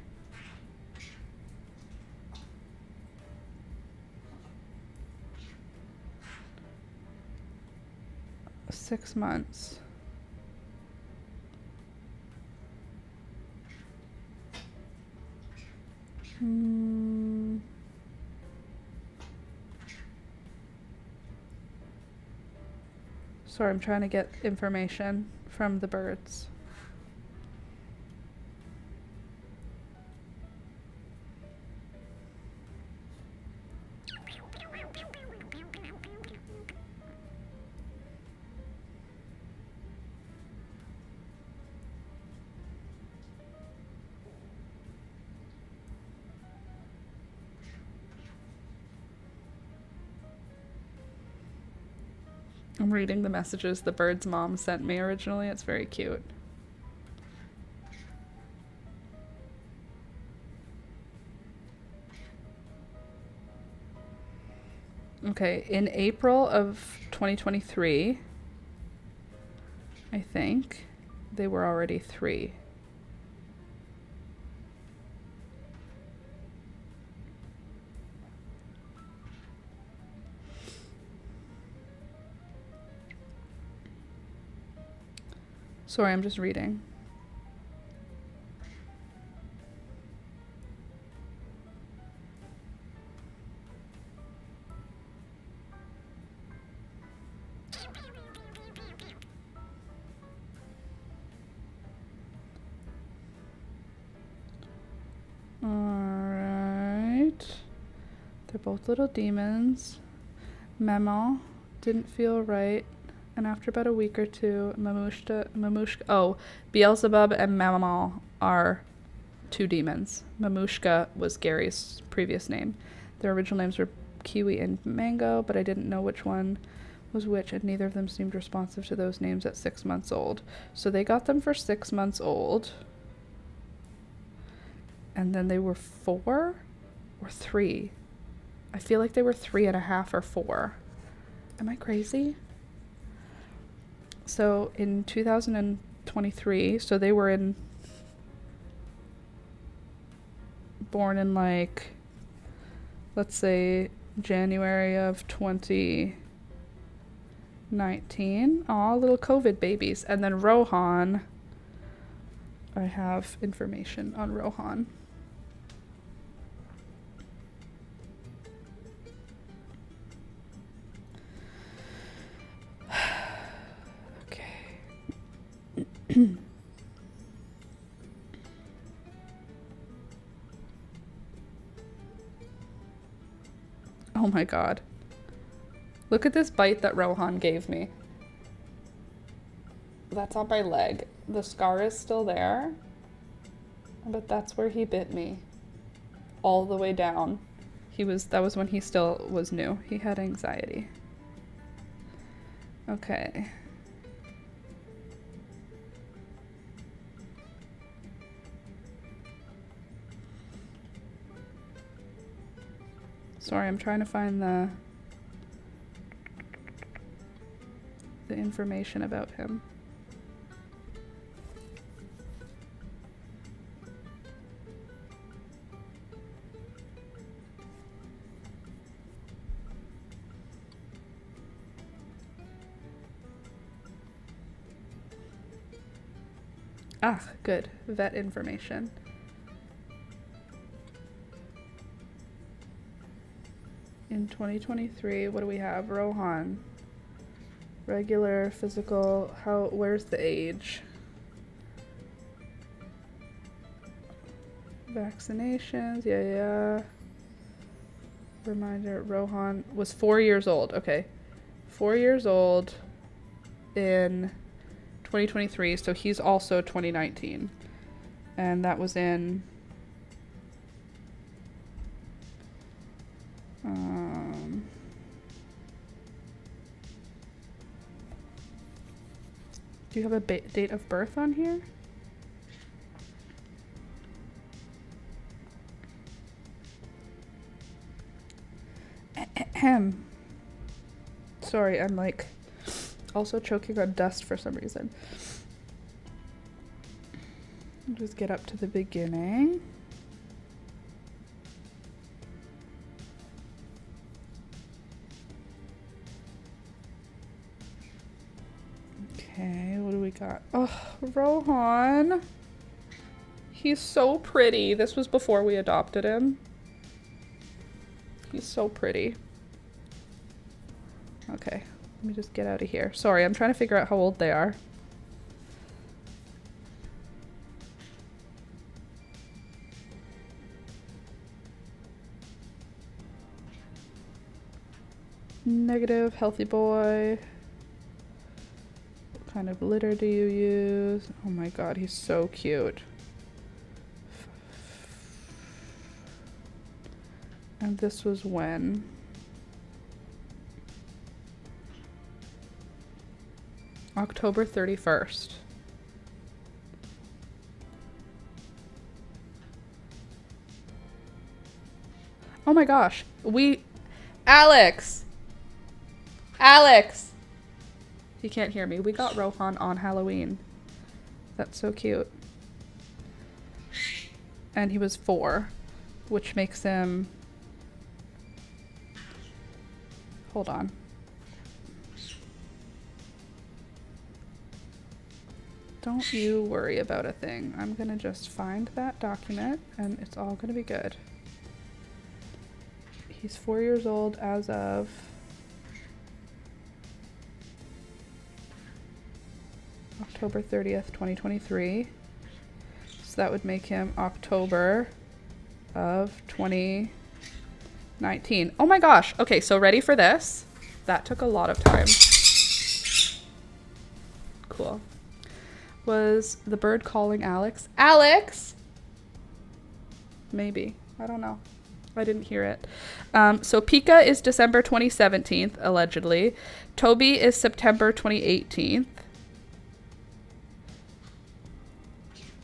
six months. Sorry, I'm trying to get information from the birds. I'm reading the messages the bird's mom sent me originally. It's very cute. Okay, in April of 2023, I think, they were already 3. Sorry, I'm just reading. All right. They're both little demons. Memo didn't feel right. And after about a week or two, Beelzebub and Mamamal are 2 demons. Mamushka was Gary's previous name. Their original names were Kiwi and Mango, but I didn't know which one was which, and neither of them seemed responsive to those names at 6 months old. So they got them for 6 months old. And then they were 4 or 3. I feel like they were 3.5 or 4. Am I crazy? So in 2023, so they were born in like, let's say January of 2019. Aw, little COVID babies. And then Rohan, I have information on Rohan. Oh my god. Look at this bite that Rohan gave me. That's on my leg. The scar is still there, but that's where he bit me. All the way down. That was when he still was new. He had anxiety. Okay. Sorry, I'm trying to find the information about him. Ah, good. Vet information. In 2023, what do we have? Rohan. Regular, physical, where's the age? Vaccinations, yeah. Reminder, Rohan was 4 years old. Okay. 4 years old in 2023, so he's also 2019. And that was in do you have a date of birth on here? Ahem. Sorry, I'm like also choking on dust for some reason. Just get up to the beginning. Okay, what do we got? Oh, Rohan. He's so pretty. This was before we adopted him. He's so pretty. Okay, let me just get out of here. Sorry, I'm trying to figure out how old they are. Negative, healthy boy. What kind of litter do you use? Oh my god, he's so cute. And this was when? October 31st. Oh my gosh. Alex! Alex! He can't hear me. We got Rohan on Halloween. That's so cute. And he was 4, which makes him... Hold on. Don't you worry about a thing. I'm gonna just find that document and it's all gonna be good. He's 4 years old as of October 30th, 2023. So that would make him October of 2019. Oh my gosh. Okay, so ready for this? That took a lot of time. Cool. Was the bird calling Alex? Alex! Maybe. I don't know. I didn't hear it. So Pika is December 2017, allegedly. Toby is September 2018.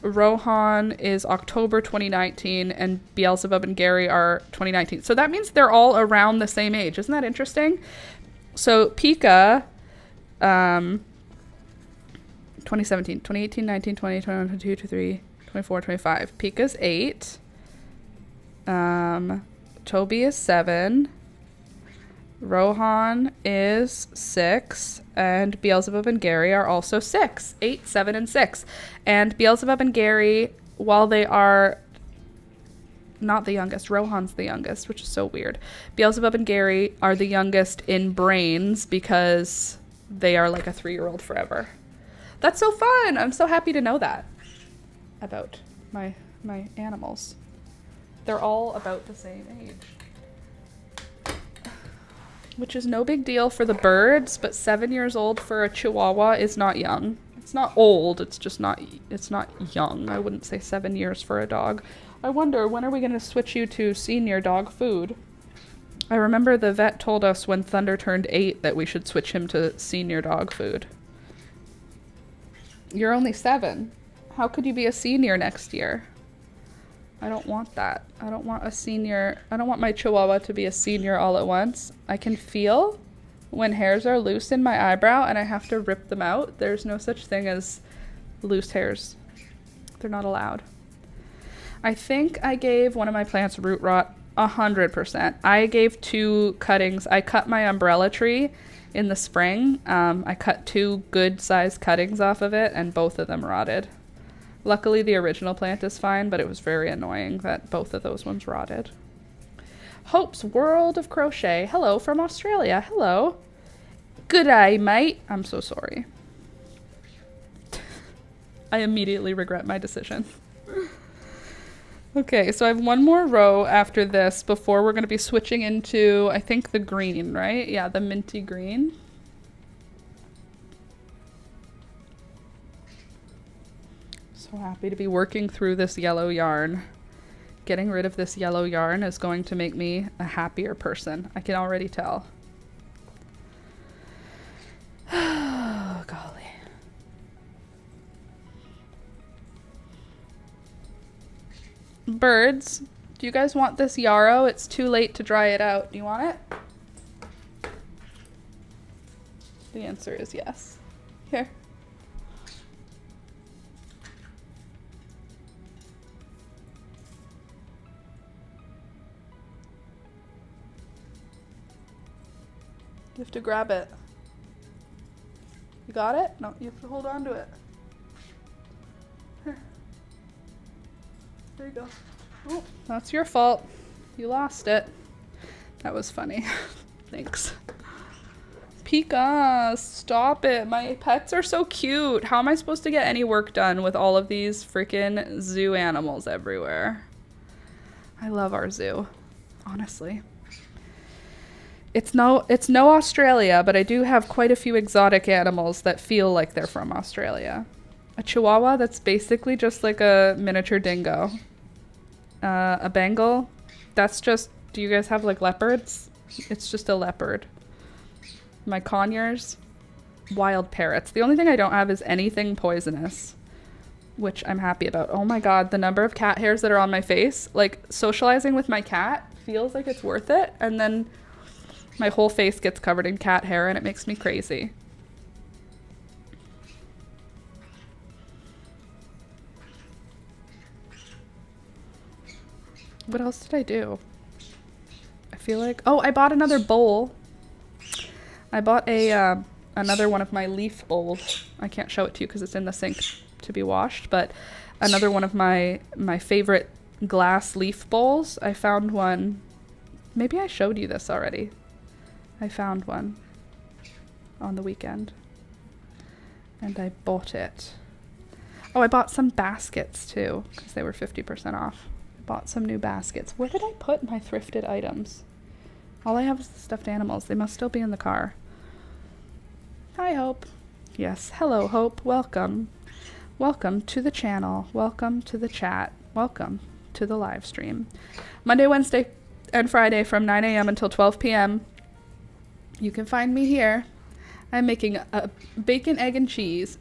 Rohan is October 2019, and Beelzebub and Gary are 2019. So that means they're all around the same age. Isn't that interesting? So Pika, 2017, 2018, 19, 20, 21, 22, 23, 24, 25. Pika's 8. Toby is 7. Rohan is 6. And Beelzebub and Gary are also 6. 8, 7, and 6. And Beelzebub and Gary, while they are not the youngest, Rohan's the youngest, which is so weird. Beelzebub and Gary are the youngest in brains because they are like a 3-year-old forever. That's so fun. I'm so happy to know that about my animals. They're all about the same age. Which is no big deal for the birds, but 7 years old for a Chihuahua is not young. It's not old, it's just not young. I wouldn't say 7 years for a dog. I wonder, when are we going to switch you to senior dog food? I remember the vet told us when Thunder turned 8 that we should switch him to senior dog food. You're only 7. How could you be a senior next year? I don't want that. I don't want my Chihuahua to be a senior all at once. I can feel when hairs are loose in my eyebrow and I have to rip them out. There's no such thing as loose hairs. They're not allowed. I think I gave one of my plants root rot 100%. I gave 2 cuttings. I cut my umbrella tree in the spring. I cut 2 good sized cuttings off of it and both of them rotted. Luckily, the original plant is fine, but it was very annoying that both of those ones rotted. Hope's World of Crochet. Hello from Australia. Hello. Good day, mate. I'm so sorry. I immediately regret my decision. Okay, so I have one more row after this before we're going to be switching into, I think, the green, right? Yeah, the minty green. So happy to be working through this yellow yarn. Getting rid of this yellow yarn is going to make me a happier person. I can already tell. Oh, golly. Birds, do you guys want this yarrow? It's too late to dry it out. Do you want it? The answer is yes. Here. You have to grab it. You got it? No, you have to hold on to it. Here. There you go. Oh, that's your fault. You lost it. That was funny. Thanks. Pika, stop it. My pets are so cute. How am I supposed to get any work done with all of these freaking zoo animals everywhere? I love our zoo, honestly. It's no Australia, but I do have quite a few exotic animals that feel like they're from Australia. A Chihuahua that's basically just like a miniature dingo. A Bengal, that's just, do you guys have like leopards? It's just a leopard. My conures, wild parrots. The only thing I don't have is anything poisonous, which I'm happy about. Oh my god, the number of cat hairs that are on my face. Like, socializing with my cat feels like it's worth it, and then my whole face gets covered in cat hair and it makes me crazy. What else did I do? I feel like, oh, I bought another bowl. I bought a another one of my leaf bowls. I can't show it to you because it's in the sink to be washed, but another one of my favorite glass leaf bowls. I found one. Maybe I showed you this already. I found one on the weekend and I bought it. Oh, I bought some baskets too because they were 50% off. I bought some new baskets. Where did I put my thrifted items? All I have is the stuffed animals. They must still be in the car. Hi, Hope. Yes. Hello, Hope. Welcome. Welcome to the channel. Welcome to the chat. Welcome to the live stream. Monday, Wednesday, and Friday from 9 a.m. until 12 p.m. You can find me here. I'm making a bacon, egg, and cheese.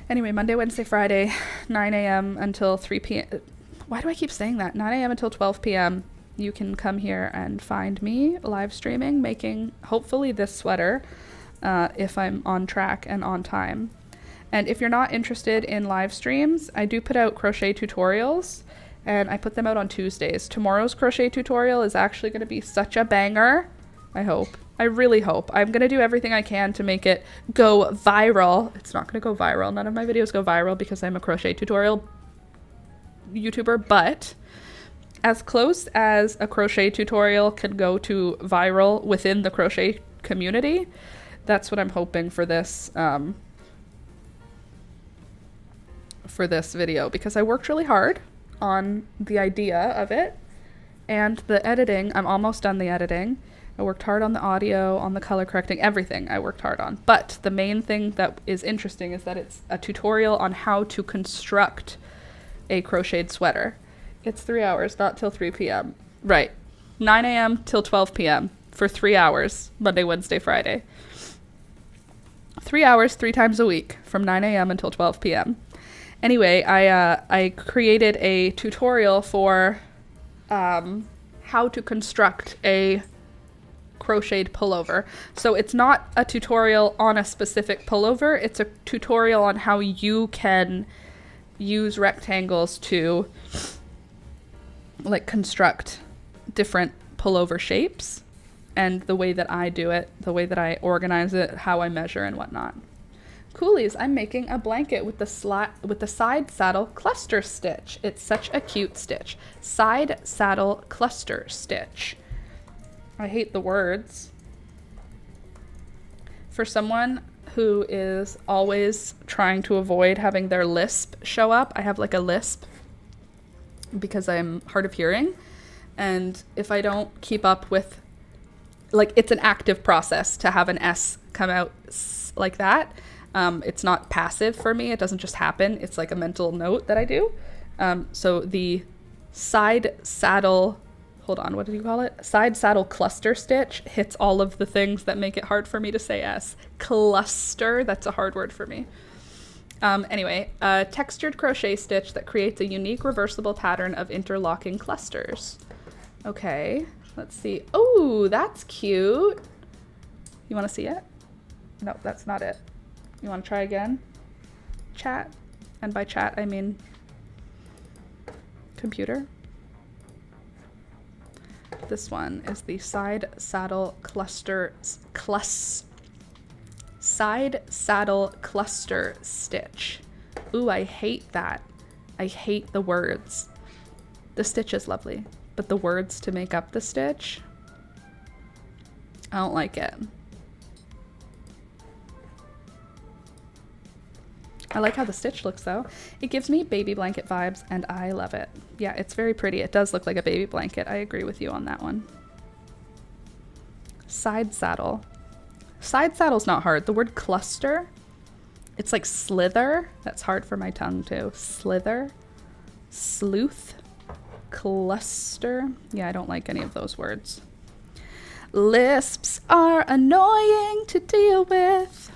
Anyway, Monday, Wednesday, Friday, 9 a.m. until 3 p.m. Why do I keep saying that? 9 a.m. until 12 p.m. You can come here and find me live streaming, making hopefully this sweater if I'm on track and on time. And if you're not interested in live streams, I do put out crochet tutorials and I put them out on Tuesdays. Tomorrow's crochet tutorial is actually going to be such a banger. I hope. I really hope. I'm going to do everything I can to make it go viral. It's not going to go viral. None of my videos go viral because I'm a crochet tutorial YouTuber, but as close as a crochet tutorial can go to viral within the crochet community, that's what I'm hoping for this video, because I worked really hard on the idea of it and the editing. I'm almost done the editing. I worked hard on the audio, on the color correcting, everything I worked hard on. But the main thing that is interesting is that it's a tutorial on how to construct a crocheted sweater. It's 3 hours, not till 3 p.m. Right. 9 a.m. till 12 p.m. for 3 hours, Monday, Wednesday, Friday. 3 hours, 3 times a week from 9 a.m. until 12 p.m. Anyway, I created a tutorial for how to construct a crocheted pullover. So it's not a tutorial on a specific pullover, it's a tutorial on how you can use rectangles to like construct different pullover shapes and the way that I do it, the way that I organize it, how I measure and whatnot. Coolies, I'm making a blanket with the side saddle cluster stitch. It's such a cute stitch. Side saddle cluster stitch. I hate the words. For someone who is always trying to avoid having their lisp show up, I have like a lisp because I'm hard of hearing. And if I don't keep up with, like, it's an active process to have an S come out like that. It's not passive for me. It doesn't just happen. It's like a mental note that I do. So the side saddle, hold on, what did you call it? Side saddle cluster stitch hits all of the things that make it hard for me to say S. Cluster, that's a hard word for me. Anyway, a textured crochet stitch that creates a unique reversible pattern of interlocking clusters. Okay, let's see. Oh, that's cute. You want to see it? No, that's not it. You want to try again? Chat. And by chat, I mean computer. This one is the side saddle cluster side saddle cluster stitch. Ooh, I hate that. I hate the words. The stitch is lovely, but the words to make up the stitch, I don't like it. I like how the stitch looks though. It gives me baby blanket vibes and I love it. Yeah, it's very pretty. It does look like a baby blanket. I agree with you on that one. Side saddle. Side saddle's not hard. The word cluster, it's like slither. That's hard for my tongue too. Slither, sleuth, cluster. Yeah, I don't like any of those words. Lisps are annoying to deal with.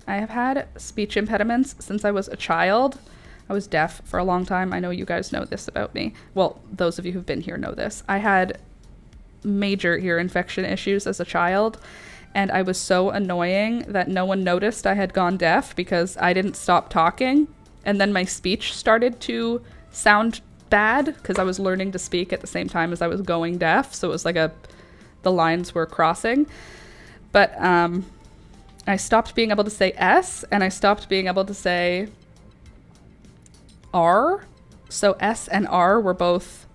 I have had speech impediments since I was a child. I was deaf for a long time. I know you guys know this about me. Well, those of you who've been here know this. I had major ear infection issues as a child, and I was so annoying that no one noticed I had gone deaf because I didn't stop talking. And then my speech started to sound bad because I was learning to speak at the same time as I was going deaf. So it was like the lines were crossing. But I stopped being able to say S, and I stopped being able to say R. So S and R were both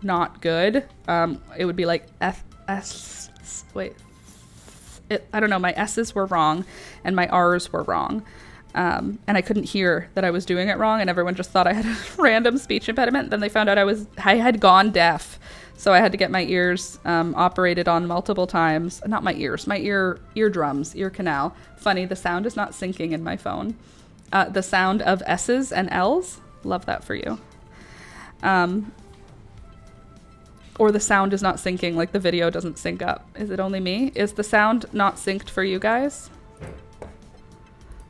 not good. It would be like I don't know, my S's were wrong and my R's were wrong. And I couldn't hear that I was doing it wrong, and everyone just thought I had a random speech impediment. Then they found out I had gone deaf. So I had to get my ears operated on multiple times. Not my ears, my eardrums, ear canal. Funny, the sound is not syncing in my phone. The sound of S's and L's, love that for you. Or the sound is not syncing, like the video doesn't sync up. Is it only me? Is the sound not synced for you guys?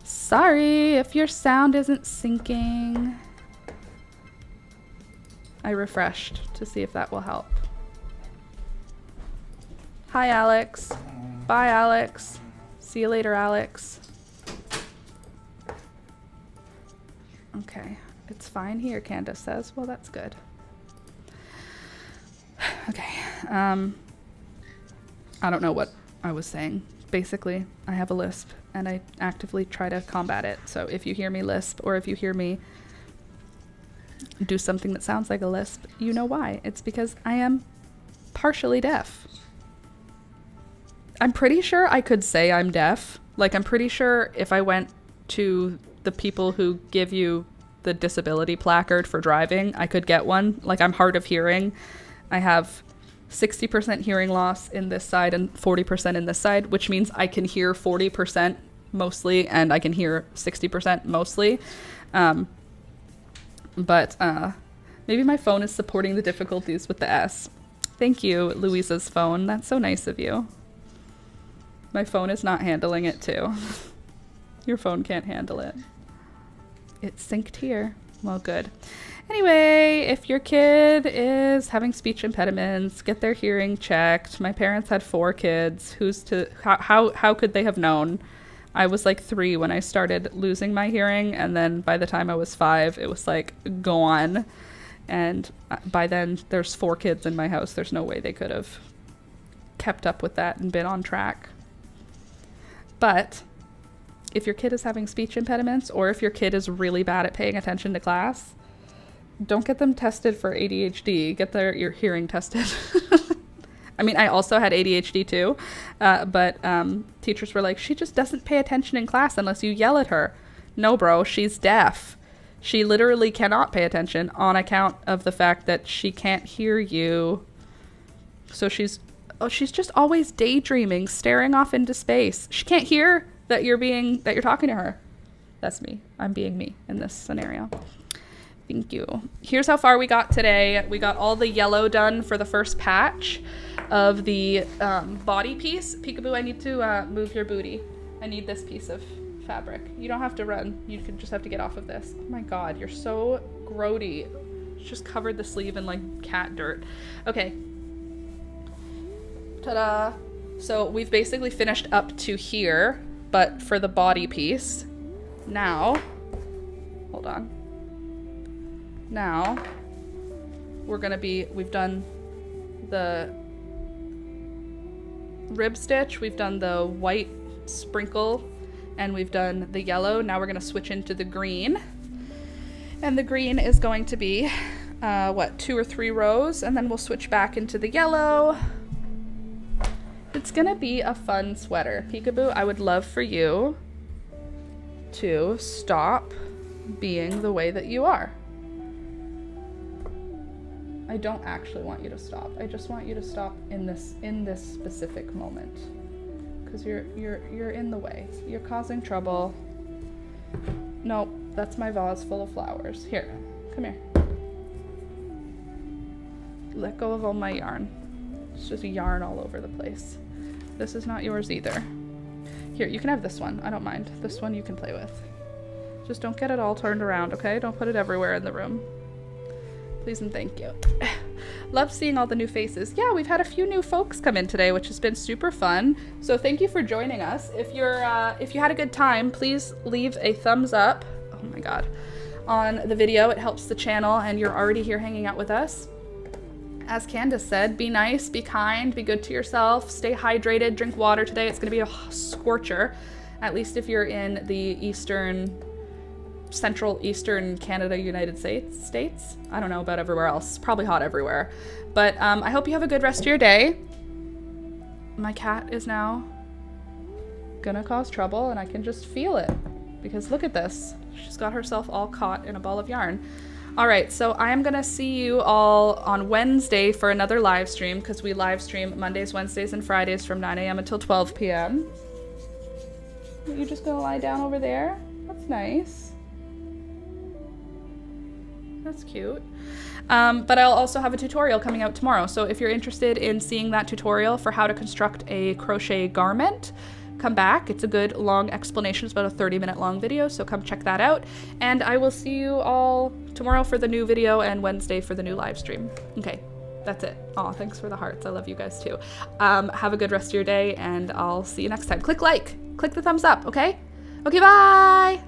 Sorry if your sound isn't syncing. I refreshed to see if that will help. Hi, Alex. Bye, Alex. See you later, Alex. Okay, it's fine here, Candace says. Well, that's good. Okay, I don't know what I was saying. Basically, I have a lisp, and I actively try to combat it. So if you hear me lisp, or if you hear me do something that sounds like a lisp, you know why. It's because I am partially deaf. I'm pretty sure I could say I'm deaf. Like, I'm pretty sure if I went to the people who give you the disability placard for driving, I could get one. Like, I'm hard of hearing. I have 60% hearing loss in this side and 40% in this side, which means I can hear 40% mostly and I can hear 60% mostly. But maybe my phone is supporting the difficulties with the S. Thank you, Louisa's phone. That's so nice of you. My phone is not handling it too. Your phone can't handle it. It's synced here. Well, good. Anyway, if your kid is having speech impediments, get their hearing checked. My parents had 4 kids. How could they have known? I was like 3 when I started losing my hearing, and then by the time I was 5, it was like gone. And by then, there's 4 kids in my house. There's no way they could have kept up with that and been on track. But if your kid is having speech impediments, or if your kid is really bad at paying attention to class, don't get them tested for ADHD. Get your hearing tested. I mean, I also had ADHD too, but teachers were like, she just doesn't pay attention in class unless you yell at her. No, bro, she's deaf. She literally cannot pay attention on account of the fact that she can't hear you. So she's just always daydreaming, staring off into space. She can't hear that you're talking to her. That's me. I'm being me in this scenario. Thank you. Here's how far we got today. We got all the yellow done for the first patch of the body piece. Peekaboo, I need to move your booty. I need this piece of fabric. You don't have to run. You can just have to get off of this. Oh my god, you're so grody. Just covered the sleeve in like cat dirt. Okay. Ta-da. So we've basically finished up to here, but for the body piece. Now, hold on. Now, we've done the rib stitch, we've done the white sprinkle, and we've done the yellow. Now we're gonna switch into the green. And the green is going to be, 2 or 3 rows, and then we'll switch back into the yellow. It's gonna be a fun sweater. Peekaboo, I would love for you to stop being the way that you are. I don't actually want you to stop. I just want you to stop in this specific moment, because you're in the way. You're causing trouble. Nope, that's my vase full of flowers. Here, come here. Let go of all my yarn. It's just yarn all over the place. This is not yours either. Here, you can have this one. I don't mind. This one you can play with. Just don't get it all turned around, okay? Don't put it everywhere in the room. Please and thank you. Love seeing all the new faces. Yeah, we've had a few new folks come in today, which has been super fun. So thank you for joining us. If you had a good time, please leave a thumbs up. Oh my god. On the video, it helps the channel, and you're already here hanging out with us. As Candace said, be nice, be kind, be good to yourself, stay hydrated, drink water today. It's gonna be a scorcher, at least if you're in the central eastern Canada, United States. I don't know about everywhere else. It's probably hot everywhere. But I hope you have a good rest of your day. My cat is now gonna cause trouble, and I can just feel it, because look at this. She's got herself all caught in a ball of yarn. All right, so I am gonna see you all on Wednesday for another live stream, because we live stream Mondays, Wednesdays, and Fridays from 9 a.m. until 12 p.m. Are you just gonna lie down over there? That's nice. That's cute. But I'll also have a tutorial coming out tomorrow. So if you're interested in seeing that tutorial for how to construct a crochet garment, come back. It's a good long explanation. It's about a 30-minute long video, so come check that out. And I will see you all tomorrow for the new video and Wednesday for the new live stream. Okay, that's it. Oh, thanks for the hearts. I love you guys too. Have a good rest of your day, and I'll see you next time. Click like, click the thumbs up, okay? Okay, bye!